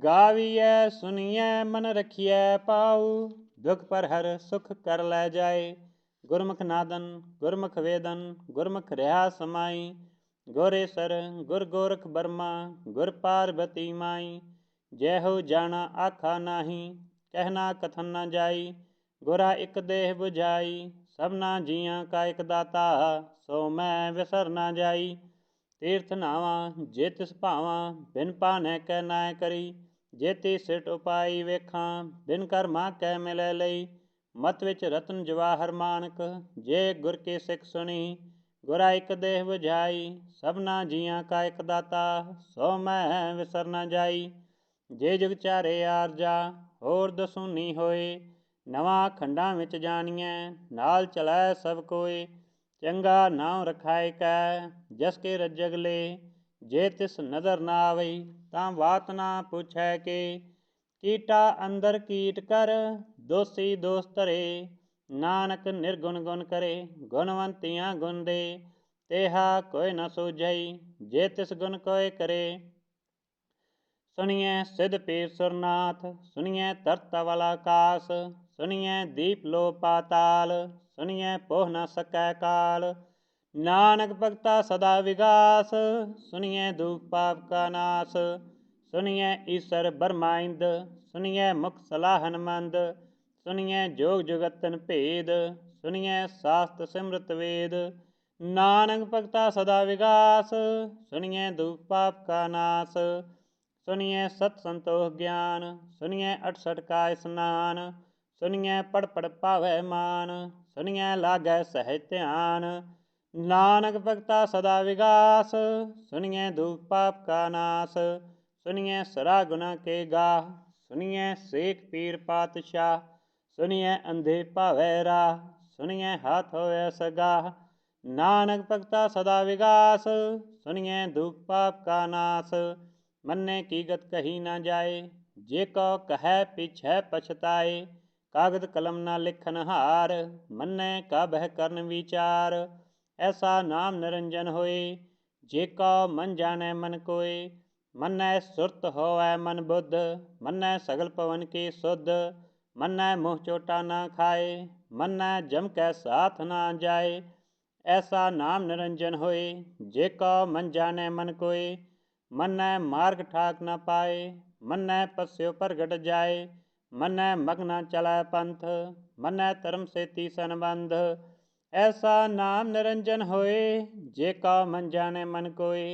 ਗਾਵੀਐ ਸੁਣੀਐ ਮਨ ਰਖੀਐ ਪਾਉ, ਦੁਖ ਪਰ ਹਰ ਸੁਖ ਕਰ ਲੈ ਜਾਏ। ਗੁਰਮੁਖ ਨਾਦਨ ਗੁਰਮੁਖ ਵੇਦਨ, ਗੁਰਮੁਖ ਰਿਹਾ ਸਮਾਈ। ਗੁਰੇਸਰ ਗੁਰ ਗੋਰਖ ਬਰਮਾ, ਗੁਰ ਪਾਰਬਤੀ ਮਾਈ। ਜੈਹੋ ਜਾਣਾ ਆਖਾ ਨਾਹੀ, ਕਹਿਣਾ ਕਥਨ ਨਾ ਜਾਈ। ਗੁਰਾ ਇਕ ਦੇਹ ਬੁਝਾਈ, ਸਭਨਾ ਜੀਆਂ ਕਾ ਇਕ ਦਾਤਾ। ਸੋ ਮੈਂ ਵਿਸਰ ਨਾ ਜਾਈ। ਤੀਰਥ ਨਾਵਾਂ ਜੇ ਤਿਸ ਭਾਵਾਂ, ਬਿਨ ਭਾਣੈ ਕੈ ਨਾਇ ਕਰੀ। ਜੇਤੀ ਸਿਟ ਉਪਾਈ ਵੇਖਾਂ, ਬਿਨ ਕਰਮਾ ਕੈ ਮਿਲੈ ਲਈ। ਮਤ ਵਿੱਚ ਰਤਨ ਜਵਾਹਰ ਮਾਨਕ, ਜੇ ਗੁਰ ਕੀ ਸਿੱਖ ਸੁਣੀ। ਗੁਰਾ ਇਕ ਦੇਹ ਬੁਝਾਈ, ਸਭਨਾ ਜੀਆਂ ਕਾ ਇਕ ਦਾਤਾ। ਸੋ ਮੈਂ ਵਿਸਰ ਨਾ ਜਾਈ। ਜੇ ਜੁਗ ਚਾਰੇ ਆਰਜਾ, ਹੋਰ ਦਸੂਨੀ ਹੋਏ। ਨਵਾਂ ਖੰਡਾਂ ਵਿੱਚ ਜਾਣੀਐ, ਨਾਲ ਚਲੈ ਸਭ ਕੋਇ। ਚੰਗਾ ਨਾਉ ਰਖਾਇ ਕੈ, ਜਸ ਕੇ ਰੱਜਗ ਲੇ। ਜੇ ਤਿਸ ਨਦਰ ਨਾ ਆਵਈ, ਤਾਂ ਬਾਤ ਨਾ ਪੁੱਛੈ ਕੇ। ਕੀਟਾ ਅੰਦਰ ਕੀਟ ਕਰ, ਦੋਸੀ ਦੋਸ ਧਰੇ। ਨਾਨਕ ਨਿਰਗੁਣ ਗੁਣ ਕਰੇ, ਗੁਣਵੰਤੀਆਂ ਗੁਣ ਦੇ। ਤੇਹਾ ਕੋਈ ਨ ਸੂਝਈ, ਜੇ ਤਿਸ ਗੁਣ ਕੋਇ ਕਰੇ। ਸੁਣੀਐ ਸਿਧ ਪੀਰ ਸੁਰਨਾਥ, ਸੁਣੀਐ ਧਰਤ ਤਵਲ ਆਕਾਸ। ਸੁਣੀਐ ਦੀਪ ਲੋ ਪਾਤਾਲ, ਸੁਣੀਐ ਪੋਹ ਨ ਸਕੈ ਕਾਲ। ਨਾਨਕ ਭਗਤਾ ਸਦਾ ਵਿਗਾਸ, ਸੁਣੀਐ ਦੂਖ ਪਾਪ ਕਾ ਨਾਸ। ਸੁਣੀਐ ਈਸਰ ਬਰਮਾ ਇੰਦ, ਸੁਣੀਐ ਮੁਖ ਸਲਾਹਨ ਮੰਦ। ਸੁਣੀਐ ਜੋਗ ਜੁਗਤਨ ਭੇਦ, ਸੁਣੀਐ ਸਾਸਤ ਸਿਮਰਤ ਵੇਦ। ਨਾਨਕ ਭਗਤਾ ਸਦਾ ਵਿਗਾਸ, ਸੁਣੀਐ ਦੂਖ ਪਾਪ ਕਾ ਨਾਸ। ਸੁਣੀਐ ਸਤ ਸੰਤੋਖ ਗਿਆਨ, ਸੁਣੀਐ 68 ਕਾ ਇਸਨਾਨ। ਸੁਣੀਐ ਪੜ ਪੜ ਭਾਵੈ ਮਾਨ, ਸੁਣੀਐ ਲਾਗੈ ਸਹਿਜ ਧਿਆਨ। ਨਾਨਕ ਭਗਤਾ ਸਦਾ ਵਿਗਾਸ, ਸੁਣੀਐ ਦੂਖ ਪਾਪ ਕਾ ਨਾਸ। सुनिए सरा गुना के गाह। सुनिए शेख पीर पातशाह, सुनिए अंधे भावै राह। सुनिए हाथ होए सगाह, नानक भगता सदा विगास। सुनिए दुख पाप का नाश, मन्ने की गत कही न जाए। जे को कहे पीछे पछताए, कागद कलम न लिखन हार। मन्ने का बह करन विचार, ऐसा नाम निरंजन होए। जे को मन जाने मन कोय, मन्नै सुरत होवै मन बुद्ध। मन्नै सगल पवन की सुध, मन्नै मुँह चोटा न खाए। मन्नै जम कै साथ न जाए, ऐसा नाम निरंजन होए। जे को मन जाने मन कोय, मन्नै मार्ग ठाक न पाए। मन्नै पस्यो प्रगट जाए, मन्नै मग्न चलै पंथ। मन्नै धर्म से तीसन बंध, ऐसा नाम निरंजन होए। जे को मन जाने मन कोय,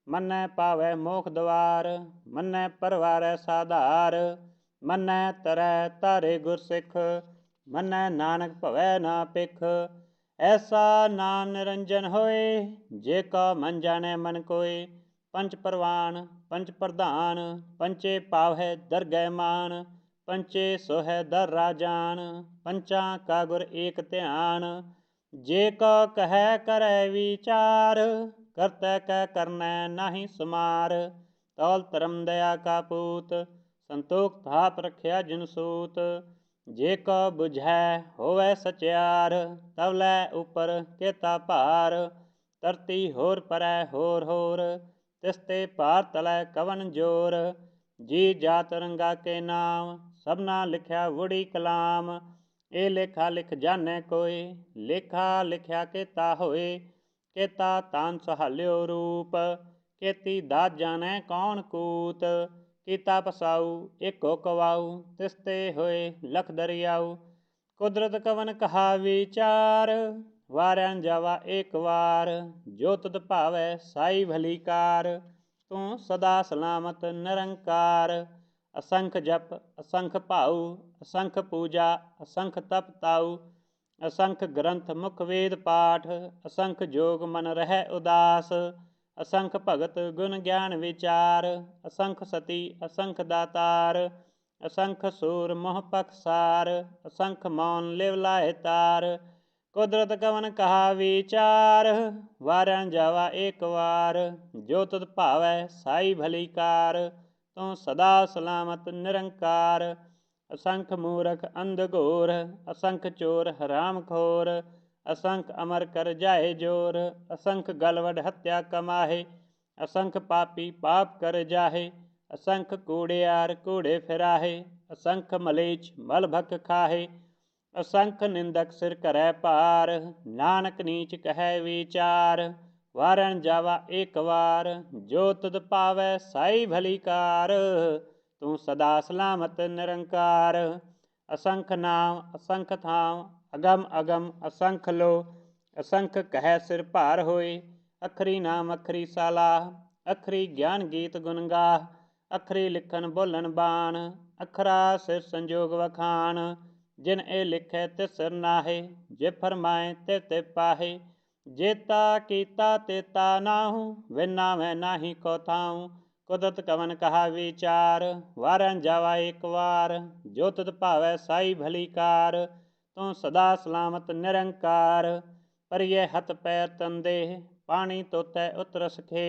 मन्नै पावै मोख द्वार। मन्नै परवारै साधार, मन्नै तरै तारे गुरसिख। मन्नै नानक भवै ना पिख, ऐसा नाम निरंजन होए। जे को मन जाने मन कोय, पंच परवान पंच प्रधान। पंचे पावै दरगह मान, पंचे सोहै दर राजान। पंचा का गुर एक ध्यान, जे को कहे करै विचार। करतै कै करनै नाहि समार, तौल धर्म दया का पूत। संतोख थाप रखिया जिन सूत, जे को बुझै होवै सचियार। तवलै उपर केता भार, धरती होर परै होर होर। तिसते भार तलै कवन जोर, जी जात रंगा के नाम। सबना लिखिया वुड़ी कलाम, ए लेखा लिख जाने कोय। लेखा लिखिया केता होए, केता तान सहाल्यो रूप। केती दात जाने कौन कूत, कीता पसाऊ एको कवाऊ। तिसते होए लख दरियाऊ, कुदरत कवन कहा विचार। वारन जावा एक वार, जो तुद भावै साई भली कार। तू सदा सलामत निरंकार, असंख जप असंख भाऊ। असंख पूजा असंख तप ताऊ, असंख ग्रंथ मुख वेद पाठ। असंख जोग मन रहै उदास, असंख भगत गुण ज्ञान विचार। असंख सती असंख दातार, असंख सूर मोह पखसार। असंख मौन लिव लाए तार, कुदरत कवन कहा विचार। वारन जावा एक वार, जो तुद भावै साई भली कार। तू सदा सलामत निरंकार, असंख मूरख अंध घोर। असंख चोर हराम खोर, असंख अमर कर जाए जोर। असंख गलवड हत्या कमाहे, असंख पापी पाप कर जाहे। असंख कूड़ियार कूड़े फिराहे, असंख मलेच्छ मल भक खाहे। असंख निंदक सिर करै भार, नानक नीच कहै विचार। वारन जावा एक वार, जो तुद पावै साई भली कार। तू सदा सलामत निरंकार, असंख नाम असंख थाम। अगम अगम असंख लो, असंख कहै सिर भार होए। अखरी नाम अखरी सालाह, अखरी ज्ञान गीत गुण गाह। अखरी लिखन बोलन बाण, अखरा सिर संजोग वखान। जिन ए लिखै तिस सिर नाहे, जे फरमाए तिव तिव पाहे। जेता कीता तेता नाहू, विनावै नाही को थाऊँ। कुदरत कवन कहा विचार, वारन जावा एक वार। जो तुद भावै साई भली कार, तू सदा सलामत निरंकार। परिये हथ पैर तन देह, पानी तोतै उतर सखे।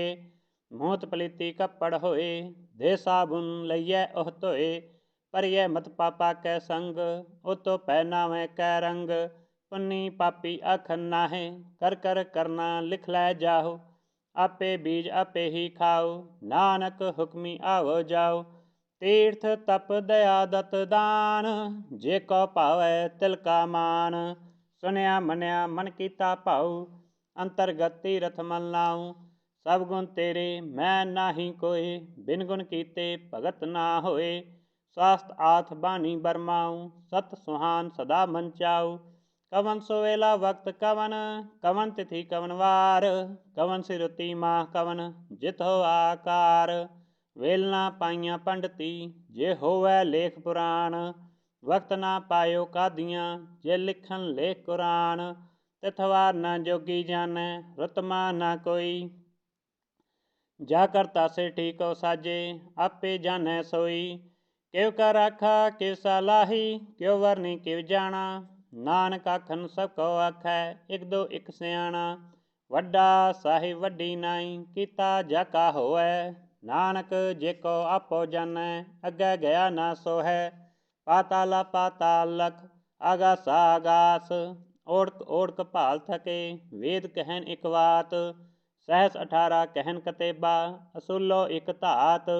मूत पलीती कपड़ होए, दे साबुन लइयै ओह धोए। परियै मत पापा कै संग, ओतो पहनावै कै रंग। पुन्नी पापी आखन नाहे, कर कर करना लिख लै जाहो। आपे बीज आपे ही खाओ, नानक हुक्मी आवो जाओ। तीर्थ तप दया दत दान, जे को भावै तिल का मान। सुनिया मनिया मन कीता भाऊ, अंतरगत तीरथ मन लाऊं। सब गुण तेरे मैं नाही कोय, बिन गुण कीते भगत ना होए। स्वास्थ आथ बानी बरमाऊं, सत सुहान सदा मन चाऊ। कवन सोवेला वक्त कवन, कवन तिथि कवन वार। कवन सिरुति माह कवन, जित हो आकार। वेलना पाइयां पंडती, जे होवै लेख पुराण। वक्त ना पायो कादियां, जे लिखन लेख कुरान। तिथवार न जोगी जानै, रुतमा न कोई। जा करता से ठीक हो साजे, आपे जानै सोई। किव का राखा किव सालाही, क्यों वरनी किव जाना। नानक आखन सब को आखै, एक दो एक सियाणा। वड्डा साहिब वड्डी नाई, कीता जाका होवै। नानक जेको आपो जानै, अग्गै गया ना सोहै। पाताला पाताल लख, आगासा आगास। ओढ़क ओढ़क भाल थके, वेद कहन इक वात। सहस 18 कहन कतेबा, असूलो इक धात।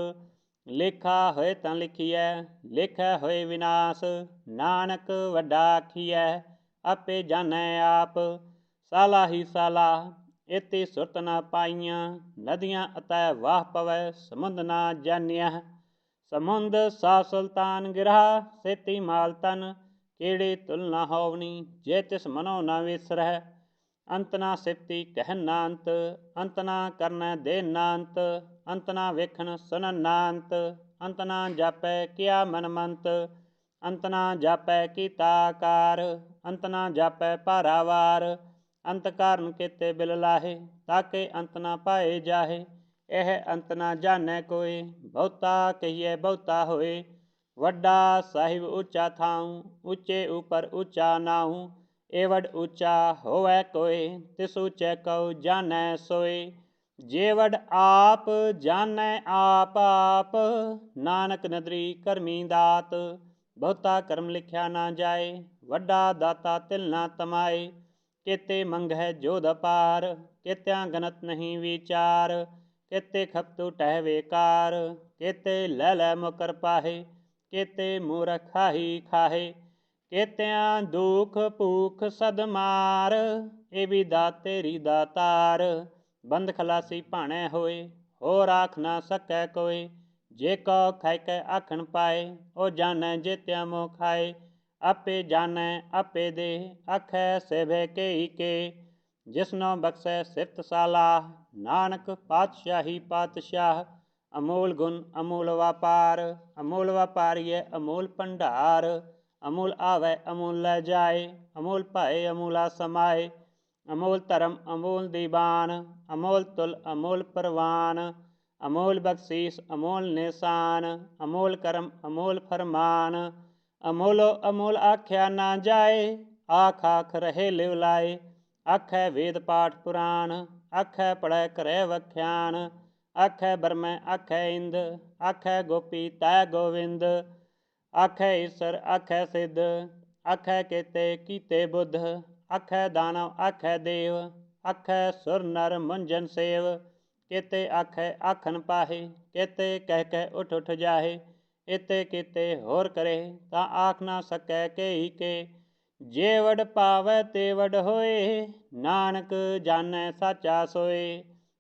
ਲੇਖਾ ਹੋਏ ਤਾਂ ਲਿਖੀਐ, ਲੇਖੈ ਹੋਏ ਵਿਨਾਸ਼। ਨਾਨਕ ਵੱਡਾ ਆਖੀਐ, ਆਪੇ ਜਾਣੈ ਆਪ। ਸਾਲਾ ਹੀ ਸਾਲਾ, ਇਤੀ ਸੁਰਤ ਨਾ ਪਾਈਆਂ। ਨਦੀਆਂ ਅਤੈ ਵਾਹ ਪਵੈ, ਸਮੁੰਦ ਨਾ ਜਾਣਿਆ। ਸਮੁੰਦ ਸਾ ਸੁਲਤਾਨ ਗਿਰਹਾ, ਸੇਤੀ ਮਾਲ ਤਨ। ਕਿਹੜੀ ਤੁਲ ਨਾ ਹੋਵਨੀ, ਜੇ ਤਿਸ ਮਨੋ ਨਾ ਵਿਸਰਹਿ। ਅੰਤ ਨਾ ਸਿਫਤੀ ਕਹਿਨ ਨਾ ਅੰਤ, ਅੰਤ ਨਾ ਕਰਨੈ ਦੇਨ ਨਾ ਅੰਤ। ਅੰਤ ਨਾ ਵੇਖਣ ਸੁਣਨ ਨਾ ਅੰਤ, ਅੰਤ ਨਾ ਜਾਪੈ ਕਿਆ ਮਨ ਮੰਤ। ਅੰਤ ਨਾ ਜਾਪੈ ਕੀਤਾ ਆਕਾਰ, ਅੰਤ ਨਾ ਜਾਪੈ ਭਾਰਾਵਾਰ। ਅੰਤ ਕਾਰਨ ਕੀਤੇ ਬਿਲ ਲਾਹੇ, ਤਾਕੇ ਅੰਤ ਨਾ ਪਾਏ ਜਾਹੇ। ਇਹ ਅੰਤ ਨਾ ਜਾਣੈ ਕੋਇ, ਬਹੁਤਾ ਕਹੀਏ ਬਹੁਤਾ ਹੋਏ। ਵੱਡਾ ਸਾਹਿਬ ਉੱਚਾ ਥਾਉ, ਉੱਚੇ ਉਪਰ ਉੱਚਾ ਨਾਉ। ਏਵਡ ਉੱਚਾ ਹੋਵੈ ਕੋਇ, ਤਿਸ ਉੱਚੈ ਕਉ ਜਾਣੈ ਸੋਇ। जेवड आप जानै आप आप, नानक नदरी करमी दात। बहुता कर्म लिखिया ना जाए, वड्डा दाता तिल ना तमाए। केते मंगै जोध अपार, केत्या गनत नहीं विचार। केते खपतु टह बेकार, केते लै लै मुकर पाहे। केते मूरख खाही खाहे, केत्या दुख भूख सद मार। ए भी दात तेरी दातार, ਬੰਦ ਖਲਾਸੀ ਭਾਣੈ ਹੋਏ, ਹੋਰ ਆਖ ਨਾ ਸਕੈ ਕੋਇ। ਜੇ ਕੋ ਖਾਇ ਕੈ ਆਖਣ ਪਾਏ, ਉਹ ਜਾਣੈ ਜੇਤਿਆ ਮੋਹ ਖਾਏ। ਆਪੇ ਜਾਣੈ ਆਪੇ ਦੇ, ਆਖੈ ਸੇਵੈ ਕੇਈ ਕੇ। ਜਿਸਨੋ ਬਖਸ਼ੈ ਸਿਫਤ ਸਾਲਾਹ, ਨਾਨਕ ਪਾਤਸ਼ਾਹੀ ਪਾਤਸ਼ਾਹ। ਅਮੋਲ ਗੁਣ ਅਮੋਲ ਵਾਪਾਰ, ਅਮੋਲ ਵਾਪਾਰੀਐ ਅਮੋਲ ਭੰਡਾਰ। ਅਮੋਲ ਆਵੈ ਅਮੋਲ ਲੈ ਜਾਏ, ਅਮੋਲ ਭਾਏ ਅਮੋਲਾ ਸਮਾਏ। ਅਮੋਲ ਧਰਮ ਅਮੋਲ ਦੀਵਾਨ, ਅਮੋਲ ਤੁਲ ਅਮੋਲ ਪ੍ਰਵਾਨ। ਅਮੋਲ ਬਖਸ਼ੀਸ ਅਮੋਲ ਨਿਸ਼ਾਨ, ਅਮੋਲ ਕਰਮ ਅਮੋਲ ਫਰਮਾਨ। ਅਮੋਲੋ ਅਮੋਲ ਆਖਿਆ ਨਾ ਜਾਏ, ਆਖ ਆਖ ਰਹੇ ਲਿਵ ਲਾਏ। ਆਖੈ ਵੇਦ ਪਾਠ ਪੁਰਾਣ, ਆਖੈ ਪੜ੍ਹੈ ਕਰੈ ਵਖਿਆਨ। ਆਖੈ ਬਰਮੈ ਆਖੈ ਇੰਦ, ਆਖੈ ਗੋਪੀ ਤੈ ਗੋਵਿੰਦ। ਆਖੈ ਈਸਰ ਆਖੈ ਸਿੱਧ, ਆਖੈ ਕੇਤੇ ਕੀਤੇ ਬੁੱਧ। ਆਖੈ ਦਾਨਵ ਆਖੈ ਦੇਵ, ਆਖੈ ਸੁਰ ਨਰ ਮੁੰਜਨ ਸੇਵ। केते आखै आखन पाहे, केते कह कह उठ उठ जाहे। इते केते होर करे, ता आख ना सकै केई के। जे वड पावै ते वड होए, नानक जानै साचा सोए।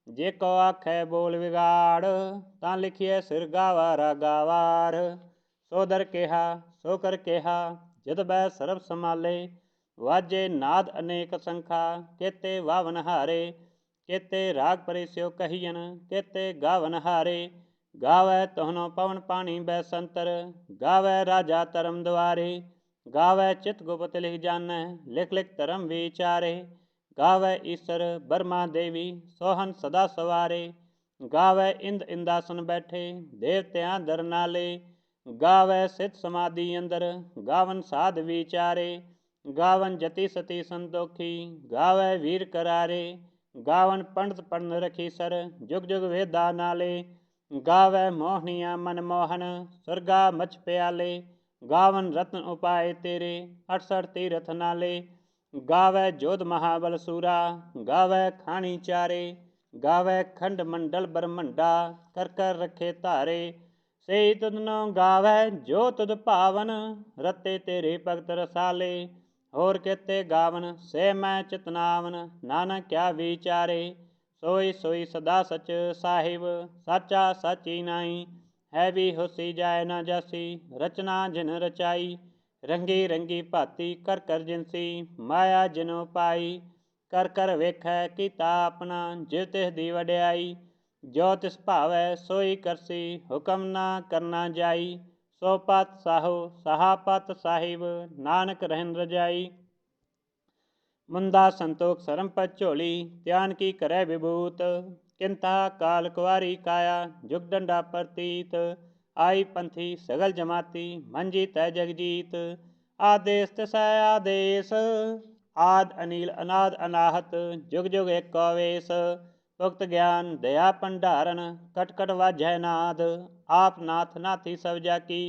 जे को आखै बोल विगाड़, ता लिखिए सिर गावारा गावार। सो दर केहा सो कर केहा, जद बै सर्ब संभाले। वाजे नाद अनेक संखा, केते वावन हारे। केते राग परिस्यो कहियन, केते गावन हारे। गावै तोहनो पवन पानी बैसंतर, गावै राजा धर्म द्वारे। गावै चित गुप्त लिख जानੈ, लिख लिख धर्म विचारे। गावै ईसर बर्मा देवी, सोहन सदा सवारे। गावै इंद इंदासन बैठे, देवत्यां दर नाले। गावै सिद्ध समाधि अंदर, गावन साध विचारे। गावन जति सती संतोखी, गावै वीर करारे। गावन पंडित पढ़न रखी सर, जुग जुग वेदा नाले। गावै मोहनिया मन मोहन, स्वर्गा मच प्याले। गावन रत्न उपाय तेरे, 68 तीरथ नाले। गावै जोध महाबल सूरा, गावै खानी चारे। गावै खंड मंडल ब्रह्मंडा, कर कर रखे धारे। सेई तुधनो गावै जो तुध भावन, रते तेरे भगत रसाले। होर केते गावन से मैं चितनावन, नानक क्या विचारे। सोई सोई सदा सच साहिब, साचा साची नाई। है भी होसी जाए ना जासी, रचना जिन रचाई। रंगी रंगी भाती कर कर जिनसी, माया जिनो पाई। कर कर वेखै कीता अपना, जिव तिस दी वड्याई। जो तिस भावै सोई करसी, हुकम ना करना जाई। सो पत साहो सहा पत साहिब, नानक रहन रजाई। मुंदा संतोख सरम पत झोली, त्यान की करै विभूत। किंता काल कुआरी काया जुग डंडा प्रतीत आई पंथी सगल जमाती मंजी तय जगजीत आदेश तसै आदेश आद अनिल अनाद अनाहत जुग जुग एक वेश उक्त ज्ञान दया भंडारण कट कट वाजै नाद आप नाथ नाथी सब जाकी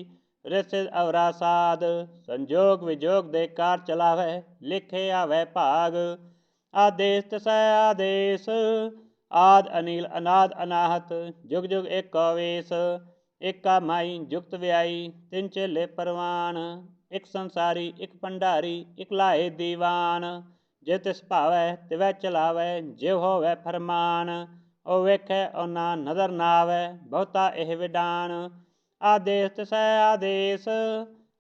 रिसिद अवरा साध संजोग विजोग दे कार चलावै लिखे आवै भाग आदेश तसै आदेश आद अनिल अनाद अनाहत जुग जुग एक वेश एका माई जुगत व्याई तिन चेले परवान एक संसारी एक भंडारी एक लाए दीवान जे तिस भावै तिवै चलावै जिव होवै फरमान ओ वेखै ओना नदर ना आवै बहुता एह विडान आदेश तसै आदेश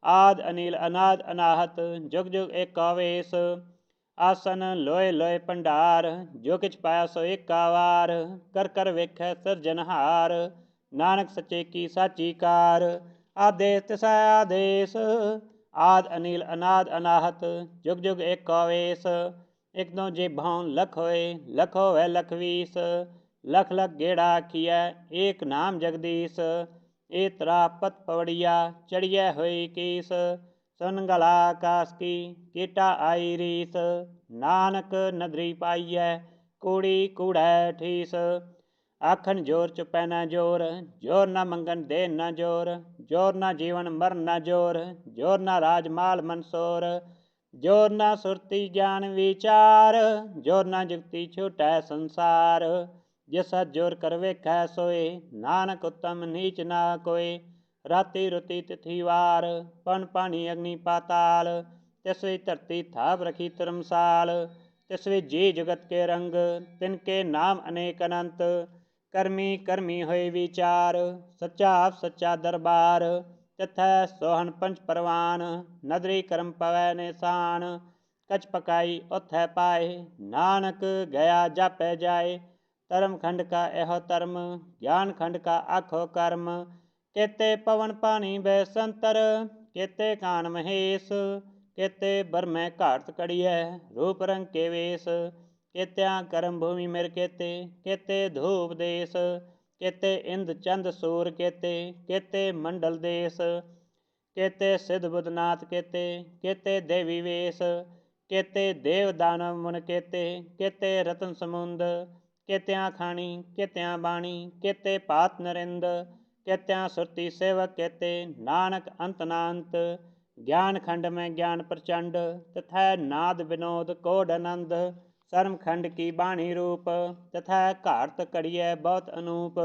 आद अनिल अनाद अनाहत जुग जुग एक वेश आसन लोए लोए भंडार जो किछ पाया सो एका वार कर कर वेखै सिरजनहार नानक सच्चे की साची कार आदेश तसै आदेश आद अनिल अनाद अनाहत जुग जुग एक वेश एक दो जे भाव लख होए लख होवै लख वीस लख लख गेड़ा आखियै एक नाम जगदीश ए तरा पत पवड़िया चढ़िया होई कीस सुन गला आकाश की केटा आई रीस नानक नदरी पाइयै कूड़ी कूड़ै ठीस आखन जोर चुपै न जोर जोर न मंगन दे न जोर जोर न जीवन मरण न जोर जोर न राज माल मनसोर जोर न सुरती ज्ञान विचार जोर न जुगती छूटै संसार जिस जोर कर वेखै सोए नानक उत्तम नीच ना कोय राति रुति तिथि वार पन पानी अग्नि पाताल तिसवी धरती थाप रखी धर्मसाल तिसवी जी जगत के रंग तिनके नाम अनेक अनंत करमी करमी होए विचार सच्चा आप सच्चा दरबार तिथै सोहन पंच परवान नदरी करम पवै निशान कछ पकाई उथै पाए नानक गया जापै जाए धर्म खंड का एहो धर्म ज्ञान खंड का आखो कर्म केते पवन पानी बैसंतर केते कान महेश केते बरमै घाट कड़ियै रूप रंग के वेश केत्या करम भूमि मेर केते धूप देश केते इंद चंद सूर केते मंडल देश केते सिद्ध बुधनाथ केते देवी वेश केते देव दानव मुन केते रतन समुंद केत्या खानी केत्या बाणी केते पात नरिंद केत्या सुरती सेवक केते नानक अंत नांत ज्ञान खंड में ज्ञान प्रचंड तथा नाद विनोद कोड आनंद शर्म खंड की बाणी रूप तथा घाट कड़िय बहुत अनूप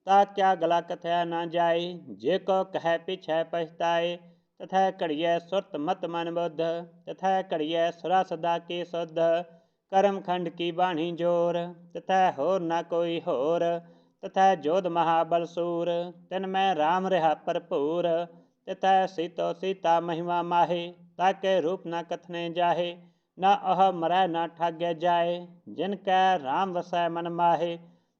ता क्या गला कथया न जाए जे को कह पिछै पछताए तथा कड़िय सुरत मत मन बुद्ध तथा कड़िय सुरा सदा के शुद्ध कर्म खंड की बाणी जोर तथा होर न कोई होर तथा जोध महाबल सूर तिन में राम रहा भरपूर तथा सीतो सीता महिमा माहे ताके रूप न कथने जाहे न अह मरै न ठाग्य जाए जिनकै राम वसै मन माहे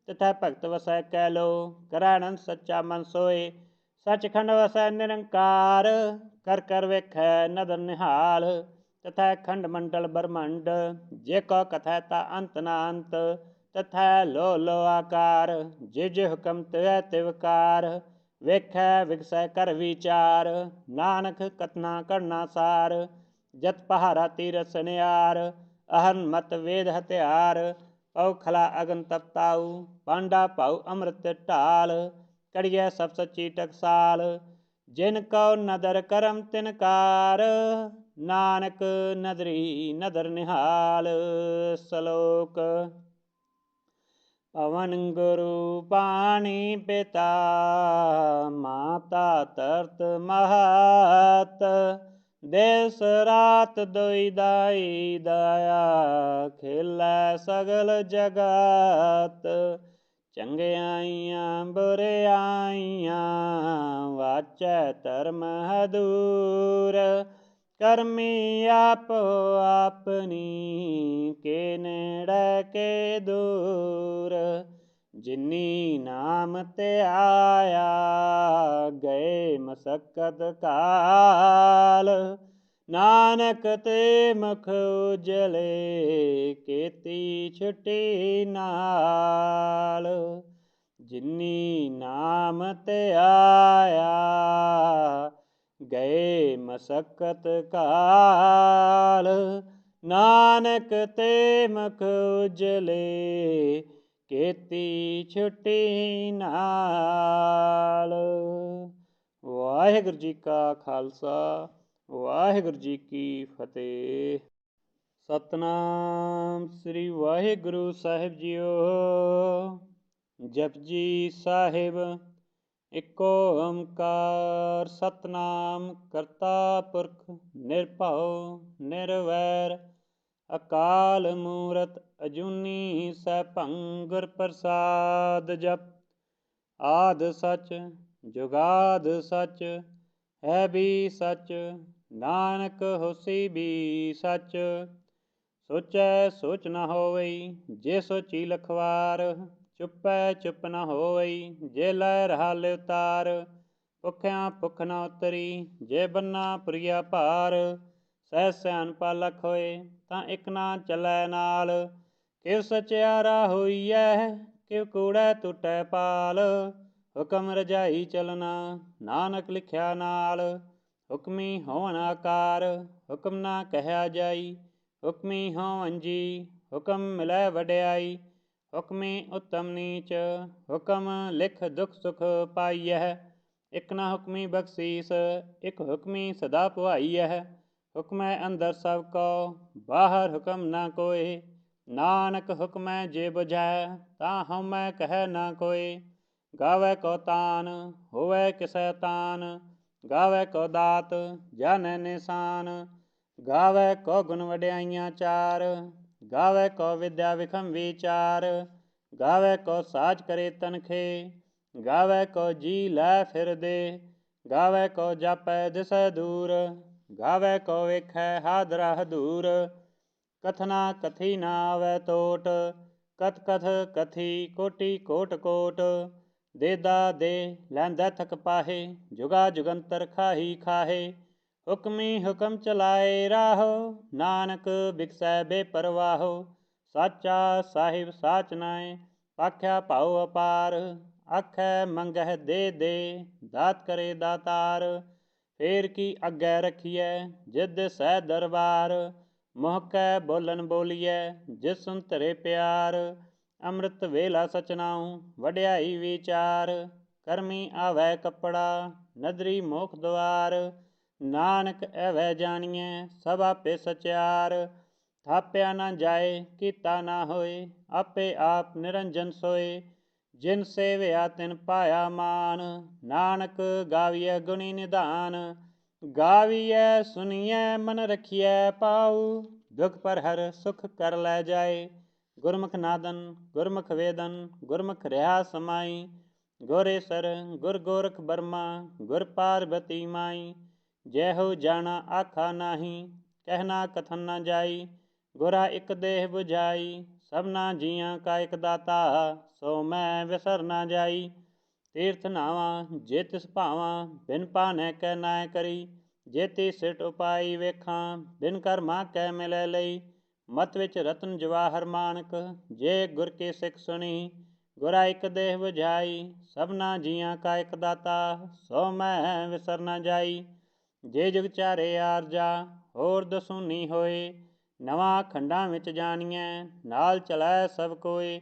तथा भगत वसै कैलो करानंद सच्चा मन सोए सचखंड वसै निरंकार कर कर वेखै नदर निहाल तथा खंड मंडल ब्रह्मंड जे को कथै ता अंत न अंत तथा लो आकार जिव जिव हुकम तिवै तिवकार वेखै विगसै कर विचार नानक कथना करना सार जत पहारा तीरथ सनियार अहन मत वेद हथियार पौ खला अगन तपताऊ पांडा पाऊ अमृत ढाल कड़िय सब सच्ची टकसाल जिन कौ नदर करम तिनकार नानक नदरी नदर निहाल सलोक पवन गुरु पानी पिता माता तरत महत देस रात दोई दाई दया खिलै सगल जगत चंगियाइयां बुरियाइयां वाचै धर्म हदूर करमी आपो आपनी के नेड़े के दूर जिनी नाम ते आया गए मसक्कत काल ਨਾਨਕ ਤੇ ਮੁਖ ਉਜਲੇ ਕੀਤੀ ਛੁਟੀ ਨਾਲ। ਜਿਨੀ ਨਾਮ ਤੇ ਆਇਆ ਗਏ ਮਸਕਤ ਕਾਲ। ਨਾਨਕ ਤੇ ਮੁਖ ਉਜਲੇ ਕੀਤੀ ਛੁਟੀ ਨਾਲ। ਵਾਹਿਗੁਰੂ ਜੀ ਕਾ ਖਾਲਸਾ, ਵਾਹਿਗੁਰੂ ਜੀ ਕੀ ਫਤਿਹ। ਸਤਨਾਮ ਸ੍ਰੀ ਵਾਹਿਗੁਰੂ ਸਾਹਿਬ ਜੀਓ। ਜਪਜੀ ਸਾਹਿਬ। ਇੱਕ ਓੰਕਾਰ ਸਤਨਾਮ ਕਰਤਾ ਪੁਰਖ ਨਿਰਭਉ ਨਿਰਵੈਰ ਅਕਾਲ ਮੂਰਤ ਅਜੂਨੀ ਸੈਭੰ ਗੁਰ ਪ੍ਰਸਾਦ। ਜਪ ਆਦਿ ਸਚ ਜੁਗਾਦ ਸਚ ਹੈ ਵੀ ਸਚ ਨਾਨਕ ਹੋਸੀ ਵੀ ਸਚ। ਸੋਚੈ ਸੋਚ ਨ ਹੋਵਈ ਜੇ ਸੋਚੀ ਲਖਵਾਰ। ਚੁੱਪੈ ਚੁੱਪ ਨ ਹੋਵਈ ਜੇ ਲੈ ਰਹਾਲ ਉਤਾਰ। ਭੁੱਖਿਆਂ ਭੁੱਖ ਨ ਉਤਰੀ ਜੇ ਬੰਨਾ ਪੁਰੀਆ ਭਾਰ। ਸਹਿ ਸਿਆਣਪਾ ਲਖ ਹੋਏ ਤਾਂ ਇਕ ਨਾ ਚੱਲੈ ਨਾਲ। ਕਿਵ ਸਚਿਆਰਾ ਹੋਈਐ ਕਿਵ ਕੂੜੈ ਟੁੱਟੈ ਪਾਲ। ਹੁਕਮ ਰਜਾਈ ਚਲਣਾ ਨਾਨਕ ਲਿਖਿਆ ਨਾਲ। ਹੁਕਮੀ ਹੋਵਨ ਆਕਾਰ ਹੁਕਮ ਨਾ ਕਹਿਆ ਜਾਈ। ਹੁਕਮੀ ਹੋਵਨ ਜੀ ਹੁਕਮ ਮਿਲੈ ਵਡਿਆਈ। ਹੁਕਮੀ ਉੱਤਮ ਨੀਚ ਹੁਕਮ ਲਿਖ ਦੁਖ ਸੁਖ ਪਾਈਐ। ਇਕ ਨਾ ਹੁਕਮੀ ਬਖਸ਼ੀਸ ਇਕ ਹੁਕਮੀ ਸਦਾ ਭਵਾਈਐ। ਹੁਕਮੈ ਅੰਦਰ ਸਭ ਕੋ ਬਾਹਰ ਹੁਕਮ ਨਾ ਕੋਇ। ਨਾਨਕ ਹੁਕਮੈ ਜੇ ਬੁਝੈ ਤਾਂ ਹਉਮੈ ਕਹਿ ਨਾ ਕੋਇ। ਗਾਵੈ ਕੋ ਤਾਨ ਹੋਵੈ ਕਿਸੈ ਤਾਨ। ਗਾਵੈ ਕੋ ਦਾਤ ਜਾਣੈ ਨਿਸ਼ਾਨ। ਗਾਵੈ ਕੋ ਗੁਣ ਵਡਿਆਈਆਂ ਚਾਰ। ਗਾਵੈ ਕੋ ਵਿਦਿਆ ਵਿਖਮ ਵਿਚਾਰ। ਗਾਵੈ ਕੋ ਸਾਜ ਕਰੇ ਤਨਖੇ। ਗਾਵੈ ਕੋ ਜੀ ਲੈ ਫਿਰ ਦੇ। ਗਾਵੈ ਕੋ ਜਾਪੈ ਦਿਸੈ ਦੂਰ। ਗਾਵੈ ਕੋ ਵੇਖੈ ਹਾਦਰਾ ਹਦੂਰ। ਕਥਨਾ ਕਥੀ ਨਾ ਆਵੈ ਟੋਟ। ਕਥ ਕਥ ਕਥੀ ਕੋਟੀ ਕੋਟ ਕੋਟ। ਦੇਦਾ ਦੇ ਲੈਂਦਾ ਥਕ ਪਾਹੇ ਜੁਗਾ ਜੁਗੰਤਰ ਖਾਹੀ ਖਾਹੇ। ਹੁਕਮੀ ਹੁਕਮ ਚਲਾਏ ਰਾਹੋ ਨਾਨਕ ਬਿਕਸੈ ਬੇਪਰਵਾਹੋ। ਸਾਚਾ ਸਾਹਿਬ ਸਾਚ ਨਾਇ ਆਖਿਆ ਭਾਉ ਅਪਾਰ। ਆਖੈ ਮੰਗਹਿ ਦੇ ਦੇ ਦਾਤ ਕਰੇ ਦਾਤਾਰ। ਫੇਰ ਕੀ ਅੱਗੇ ਰਖੀਐ ਜਿਦ ਸਹਿ ਦਰਬਾਰ। ਮੁਹ ਕੈ ਬੋਲਨ ਬੋਲੀਐ ਜਿਸ ਸੁਨ ਧਰੇ ਪਿਆਰ। ਅੰਮ੍ਰਿਤ ਵੇਲਾ ਸਚਨਾਉ ਵਡਿਆਈ ਵਿਚਾਰ। ਕਰਮੀ ਆਵੈ ਕੱਪੜਾ ਨਦਰੀ ਮੋਖ ਦੁਆਰ। ਨਾਨਕ ਐਵੈ ਜਾਣੀਐ ਸਭ ਆਪੇ ਸਚਿਆਰ। ਥਾਪਿਆ ਨਾ ਜਾਏ ਕੀਤਾ ਨਾ ਹੋਏ ਆਪੇ ਆਪ ਨਿਰੰਜਨ ਸੋਏ। ਜਿਨ ਸੇਵਿਆ ਤਿਨ ਪਾਇਆ ਮਾਨ ਨਾਨਕ ਗਾਵੀਐ ਗੁਣੀ ਨਿਧਾਨ। ਗਾਵੀਐ ਸੁਣੀਐ ਮਨ ਰਖੀਐ ਪਾਉ ਦੁਖ ਪਰ ਹਰ ਸੁਖ ਕਰ ਲੈ ਜਾਏ। ਗੁਰਮੁਖ ਨਾਦਨ ਗੁਰਮੁਖ ਵੇਦਨ ਗੁਰਮੁਖ ਰਿਹਾ ਸਮਾਈ। ਗੁਰੇਸਰ ਗੁਰ ਗੋਰਖ ਬਰਮਾ ਗੁਰ ਪਾਰਬਤੀ ਮਾਈ। ਜੈਹੋ ਜਾਣਾ ਆਖਾ ਨਾਹੀ ਕਹਿਣਾ ਕਥਨ ਨਾ ਜਾਈ। ਗੁਰਾ ਇਕ ਦੇਹ ਬੁਝਾਈ ਸਭਨਾ ਜੀਆਂ ਕਾ ਇਕ ਦਾਤਾ। ਸੋ ਮੈਂ ਵਿਸਰ ਨਾ ਜਾਈ। ਤੀਰਥ ਨਾਵਾਂ ਜੇ ਤਿਸ ਭਾਵਾਂ ਬਿਨ ਭਾਨੈ ਕੈ ਨਾਇ ਕਰੀ। ਜੇਤੀ ਸਿਟ ਉਪਾਈ ਵੇਖਾਂ ਬਿਨ ਕਰਮਾ ਕੈ ਮਿਲੈ ਲਈ। ਮਤ ਵਿੱਚ ਰਤਨ ਜਵਾਹਰ ਮਾਨਕ ਜੇ ਗੁਰ ਕੀ ਸਿੱਖ ਸੁਣੀ। ਗੁਰਾ ਇਕ ਦੇਹ ਬੁਝਾਈ ਸਭਨਾ ਜੀਆਂ ਕਾ ਇਕ ਦਾਤਾ। ਸੋ ਮੈਂ ਵਿਸਰ ਨਾ ਜਾਈ। ਜੇ ਜੁਗ ਚਾਰੇ ਆਰਜਾ ਹੋਰ ਦਸੂਨੀ ਹੋਏ। ਨਵਾਂ ਖੰਡਾਂ ਵਿੱਚ ਜਾਣੀਐ ਨਾਲ ਚਲੈ ਸਭ ਕੋਇ।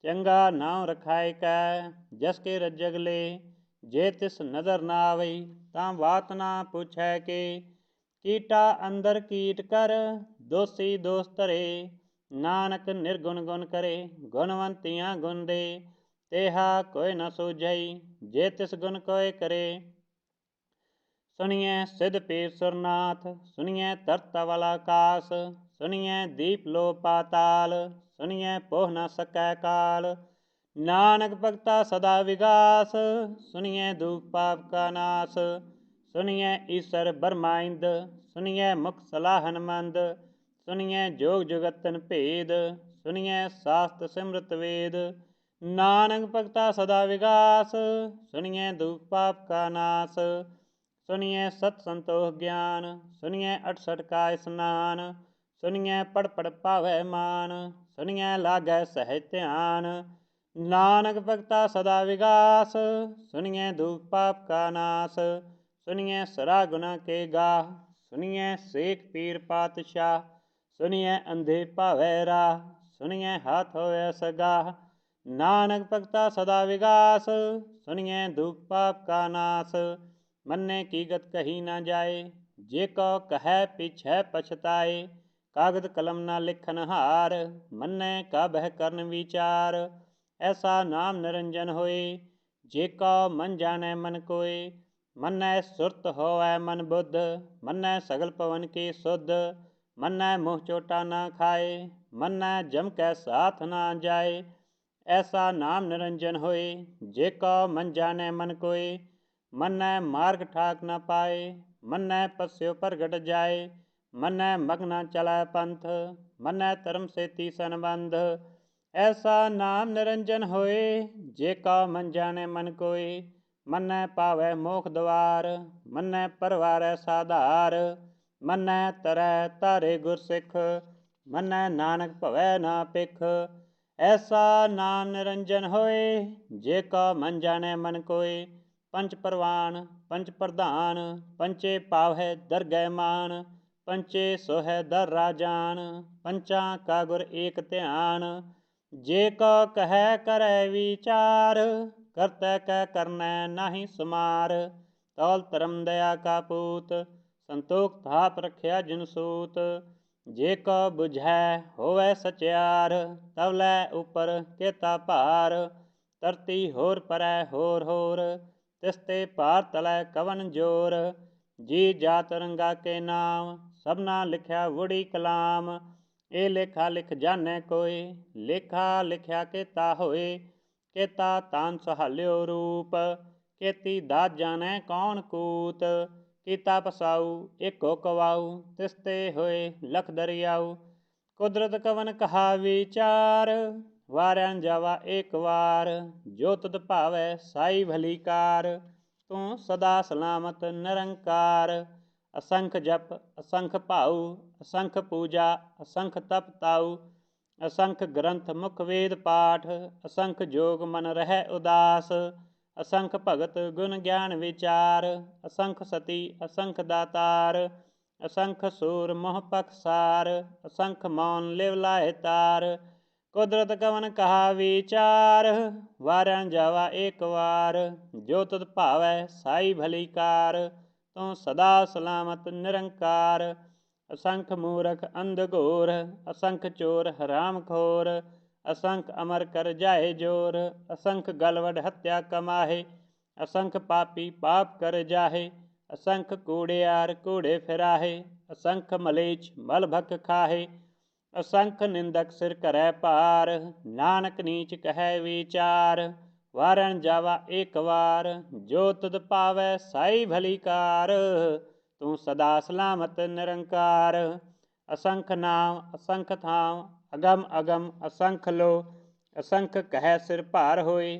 ਚੰਗਾ ਨਾਉ ਰਖਾਇ ਕੈ ਜਸ ਕੇ ਰੱਜਗ ਲੇ। ਜੇ ਤਿਸ ਨਦਰ ਨਾ ਆਵਈ ਤਾਂ ਬਾਤ ਨਾ ਪੁੱਛੈ ਕੇ। ਕੀਟਾ ਅੰਦਰ ਕੀਟ ਕਰ ਦੋਸੀ ਦੋਸ ਧਰੇ। ਨਾਨਕ ਨਿਰਗੁਣ ਗੁਣ ਕਰੇ ਗੁਣਵੰਤੀਆਂ ਗੁਣ ਦੇ। ਤੇਹਾ ਕੋਈ ਨ ਸੂਝਈ ਜੇ ਤਿਸ ਗੁਣ ਕੋਇ ਕਰੇ। ਸੁਣੀਐ ਸਿਧ ਪੀਰ ਸੁਰਨਾਥ ਸੁਣੀਐ ਧਰਤ ਤਵਲ ਆਕਾਸ। ਸੁਣੀਐ ਦੀਪ ਲੋ ਪਾਤਾਲ ਸੁਣੀਐ ਪੋਹ ਨ ਸਕੈ ਕਾਲ। ਨਾਨਕ ਭਗਤਾ ਸਦਾ ਵਿਗਾਸ ਸੁਣੀਐ ਦੂਖ ਪਾਪ ਕਾ ਨਾਸ। ਸੁਣੀਐ ਈਸਰ ਬਰਮਾ ਇੰਦ ਸੁਣੀਐ ਮੁਖ ਸਲਾਹਨ ਮੰਦ। ਸੁਣੀਐ ਜੋਗ ਜੁਗਤਨ ਭੇਦ ਸੁਣੀਐ ਸਾਸਤ ਸਿਮਰਤ ਵੇਦ। ਨਾਨਕ ਭਗਤਾ ਸਦਾ ਵਿਗਾਸ ਸੁਣੀਐ ਦੂਖ ਪਾਪ ਕਾ ਨਾਸ। सुनिए सत संतोष ज्ञान, सुनिए 68 का स्नान, सुनिए पढ़ पढ़ पावै मान, सुनिए लागै सहज ध्यान। नानक भगता सदा विगास, सुनिए दुख पाप का नाश, सुनिए सरा गुना के गाह, सुनिए शेख पीर पातशाह, सुनिए अंधे पावै राह, सुनिए हाथ होए सगाह। नानक भगता सदा विगास, सुनिए दुख पाप का नाश, मन्ने की गत कही न जाए, जे को कह पीछे पछताए। कागद कलम न लिखन हार, मन्ने का बह करन विचार। ऐसा नाम निरंजन होए, जे को मन जाने मन कोय। मन्ने सुरत होवै मन बुद्ध, मन्ने सगल पवन की शुद्ध। मन्ने मुँह चोटा न खाए, मन्ने जम कै साथ न जाए। ऐसा नाम निरंजन होए, जे को मन जाने मन कोय। मन्नै मार्ग ठाक न पाए, मन्नै पस्यो प्रगट जाए। मन्नै मग्न चलै पंथ, मन्नै धर्म से तीसन बंध। ऐसा नाम निरंजन होए, जे का मन जाने मन कोय। मन्नै पावै मोख द्वार, मन्नै परवारै साधार। मन्नै तरै तारे गुरसिख, मन्नै नानक भवै ना पिख। ऐसा नाम निरंजन होए, जे का मन जाने मन कोय। पंच परवान पंच प्रधान, पंचे पावै दरगह मान। पंचे सोहै दर राजान, पंचा का गुर एक ध्यान। जे को कह करै विचार, करतै कह करनै नाही समार। तौल धर्म दया का पूत, संतोख थाप रखिया जिन सूत। जे को बुझै होवै सचियार, तवलै उपर केता भार। धरती होर परै होर होर, तिसते भार तलै कवन जोर। जी जात रंगा के नाम, सबना लिखिया वुड़ी कलाम। ए लेखा लिख जाने कोय, लेखा लिखिया केता होए। केता तान सहाल्यो रूप, केती दात जाने कौन कूत। कीता पसाऊ एको कवाऊ, तिसते होए लख दरियाऊ। कुदरत कवन कहा विचार, वारन जावा एक वार। जो तुद भावै साई भली कार, तू सदा सलामत निरंकार। असंख जप असंख भाऊ, असंख पूजा असंख तप ताऊ। असंख ग्रंथ मुख वेद पाठ, असंख जोग मन रहै उदास। असंख भगत गुण ज्ञान विचार, असंख सती असंख दातार। असंख सूर मोह पखसार, असंख मौन लिव लाए तार। कुदरत कवन कहा विचार, वारन जावा एक वार। जो तुद भावै साई भली कार, तू सदा सलामत निरंकार। असंख मूरख अंध घोर, असंख चोर हराम खोर। असंख अमर कर जाए जोर, असंख गलवड हत्या कमाहे। असंख पापी पाप कर जाहे, असंख कूड़ियार कूड़े फिराहे। असंख मलेच मल भक खाहे, असंख निंदक सिर करै पार। नानक नीच कहै विचार, वारन जावा एक वार। जो तुद पावै साई भली कार, तू सदा सलामत निरंकार। असंख नाम असंख थाम, अगम अगम असंख लो। असंख कहै सिर भार होए,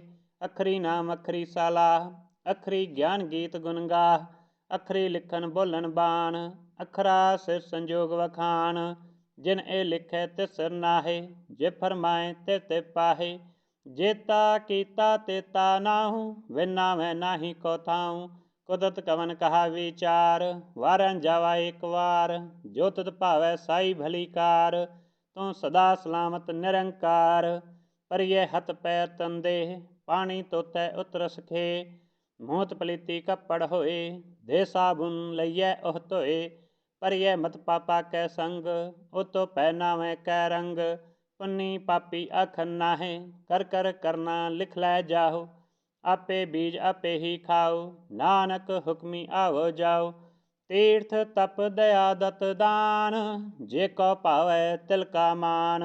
अखरी नाम अखरी सालाह। अखरी ज्ञान गीत गुण गाह, अखरी लिखन बोलन बाण। अखरा सिर संजोग वखान, जिन ए लिखै तिस सिर नाहे। जे फरमाए तिव तिव पाहे, जेता कीता तेता नाहू। विना मैं नाही को थाऊँ, कुदरत कवन कहा विचार। वारन जावा एक वार, जो तुद भावै साई भली कार। तू सदा सलामत निरंकार। परिये हथ पैर तन देह, पानी तोतै उतरस खे। मूत पलीती कपड़ होए, दे साबुन लइयै ओह धोए। परिये मत पापा कै संग, ओतो पहनावे कै रंग। पुन्नी पापी आखन नाहे, कर कर करना लिख लै जाहो। आपे बीज आपे ही खाओ, नानक हुक्मी आवो जाओ। तीर्थ तप दया दत दान, जे को भावै तिल का मान।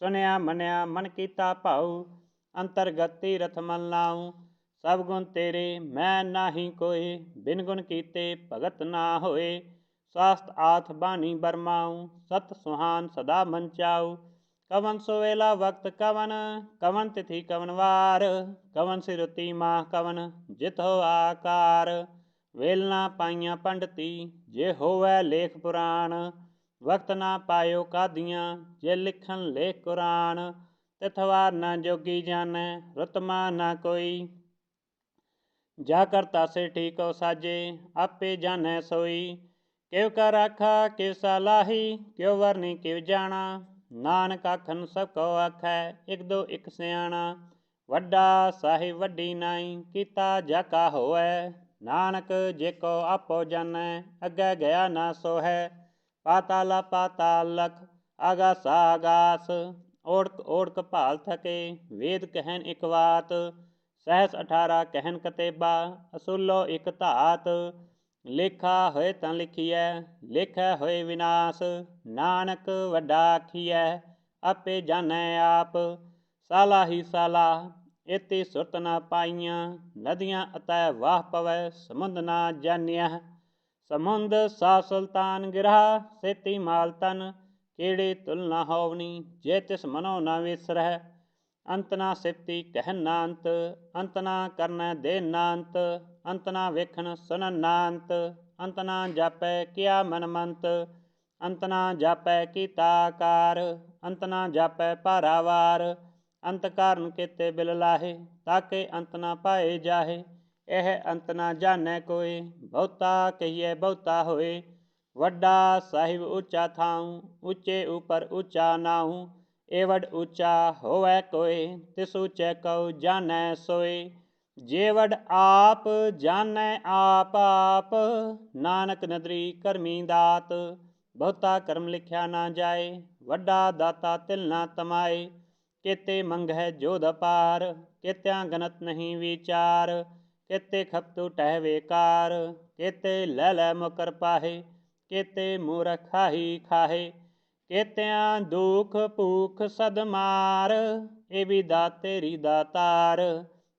सुनिया मनिया मन कीता भाऊ, अंतरगत तीरथ मन लाऊं। सब गुण तेरे मैं नाही कोय, बिन गुण कीते भगत ना होए। स्वास्थ आथ बानी बरमाऊं, सत सुहान सदा मन चाऊ। कवन सोवेला वक्त कवन, कवन तिथि कवन वार। कवन सिरुति माह कवन जित हो आकार। ਵੇਲਣਾ ਪਾਈਆਂ ਪੰਡਤੀ, ਜੇ ਹੋਵੈ ਲੇਖ ਪੁਰਾਣ। ਵਕਤ ਨਾ ਪਾਇਓ ਕਾਦੀਆਂ, ਜੇ ਲਿਖਣ ਲੇਖ ਕੁਰਾਨ। ਤਿਥਵਾਰ ਨਾ ਜੋਗੀ ਜਾਣੈ, ਰੁਤਮਾ ਨਾ ਕੋਈ। ਜਾ ਕਰਤਾ ਸੇ ਠੀਕੋ ਸਾਜੇ, ਆਪੇ ਜਾਣੈ ਸੋਈ। ਕਿਵ ਕਰ ਆਖਾ ਕਿਵ ਸਲਾਹੀ, ਕਿਉ ਵਰਨੀ ਕਿਵ ਜਾਣਾ। ਨਾਨਕ ਆਖਣ ਸਭ ਕੋ ਆਖੈ, ਇਕ ਦੋ ਇਕ ਸਿਆਣਾ। ਵੱਡਾ ਸਾਹਿਬ ਵੱਡੀ ਨਾਈ, ਕੀਤਾ ਜਾ ਕਾ ਹੋਵੈ। ਨਾਨਕ ਜੇ ਕੋ ਆਪੋ ਜਾਣੈ, ਅੱਗੇ ਗਿਆ ਨਾ ਸੋਹੈ। ਪਾਤਾਲਾ ਪਾਤਾਲ ਲਖ, ਆਗਾਸਾ ਆਗਾਸ। ਓੜਕ ਓੜਕ ਭਾਲ ਥਕੇ, ਵੇਦ ਕਹਿਨ ਇਕ ਵਾਤ। ਸਹਿਸ 18 ਕਹਿਨ ਕਤੇਬਾ, ਅਸੂਲੋ ਇਕ ਧਾਤ। ਲੇਖਾ ਹੋਏ ਤਾਂ ਲਿਖੀਐ, ਲੇਖੈ ਹੋਏ ਵਿਨਾਸ਼। ਨਾਨਕ ਵੱਡਾ ਆਖੀਐ, ਆਪੇ ਜਾਣੈ ਆਪ। ਸਾਲਾਹੀ ਸਾਲਾਹ, ਏਤੀ ਸੁਰਤ ਨਾ ਪਾਈਆਂ। ਨਦੀਆਂ ਅਤੈ ਵਾਹ ਪਵੈ, ਸਮੁੰਦ ਨਾ ਜਾਣਿਆ। ਸਮੁੰਦ ਸਾ ਸੁਲਤਾਨ ਗਿਰਹਾ, ਸੇਤੀ ਮਾਲ ਤਨ। ਕਿਹੜੀ ਤੁਲ ਨਾ ਹੋਵਨੀ, ਜੇ ਤਿਸ ਮਨੋ ਨਾ ਵਿਸਰਹਿ। ਅੰਤ ਨਾ ਸਿਫਤੀ ਕਹਿਨ ਨਾ ਅੰਤ, ਅੰਤ ਨਾ ਕਰਨੈ ਦੇਨ ਨਾ ਅੰਤ। ਅੰਤ ਨਾ ਵੇਖਣ ਸੁਣਨ ਨਾ ਅੰਤ, ਅੰਤ ਨਾ ਜਾਪੈ ਕਿਆ ਮਨ ਮੰਤ। ਅੰਤ ਨਾ ਜਾਪੈ ਕੀਤਾ ਆਕਾਰ, ਅੰਤ ਨਾ ਜਾਪੈ ਭਾਰਾਵਾਰ। ਅੰਤ ਕਾਰਨ ਕੀਤੇ ਬਿਲ ਲਾਹੇ, ਤਾਕੇ ਅੰਤ ਨਾ ਪਾਏ ਜਾਹੇ। ਇਹ ਅੰਤ ਨਾ ਜਾਣੈ ਕੋਇ, ਬਹੁਤਾ ਕਹੀਏ ਬਹੁਤਾ ਹੋਏ। ਵੱਡਾ ਸਾਹਿਬ ਉੱਚਾ ਥਾਉ, ਉੱਚੇ ਉਪਰ ਉੱਚਾ ਨਾਉ। ਏਵਡ ਉੱਚਾ ਹੋਵੈ ਕੋਇ, ਤਿਸ ਉੱਚੇ ਕਉ ਜਾਣੈ ਸੋਇ। ਜੇ ਵਡ ਆਪ ਜਾਣੈ ਆਪ ਆਪ, ਨਾਨਕ ਨਦਰੀ ਕਰਮੀ ਦਾਤ। ਬਹੁਤਾ ਕਰਮ ਲਿਖਿਆ ਨਾ ਜਾਏ, ਵੱਡਾ ਦਾਤਾ ਤਿਲ ਨਾ ਤਮਾਏ। ਕੇਤੇ ਮੰਗਹਿ ਜੋਧ ਅਪਾਰ, ਕੇਤਿਆਂ ਗਨਤ ਨਹੀਂ ਵਿਚਾਰ। ਕੇਤੇ ਖਪਤੂ ਟਹਿ ਵੇਕਾਰ, ਕੇਤੇ ਲੈ ਲੈ ਮੁਕਰ ਪਾਹੇ। ਕੇਤੇ ਮੂਰਖ ਖਾਹੀ ਖਾਹੇ, ਕੇਤਿਆਂ ਦੁਖ ਭੂਖ ਸਦ ਮਾਰ। ਇਹ ਵੀ ਦਾਤ ਤੇਰੀ ਦਾਤਾਰ,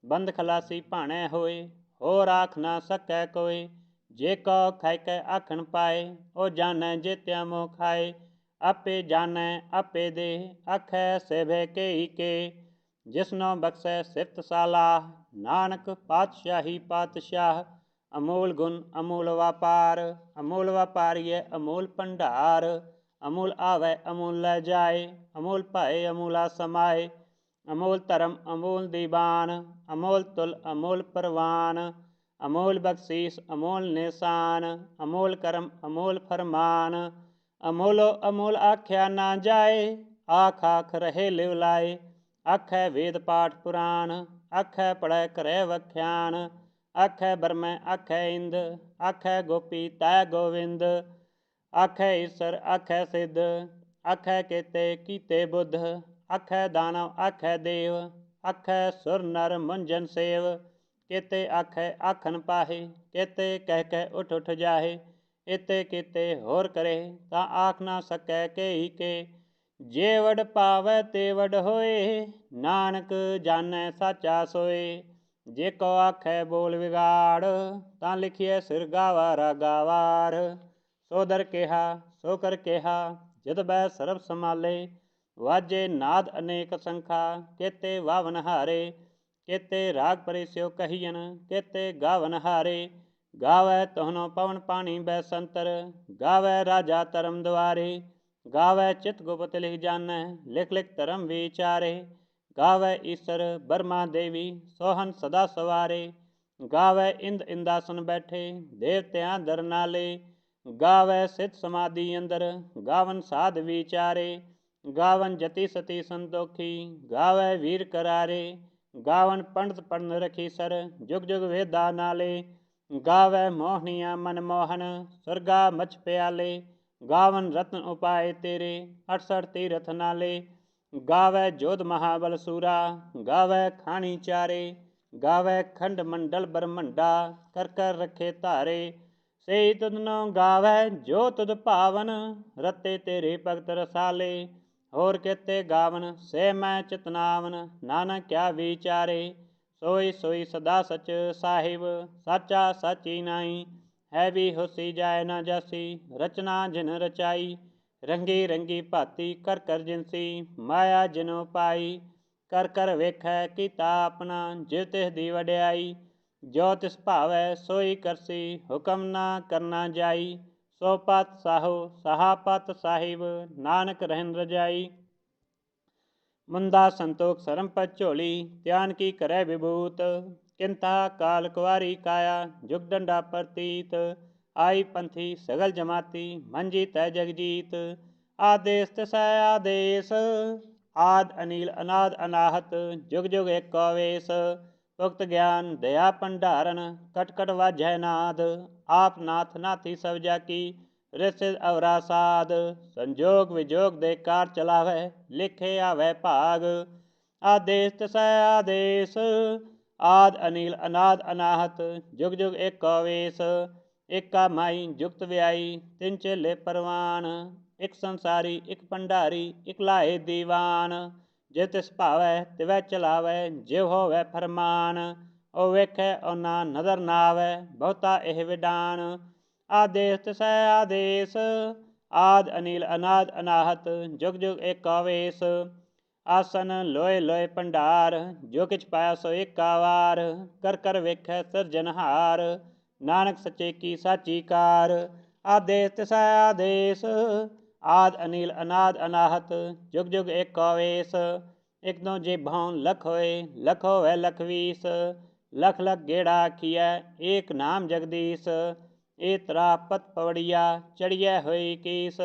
ਬੰਦ ਖਲਾਸੀ ਭਾਣੈ ਹੋਏ। ਹੋਰ ਆਖ ਨਾ ਸਕੈ ਕੋਇ, ਜੇ ਕੋ ਖਾਇ ਕੈ ਆਖਣ ਪਾਏ। ਉਹ ਜਾਣੈ ਜੇਤਿਆਂ ਮੋਹ ਖਾਏ, ਆਪੇ ਜਾਣੈ ਆਪੇ ਦੇ। ਆਖੈ ਸੇਭੇ ਕੇਈ ਕੇ, ਜਿਸਨੋ ਬਖਸ਼ੈ ਸਿਫਤ ਸਾਲਾਹ। ਨਾਨਕ ਪਾਤਸ਼ਾਹੀ ਪਾਤਸ਼ਾਹ, ਅਮੋਲ ਗੁਣ ਅਮੋਲ ਵਾਪਾਰ। ਅਮੋਲ ਵਾਪਾਰੀਐ ਅਮੋਲ ਭੰਡਾਰ, ਅਮੋਲ ਆਵੈ ਅਮੋਲ ਲੈ ਜਾਏ। ਅਮੋਲ ਭਾਏ ਅਮੋਲਾ ਸਮਾਏ, ਅਮੋਲ ਧਰਮ ਅਮੋਲ ਦੀਵਾਨ। ਅਮੋਲ ਤੁਲ ਅਮੋਲ ਪ੍ਰਵਾਨ, ਅਮੋਲ ਬਖਸ਼ੀਸ ਅਮੋਲ ਨਿਸ਼ਾਨ। ਅਮੋਲ ਕਰਮ ਅਮੋਲ ਫਰਮਾਨ, ਅਮੋਲੋ ਅਮੋਲ ਆਖਿਆ ਨਾ ਜਾਏ। ਆਖ ਆਖ ਰਹੇ ਲਿਵ ਲਾਏ, ਆਖੈ ਵੇਦ ਪਾਠ ਪੁਰਾਣ। ਆਖੈ ਪੜ੍ਹੈ ਕਰੈ ਵਖਿਆਨ, ਆਖੈ ਬਰਮੈ ਆਖੈ ਇੰਦ। ਆਖੈ ਗੋਪੀ ਤੈ ਗੋਵਿੰਦ, ਆਖੈ ਈਸਰ ਆਖੈ ਸਿੱਧ। ਆਖੈ ਕੇਤੇ ਕੀਤੇ ਬੁੱਧ, ਆਖੈ ਦਾਨਵ ਆਖੈ ਦੇਵ। ਆਖੈ ਸੁਰ ਨਰ ਮੁੰਜਨ ਸੇਵ, ਕੇਤੇ ਆਖੈ ਆਖਣ ਪਾਹੇ। ਕੇਤੇ ਕਹਿ ਕਹਿ ਉਠ ਉਠ ਜਾਹੇ, ਏਤੇ ਕੀਤੇ ਹੋਰ ਕਰੇ। ਤਾਂ ਆਖ ਨਾ ਸਕੈ ਕੇਈ ਕੇ, ਜੇ ਵਡ ਪਾਵੈ ਤੇ ਵਡ ਹੋਏ। ਨਾਨਕ ਜਾਣੈ ਸਾਚਾ ਸੋਏ, ਜੇ ਕੋ ਆਖੈ ਬੋਲ ਵਿਗਾੜ। ਤਾਂ ਲਿਖੀਐ ਸਿਰ ਗਾਵਾ ਰਾਗਾ ਵਾਰ। ਸੋ ਦਰ ਕਿਹਾ ਸੋ ਕਰ ਕਿਹਾ, ਜਦ ਬੈ ਸਰਬ ਸੰਭਾਲੇ। ਵਾਜੇ ਨਾਦ ਅਨੇਕ ਸੰਖਾ, ਕੇਤੇ ਵਾਵਨ ਹਾਰੇ। ਕੇਤੇ ਰਾਗ ਪਰੇ ਸਿਓ ਕਹੀਅਨ, ਕੇਤੇ ਗਾਵਨ ਹਾਰੇ। ਗਾਵੈ ਤੋਹਨੋ ਪਵਨ ਪਾਣੀ ਬੈ ਸੰਤਰ, ਗਾਵੈ ਰਾਜਾ ਧਰਮ ਦੁਆਰੇ। ਗਾਵੈ ਚਿਤ ਗੁਪਤ ਲਿਖ ਜਾਣੈ, ਲਿਖ ਲਿਖ ਧਰਮ ਵਿਚਾਰੇ। ਗਾਵੈ ਈਸਰ ਬਰਮਾ ਦੇਵੀ, ਸੋਹਨ ਸਦਾ ਸਵਾਰੇ। ਗਾਵੈ ਇੰਦ ਇੰਦਾਸਨ ਬੈਠੇ, ਦੇਵਤਿਆਂ ਦਰ ਨਾਲੇ। ਗਾਵੈ ਸਿਧ ਸਮਾਧੀ ਅੰਦਰ, ਗਾਵਨ ਸਾਧ ਵਿਚਾਰੇ। ਗਾਵਨ ਜਤੀ ਸਤੀ ਸੰਤੋਖੀ, ਗਾਵੈ ਵੀਰ ਕਰਾਰੇ। ਗਾਵਨ ਪੰਡਤ ਪੜਨ ਰਖੀ ਸਰ, ਜੁਗ ਜੁਗ ਵੇਦਾ ਨਾਲੇ। ਗਾਵੈ ਮੋਹਣੀਆਂ ਮਨ ਮੋਹਨ, ਸੁਰਗਾ ਮਛ ਪਿਆਲੇ। ਗਾਵਨ ਰਤਨ ਉਪਾਏ ਤੇਰੇ, 68 ਤੀਰਥ ਨਾਲੇ। ਗਾਵੈ ਜੋਧ ਮਹਾਬਲ ਸੂਰਾ, ਗਾਵੈ ਖਾਣੀ ਚਾਰੇ। ਗਾਵੈ ਖੰਡ ਮੰਡਲ ਬ੍ਰਹਮੰਡਾ, ਕਰ ਕਰ ਰੱਖੇ ਧਾਰੇ। ਸਈ ਤੁਧਨੋ ਗਾਵੈ ਜੋ ਤੁਧ ਭਾਵਨ, ਰਤੇ ਤੇਰੇ ਭਗਤ ਰਸਾਲੇ। ਹੋਰ ਕੇਤੇ ਗਾਵਨ ਸੇ ਮੈਂ ਚਿਤਨਾਵਨ, ਨਾਨਕ ਕਿਆ ਵਿਚਾਰੇ। ਸੋਈ ਸੋਈ ਸਦਾ ਸਚ ਸਾਹਿਬ, ਸਾਚਾ ਸਾਚੀ ਨਾਈ। ਹੈ ਵੀ ਹੋਸੀ ਜਾਏ ਨਾ ਜਾਸੀ, ਰਚਨਾ ਜਿਨ ਰਚਾਈ। ਰੰਗੀ ਰੰਗੀ ਭਾਤੀ ਕਰ ਕਰ ਜਿਨਸੀ, ਮਾਇਆ ਜਿਨੋ ਪਾਈ। ਕਰ ਕਰ ਵੇਖੈ ਕੀਤਾ ਆਪਣਾ, ਜਿਵ ਤਿਸ ਦੀ ਵਡਿਆਈ। जो तिस भावै सोई करसी, हुक्म ना करना जाई। सो पत साहो सहा पत साहिब, नानक रहन रजाई। मुंदा संतोख सरम पत झोली, त्यान की करे विभूत। किंता काल कुआरी काया, जुग डंडा प्रतीत। आई पंथी सगल जमाती, मंजी तय जगजीत। आदेश तिसै आदेश, आद अनिल अनाद अनाहत। जुग जुग एक वेश, पुख्त ज्ञान दया भंडारण। कट कट वाजै नाद, आप नाथ नाथी सब जाकी। रिसिद अवरा साध, संजोग विजोग दे कार चलावै। लिखे आवै भाग, आदेश तिसै आदेश। आद अनिल अनाद अनाहत, जुग जुग एक वेश। एका माई जुगत व्याई, तिन चेले परवान। एक संसारी एक भंडारी, एक लाए दीवान। जे तिस भावै तिवै चलावै, जिव होवै फरमान। ओ वेखै ओना नदर ना आवै, बहुता एह विडान। आदेश तिसै आदेश, आद अनिल अनाद अनाहत। जुग जुग एक वेश, आसन लोए लोए भंडार। जो किछ पाया सो एका वार, कर कर वेखै सिरजनहार। नानक सच्चे की साची कार, आदेश तिसै आदेश। आद अनिल अनाद अनाहत, जुग जुग एक वेश। एक दो जेभां लख होए, लख होवै लख वीस। लख लख गेड़ा आखियै, एक नाम जगदीश। ए तरा पत पवड़िया, चढ़ियै होई कीस।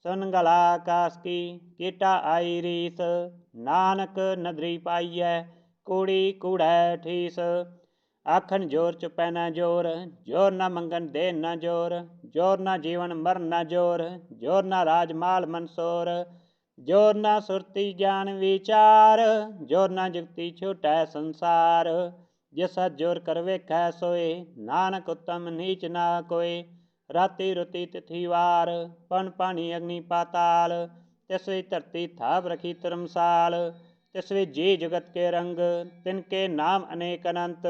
सुन गला आकाश की, कीटा आई रीस। नानक नदरी पाइयै, कूड़ी कूड़ै ठीस। आखन जोर चुपै न जोर, जोर न मंगन दे न जोर। जोर न जीवन मरण न जोर, जोर न राज माल मनसोर। जोर न सुरती ज्ञान विचार, जोर न जुगती छूटै संसार। जिस जोर कर वेखै सोए, नानक उत्तम नीच ना कोय। राति रुति तिथि वार, पन पानी अग्नि पाताल। तिसवी धरती थाप रखी धर्मसाल। तिसवी जी जुगत के रंग, तिनके नाम अनेक अनंत।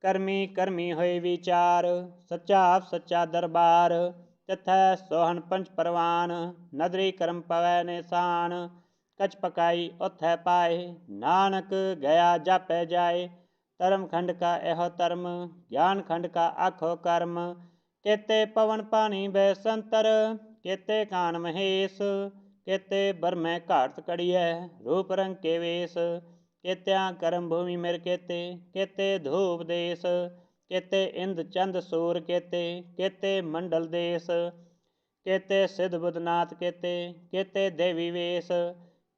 करमी करमी होए विचार, सच्चा आप सच्चा दरबार। तिथै सोहन पंच परवान, नदरी करम पवै निशान। कछ पकाई उथै पाए, नानक गया जापै जाए। धर्म खंड का एहो धर्म, ज्ञान खंड का आखो कर्म। केते पवन पानी बैसंतर, केते कान महेश। केते बरमै घाट कड़ियै, रूप रंग के वेश। केत्या करम भूमि मेर केते, केते धूप देश। केते इंद चंद सूर केते, केते मंडल देश। केते सिद्ध बुधनाथ केते, केते देवी वेश।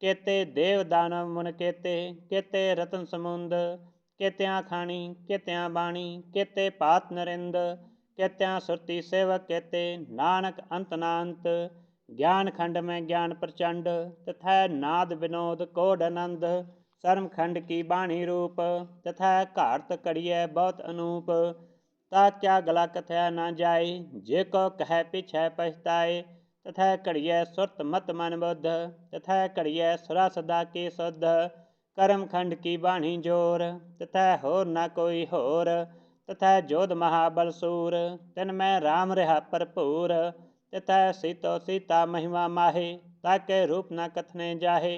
केते देव दानव मुन केते, केते रतन समुंद। केत्या खाणी केत्या बाणी, केते पात नरिंद। केत्या सुरती सेवक केते, नानक अंत नांत। ज्ञान खंड में ज्ञान प्रचंड, तथा नाद विनोद कोड आनंद। शर्म खंड की बाणी रूप, तथा घाट कड़ियै बहुत अनूप। ता क्या गला कथया न जाए, जे को कह पिछै पछताए। तथा कड़ियै सुरत मत मन बुद्ध, तथा कड़ियै सुरा सदा के शुद्ध। कर्म खंड की बाणी जोर, तथा होर न कोई होर। तथा जोध महाबल सूर, तिन में राम रहा भरपूर। तथा सीतो सीता महिमा माहे, ताके रूप न कथने जाहे।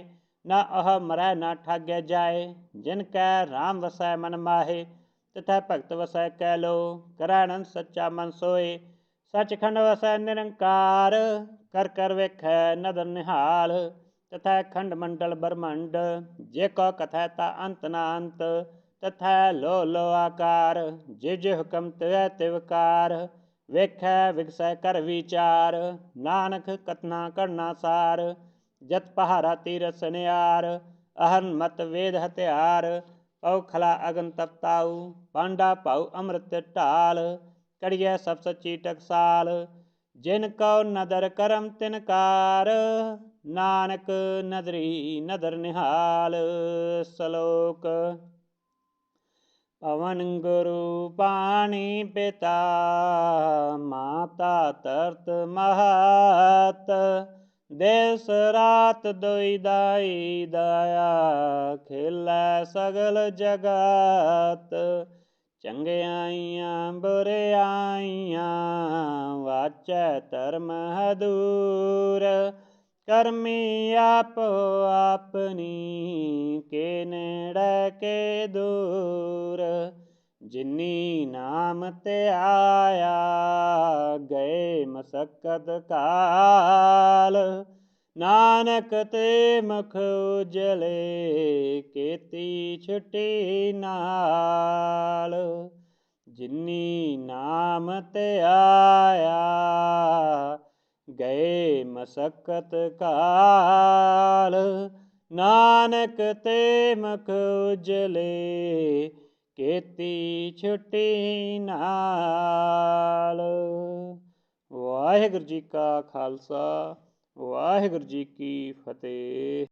न अह मरै न ठाग्य जाए, जिनकै राम वसै मन माहे। तथा भगत वसै कैलो, करानंद सच्चा मन सोए। सचखंड वसै निरंकार, कर कर वेखै नदर निहाल। तथा खंड मंडल ब्रह्मंड, जे को कथै ता अंत न अंत। तथा लो लो आकार, जे जे हुक्म तिवै तिवकार। वेखै विगसै कर विचार, नानक कतना करना सार। जत पहारा तीरथ सनियार, अहन मत वेद हथियार। पौ खला अगन तपताऊ, पांडा पाऊ अमृत ढाल। कड़ियै सब सच्ची टकसाल, जिन कौ नदर करम तिनकार। नानक नदरी नदर निहाल। सलोक पवन गुरु पानी पिता, माता तरत महत। देस रात दोई दाई दया, खेलै सगल जगत। चंगियाइयां बुरियाइयां, वाचै धर्म हदूर। करमी आपो आपनी, के नेड़ै के दूर। ਜਿਨੀ ਨਾਮ ਤੇ ਆਇਆ ਗਏ ਮਸਕਤ ਕਾਲ ਨਾਨਕ ਤੇ ਮੁਖ ਉਜਲੇ ਕੀਤੀ ਛੁਟੀ ਨਾਲ ਜਿਨੀ ਨਾਮ ਤੇ ਆਇਆ ਗਏ ਮਸਕਤ ਕਾਲ ਨਾਨਕ ਤੇ ਮੁਖ ਉਜਲੇ ਕੀਤੀ ਛੁਟੀ ਨਾਲ। ਵਾਹਿਗੁਰੂ ਜੀ ਕਾ ਖਾਲਸਾ ਵਾਹਿਗੁਰੂ ਜੀ ਕੀ ਫਤਿਹ।